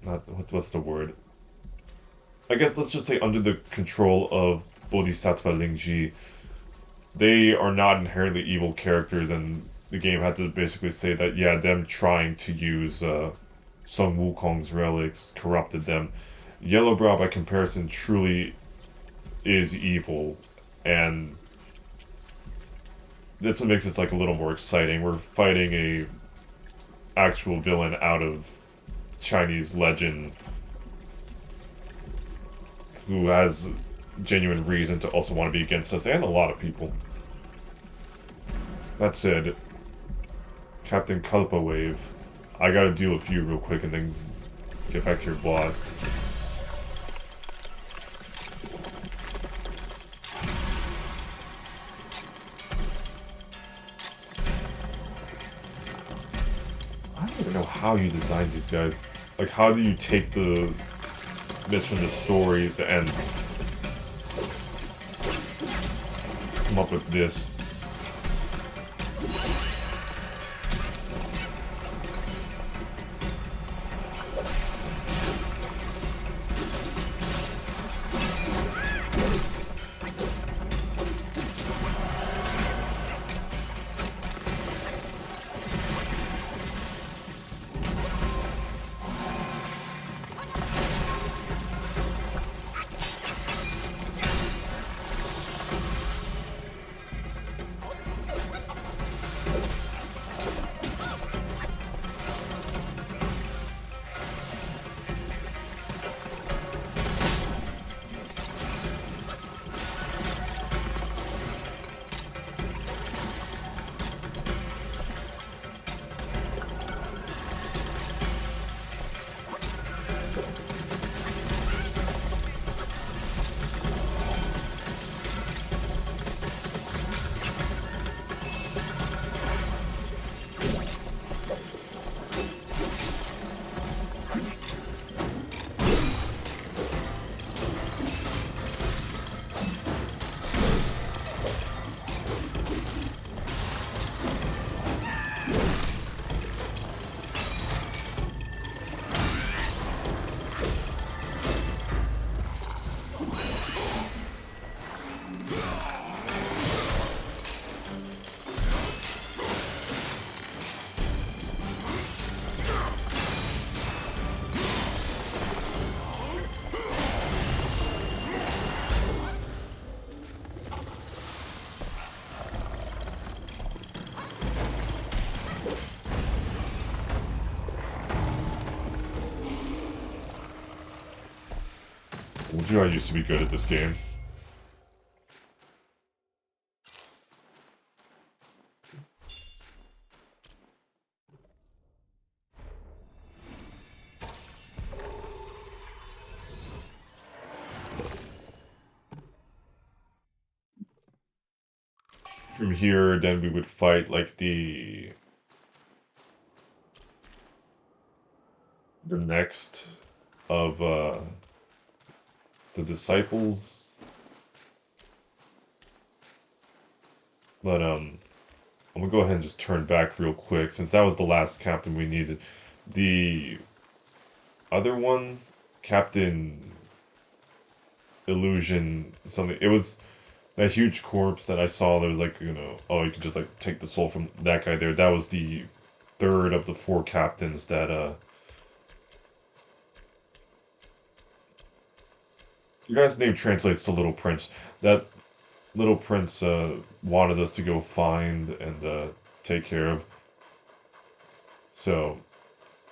not what's the word? I guess let's just say under the control of Bodhisattva Lingji. They are not inherently evil characters, and the game had to basically say that, yeah, them trying to use Sun Wukong's relics corrupted them. Yellowbrow, by comparison, truly is evil, and that's what makes this like a little more exciting. We're fighting a actual villain out of Chinese legend who has genuine reason to also want to be against us, and a lot of people. That said, Captain Culpa Wave, I gotta deal with you real quick and then get back to your boss. how you designed these guys. Like, how do you take the bits from the story at the end, come up with this? I used to be good at this game. From here, then we would fight like the next of the disciples. But I'm gonna go ahead and just turn back real quick since that was the last captain we needed. The other one, Captain Illusion something, it was that huge corpse that I saw. There was like, you know, oh, you could just like take the soul from that guy there. That was the third of the four captains that the guy's name translates to Little Prince. That Little Prince wanted us to go find and take care of. So,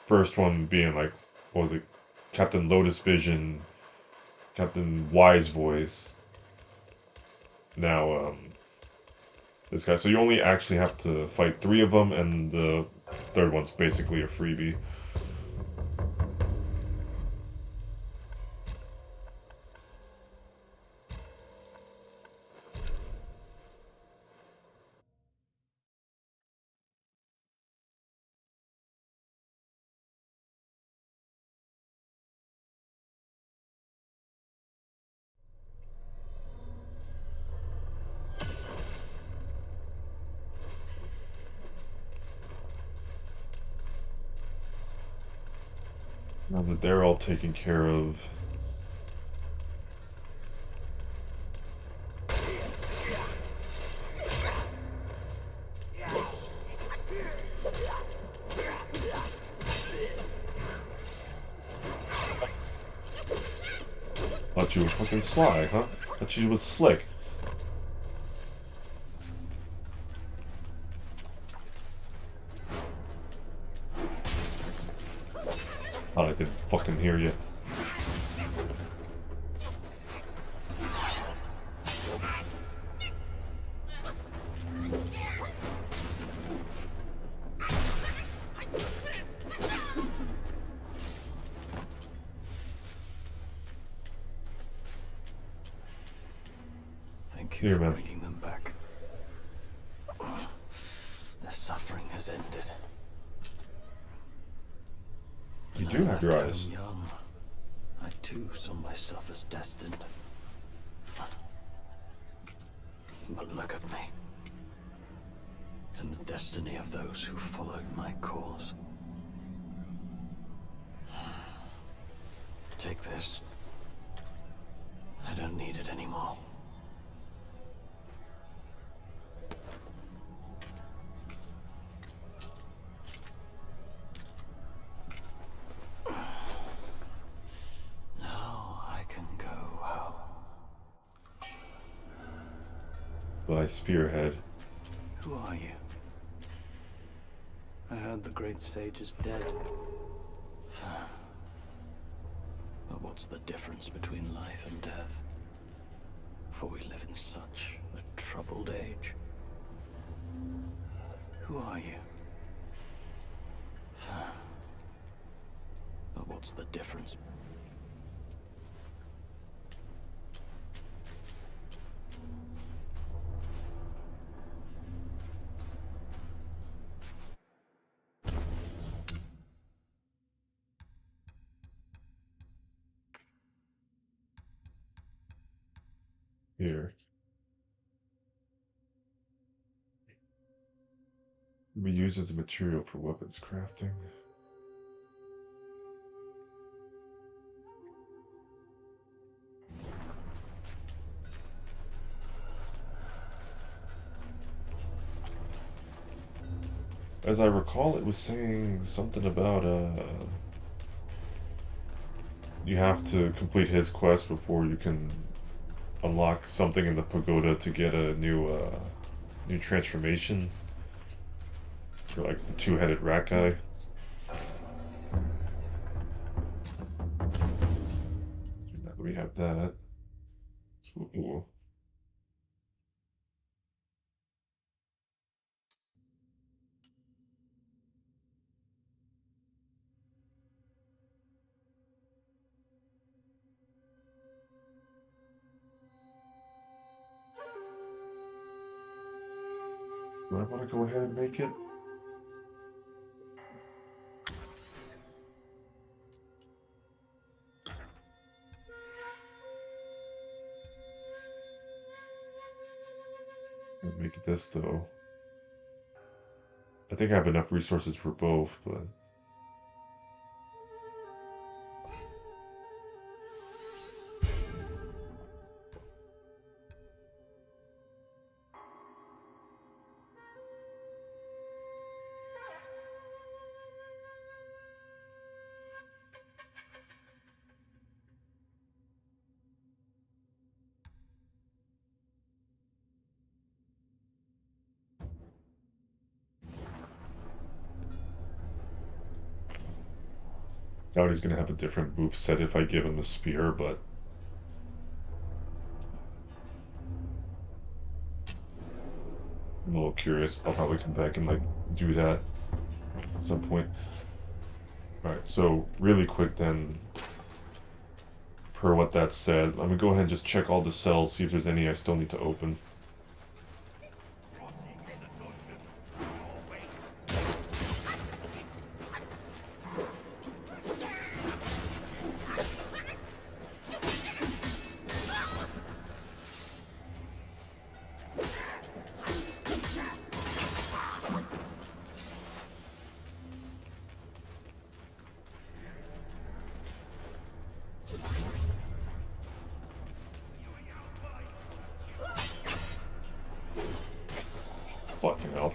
first one being like, what was it? Captain Lotus Vision, Captain Wise Voice. Now, this guy. So you only actually have to fight 3 of them, and the third one's basically a freebie. Now that they're all taken care of, thought you were fucking sly, huh? Thought you was slick. Thought I could fucking hear you. Thank you Here, for man. bringing them back. Their suffering has ended. do have your left eyes. home young, I too saw myself as destined. But look at me. And the destiny of those who followed my course. Take this. I don't need it anymore. Now I can go home. By Spearhead. Who are you? I heard the great sage is dead. But what's the difference between life and death? For we live in such a troubled age. Who are you? But what's the difference? Here. Can be used as a material for weapons crafting. As I recall, it was saying something about you have to complete his quest before you can unlock something in the pagoda to get a new transformation for like the two-headed rat guy. Now that we have that. Ooh. Do I want to go ahead and make it? I'll make this though. I think I have enough resources for both, but doubt he's gonna have a different move set if I give him a spear, but I'm a little curious. I'll probably come back and like do that at some point. Alright, so really quick then, per what that said, I'm gonna go ahead and just check all the cells, see if there's any I still need to open. Fucking hell.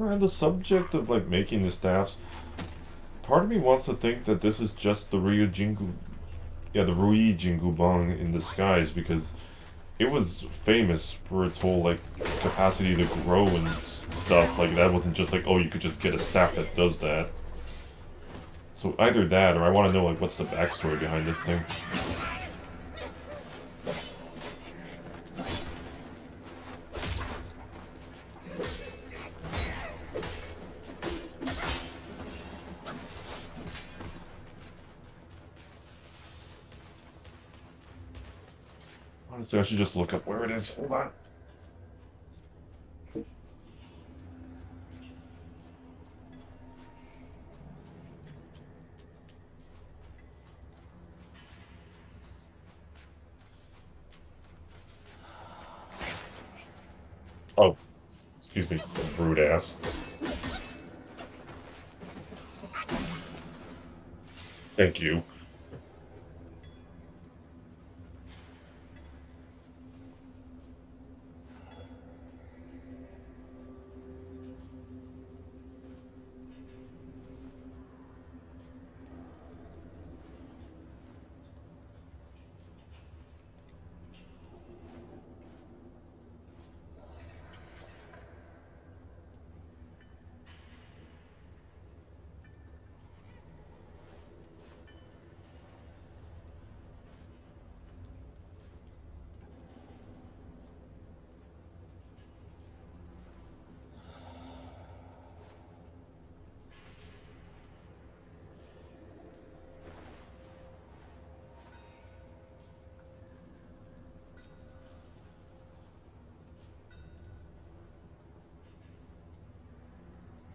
On the subject of like making the staffs, part of me wants to think that this is just the Rui Jingubang in disguise, because it was famous for its whole like capacity to grow and stuff. Like that wasn't just like, oh, you could just get a staff that does that. So either that, or I want to know like what's the backstory behind this thing. Honestly, I should just look up where it is. Hold on. Oh, excuse me, rude ass. Thank you.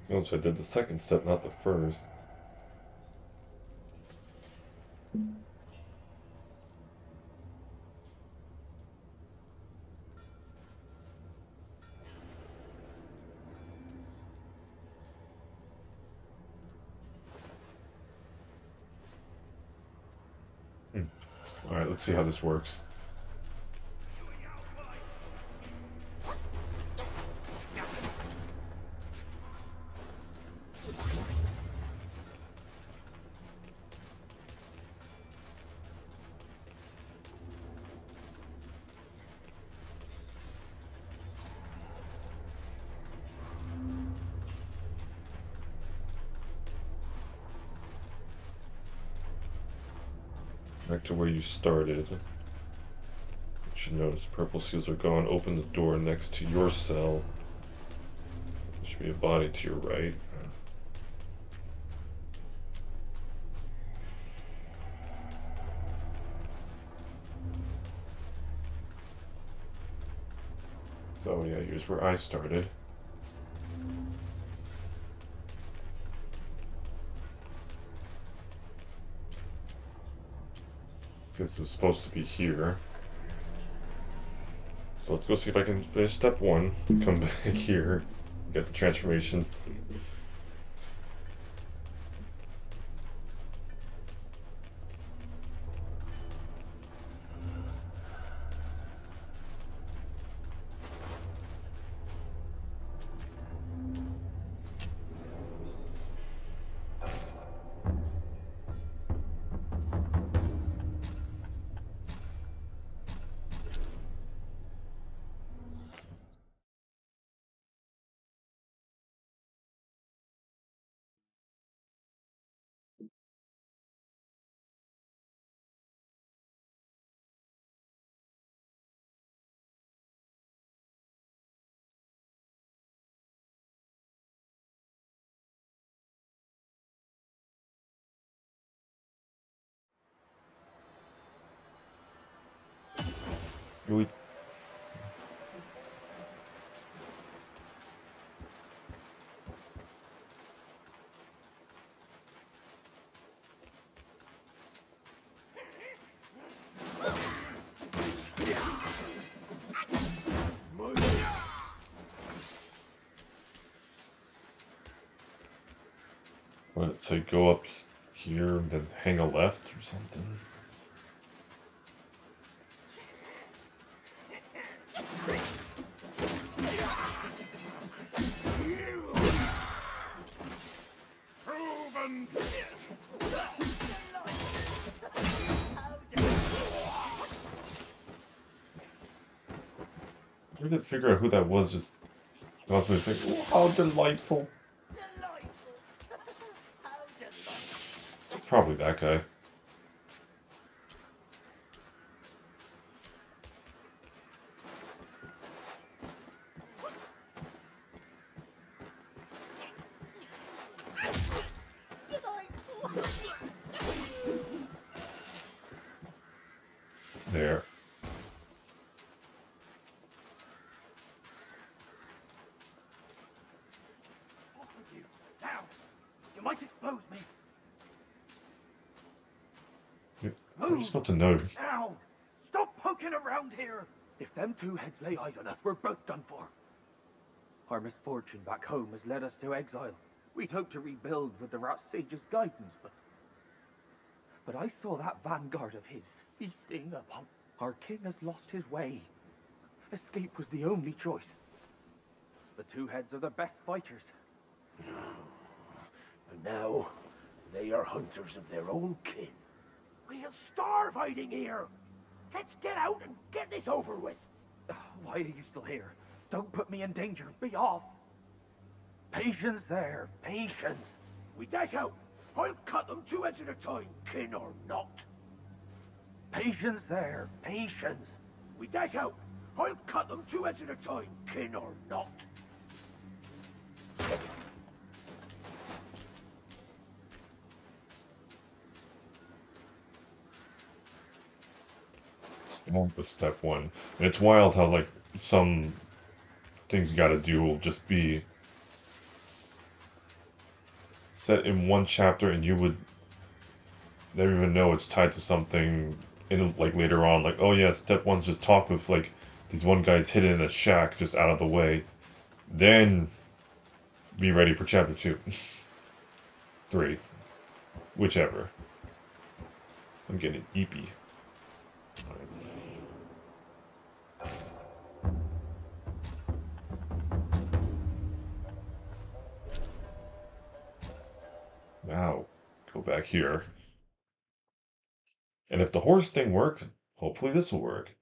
Notice I did the second step, not the first. Alright, let's see how this works. Back to where you started. You should notice purple seals are gone. Open the door next to your cell. There should be a body to your right. So yeah, here's where I started. This was supposed to be here. So let's go see if I can finish step one. Come back here. Get the transformation. We what did it say? Go up here and then hang a left or something? We didn't figure out who that was, just constantly saying, "Oh, how delightful." Delightful. How delightful. It's probably that guy. There. Off with you. Now! You might expose me. I'm just about to know. Now! Stop poking around here! If them two heads lay eyes on us, we're both done for. Our misfortune back home has led us to exile. We'd hoped to rebuild with the Rat Sage's guidance, but I saw that vanguard of his feasting upon... Our king has lost his way. Escape was the only choice. The two heads are the best fighters. And now, they are hunters of their own kin. We'll starve hiding here. Let's get out and get this over with. Why are you still here? Don't put me in danger. Be off. Patience there. Patience. We dash out. I'll cut them two heads at a time, kin or not. Patience there. Patience. We dash out. I'll cut them two heads at a time, kin or not. On with step one. And it's wild how, like, some things you gotta do will just be set in one chapter and you would never even know it's tied to something in, like, later on. Like, oh yeah, step one's just talk with, like, these one guys hidden in a shack just out of the way. Then be ready for chapter 2. 3. Whichever. I'm getting eepy. Now, go back here. And if the horse thing works, hopefully this will work.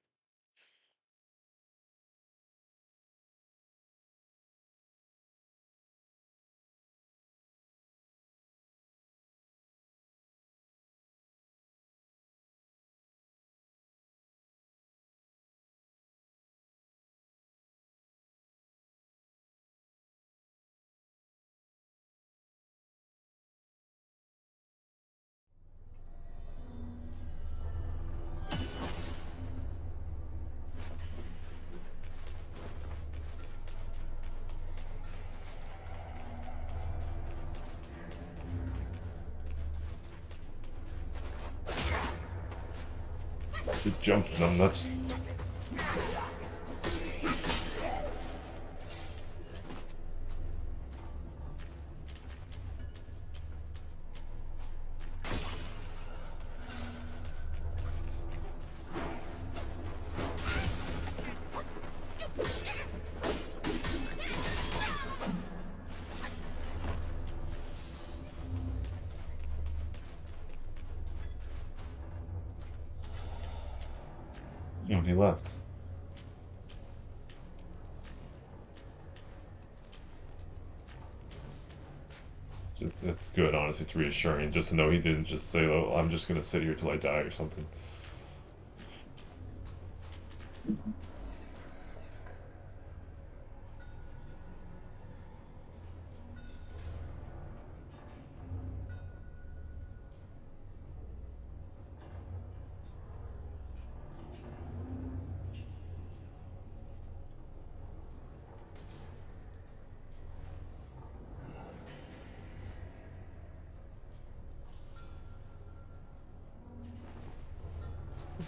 Just jumped them, that's... when he left. It's good, honestly. It's reassuring just to know he didn't just say, "Oh, I'm just gonna sit here till I die" or something.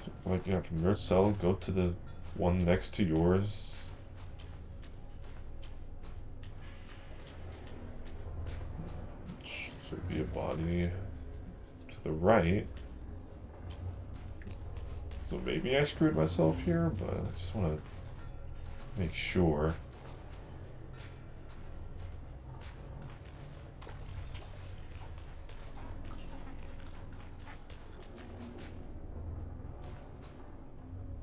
It's like, yeah, from your cell, go to the one next to yours. Should be a body to the right. So maybe I screwed myself here, but I just want to make sure.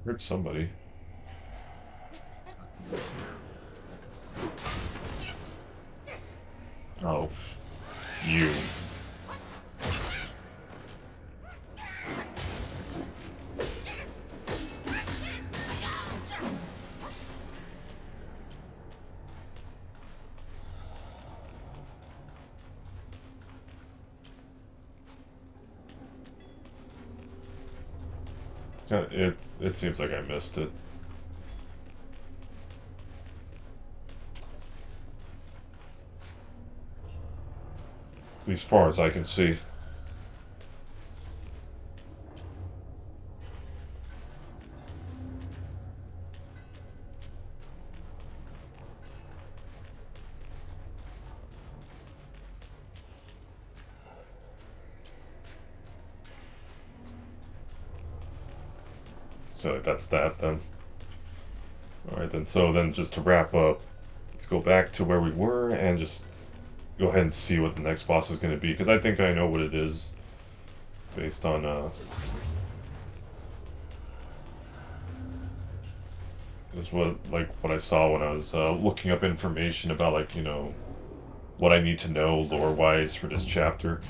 Heard somebody. It seems like I missed it. At least far as I can see. So that's that then. Alright then, so then just to wrap up, let's go back to where we were and just go ahead and see what the next boss is going to be, because I think I know what it is based on is what I saw when I was looking up information about, like, you know, what I need to know lore wise for this chapter.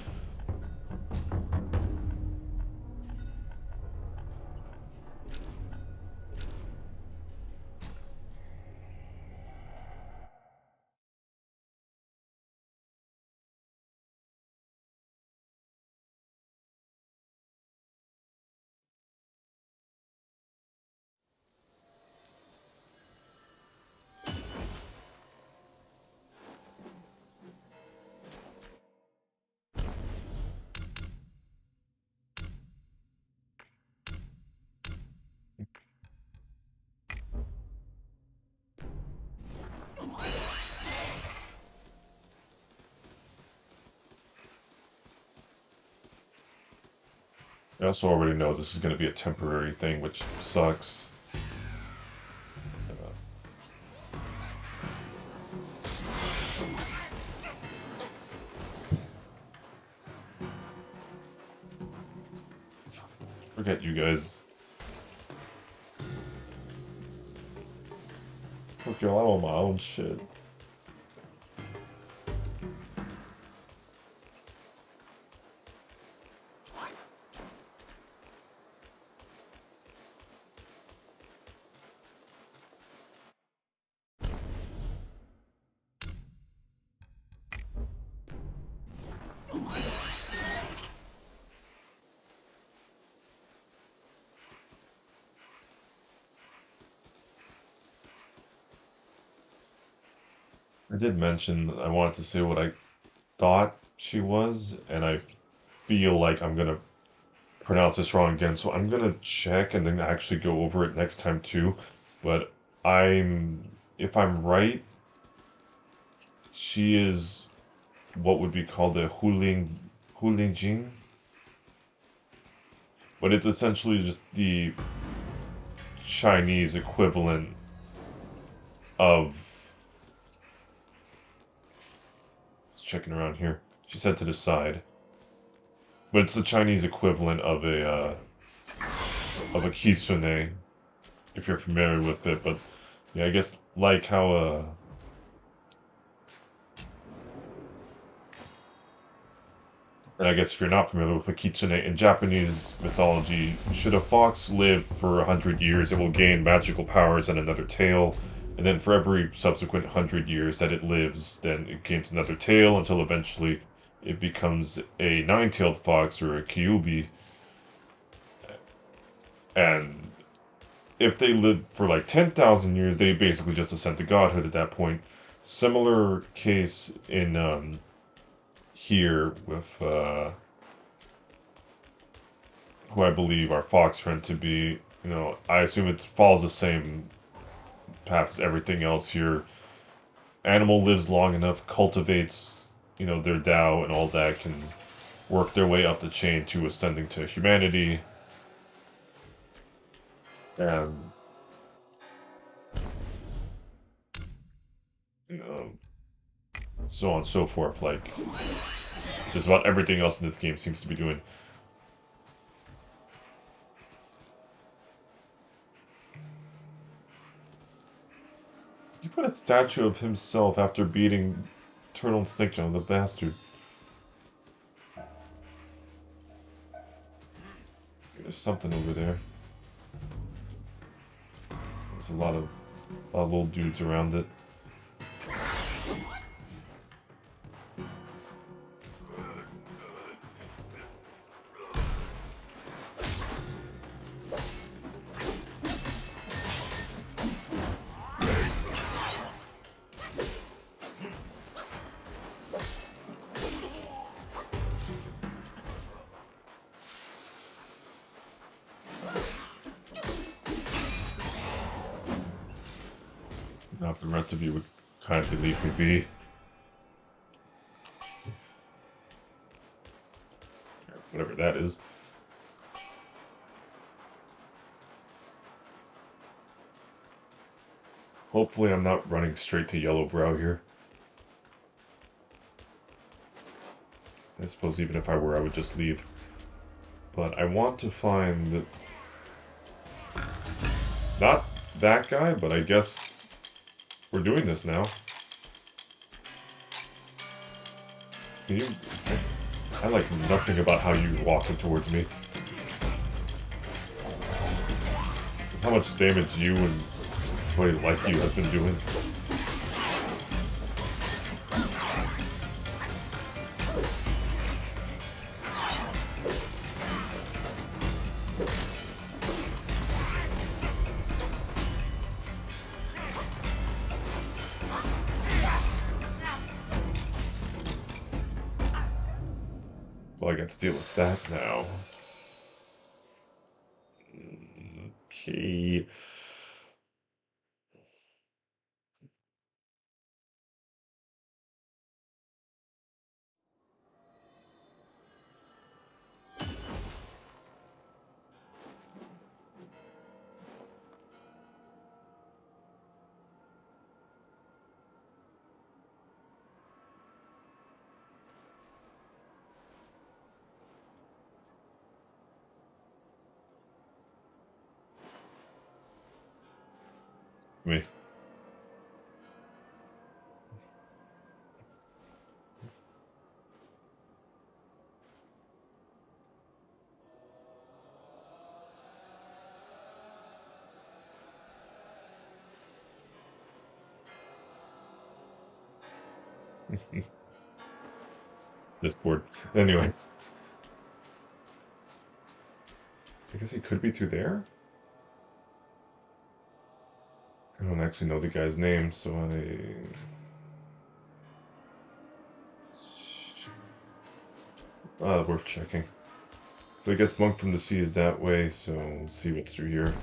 I also already know this is going to be a temporary thing, which sucks. Forget you guys. Okay, well, I'm on my own shit. I did mention I wanted to say what I thought she was, and I feel like I'm gonna pronounce this wrong again, so I'm gonna check and then actually go over it next time too. But if I'm right, she is what would be called a Huling Jing, but it's essentially just the Chinese equivalent of. Just checking around here. She said to the side, but it's the Chinese equivalent of a kitsune, if you're familiar with it. But yeah, I guess like how and I guess if you're not familiar with a kitsune, in Japanese mythology, should a fox live for 100 years, it will gain magical powers and another tail. And then for every subsequent 100 years that it lives, then it gains another tail until eventually it becomes a nine-tailed fox or a kyubi. And if they live for like 10,000 years, they basically just ascend to godhood at that point. Similar case in here with who I believe our fox friend to be. You know, I assume it follows the same path as everything else here. Animal lives long enough, cultivates, you know, their Tao and all that, can work their way up the chain to ascending to humanity. And you know, so on and so forth. Like, just about everything else in this game seems to be doing. He put a statue of himself after beating Eternal Snake John, the bastard. Okay, there's something over there. There's a lot of little dudes around it. Now, if the rest of you would kindly leave me be. Whatever that is. Hopefully I'm not running straight to Yellowbrow here. I suppose even if I were, I would just leave. But I want to find... not that guy, but I guess we're doing this now. Can you... I like nothing about how you're walking towards me. How much damage you and somebody like you has been doing. Well, I got to deal with that now. Okay. Me. Just bored. Anyway. I guess he could be through there? I don't actually know the guy's name, so worth checking. So I guess Monk from the Sea is that way, so we'll see what's through here.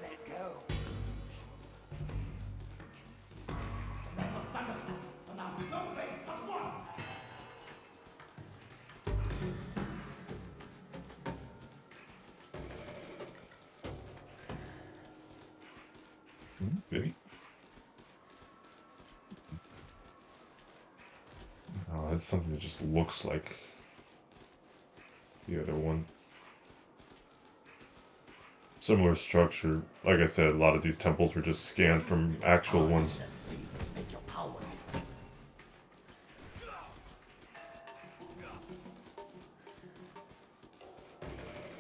Let go. Maybe. Oh, that's something that just looks like the other one. Similar structure. Like I said, a lot of these temples were just scanned from actual ones.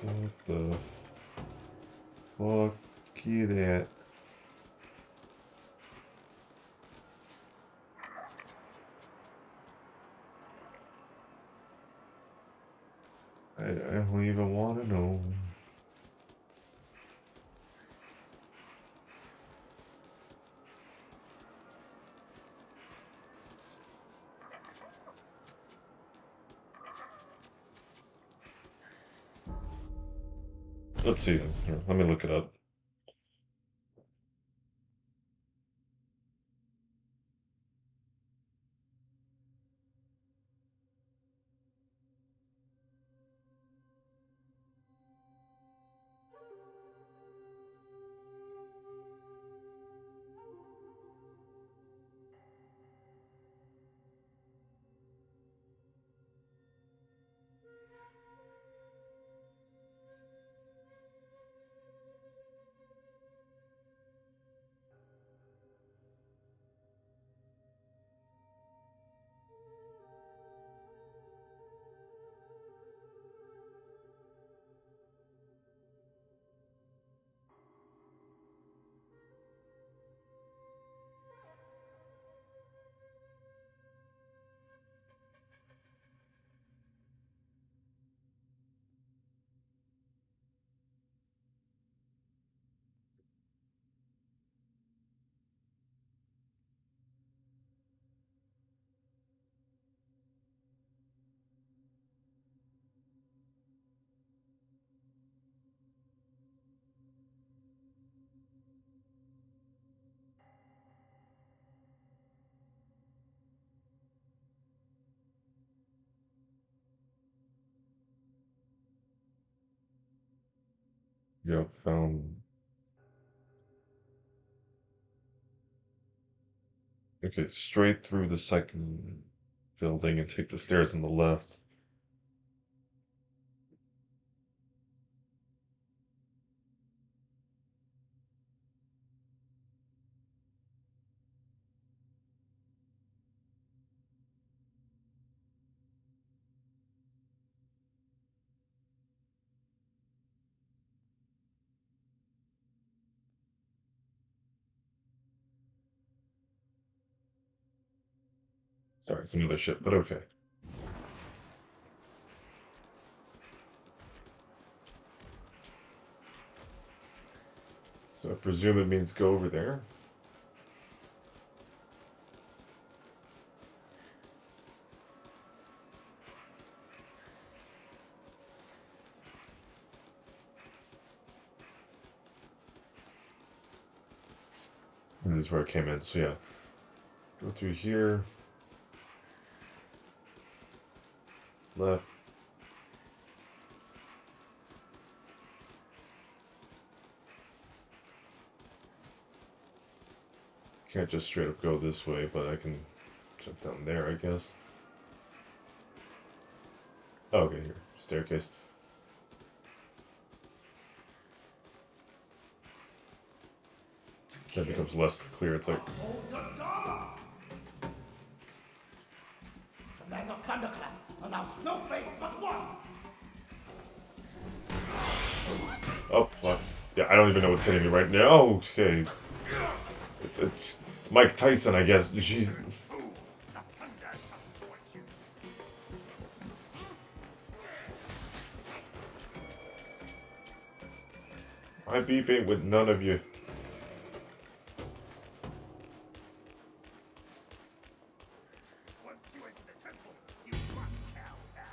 What the fuck? Get that. I don't even want to know. Let's see. Here, let me look it up. Yeah, found. Okay, straight through the second building and take the stairs on the left. Sorry, it's another ship, but okay. So I presume it means go over there. And this is where I came in, so yeah. Go through here. Left. Can't just straight up go this way, but I can jump down there, I guess. Oh, okay, here. Staircase. That becomes less clear. It's like, The land of Thunderclap allows no faith but one. oh, what? Yeah, I don't even know what's hitting me right now. Okay. It's Mike Tyson, I guess. She's. I beefing with none of you. Once you enter the temple, you must kowtow.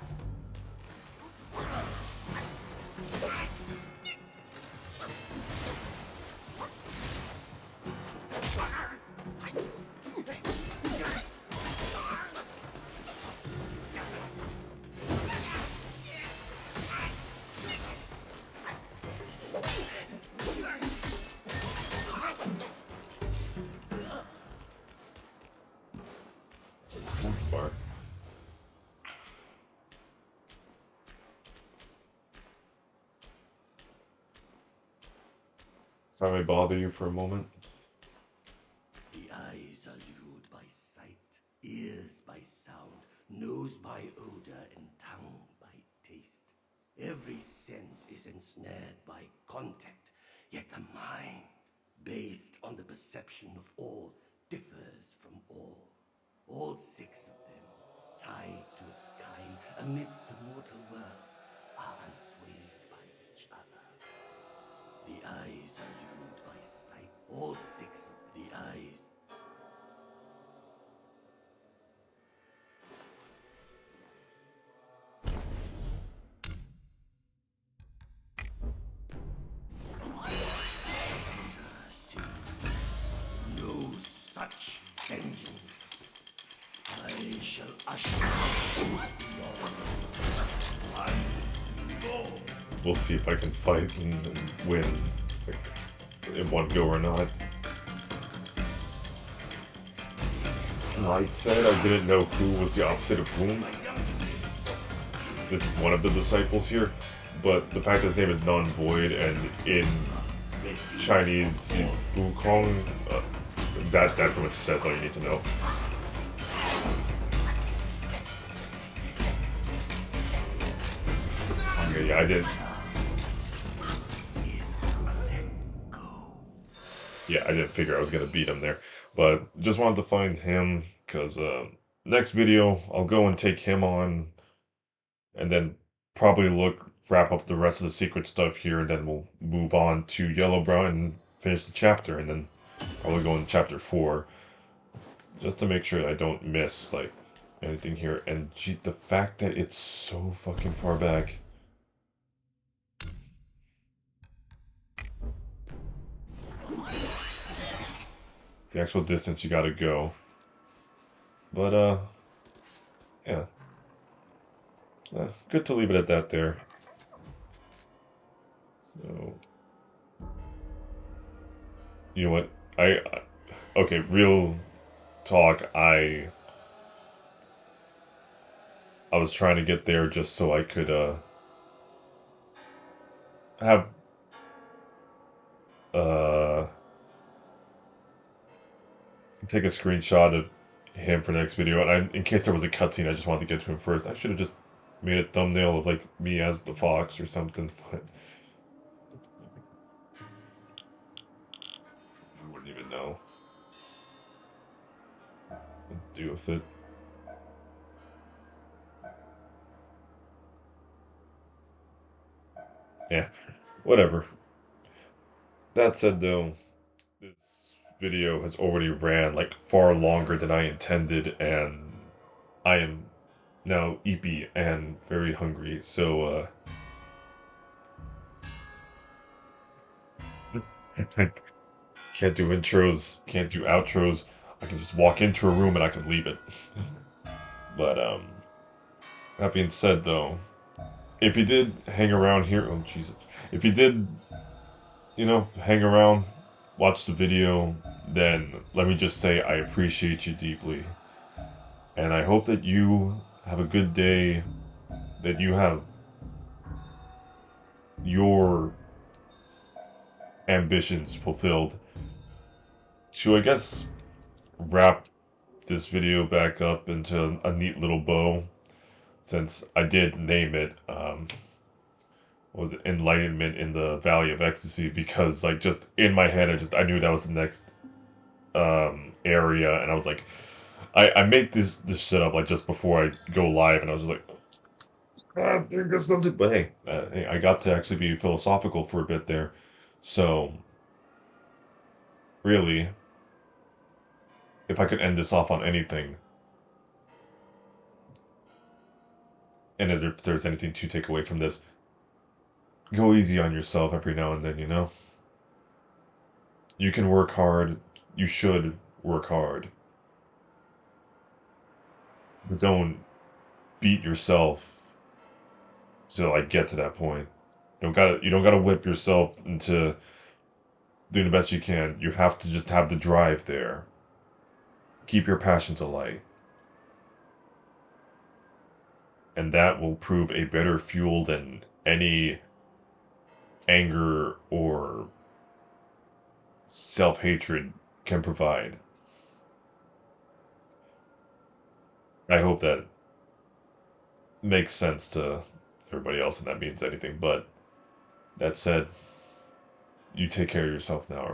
Far. If I may bother you for a moment. The eyes are lured by sight, ears by sound, nose by odor, and tongue by taste. Every sense is ensnared by contact, yet the mind, based on the perception of all, differs from all. All six of them, tied to its kind amidst the mortal world, are unswayed by each other. The eyes are lured by sight. All six of the eyes. No such vengeance. I shall usher We'll see if I can fight and win in one go or not. I said I didn't know who was the opposite of whom. One of the disciples here, but the fact that his name is non-void and in Chinese he's Wukong, that pretty much says all you need to know. Okay, yeah, I did. Yeah, I didn't figure I was gonna beat him there, but just wanted to find him because next video I'll go and take him on, and then probably wrap up the rest of the secret stuff here, and then we'll move on to Yellowbrow and finish the chapter, and then probably go into chapter 4, just to make sure I don't miss like anything here. And gee, the fact that it's so fucking far back. The actual distance you gotta go. But, yeah. Good to leave it at that there. So, You know what? Okay, real talk. I was trying to get there just so I could have uh take a screenshot of him for the next video, and in case there was a cutscene, I just wanted to get to him first. I should have just made a thumbnail of like me as the fox or something, but I wouldn't even know what to do with it. Yeah, whatever. That said, though, this video has already ran like far longer than I intended, and I am now eepy and very hungry, so I can't do intros, can't do outros. I can just walk into a room and I can leave it. But that being said, though, if you did hang around here, oh Jesus, if you did, hang around, watch the video, then let me just say I appreciate you deeply, and I hope that you have a good day, that you have your ambitions fulfilled. To, I guess, wrap this video back up into a neat little bow, since I did name it, what was it, Enlightenment in the Valley of Ecstasy, because like just in my head I knew that was the next area, and I was like, I make this shit up like just before I go live, and I was just like, there's something, but hey, I got to actually be philosophical for a bit there. So really, if I could end this off on anything, and if there's anything to take away from this, go easy on yourself every now and then, You can work hard, you should work hard, but don't beat yourself to like get to that point. You don't gotta whip yourself into doing the best you can. You have to just have the drive there. Keep your passions alight. And that will prove a better fuel than any anger or self-hatred can provide. I hope that makes sense to everybody else and that means anything, but that said, you take care of yourself now, alright?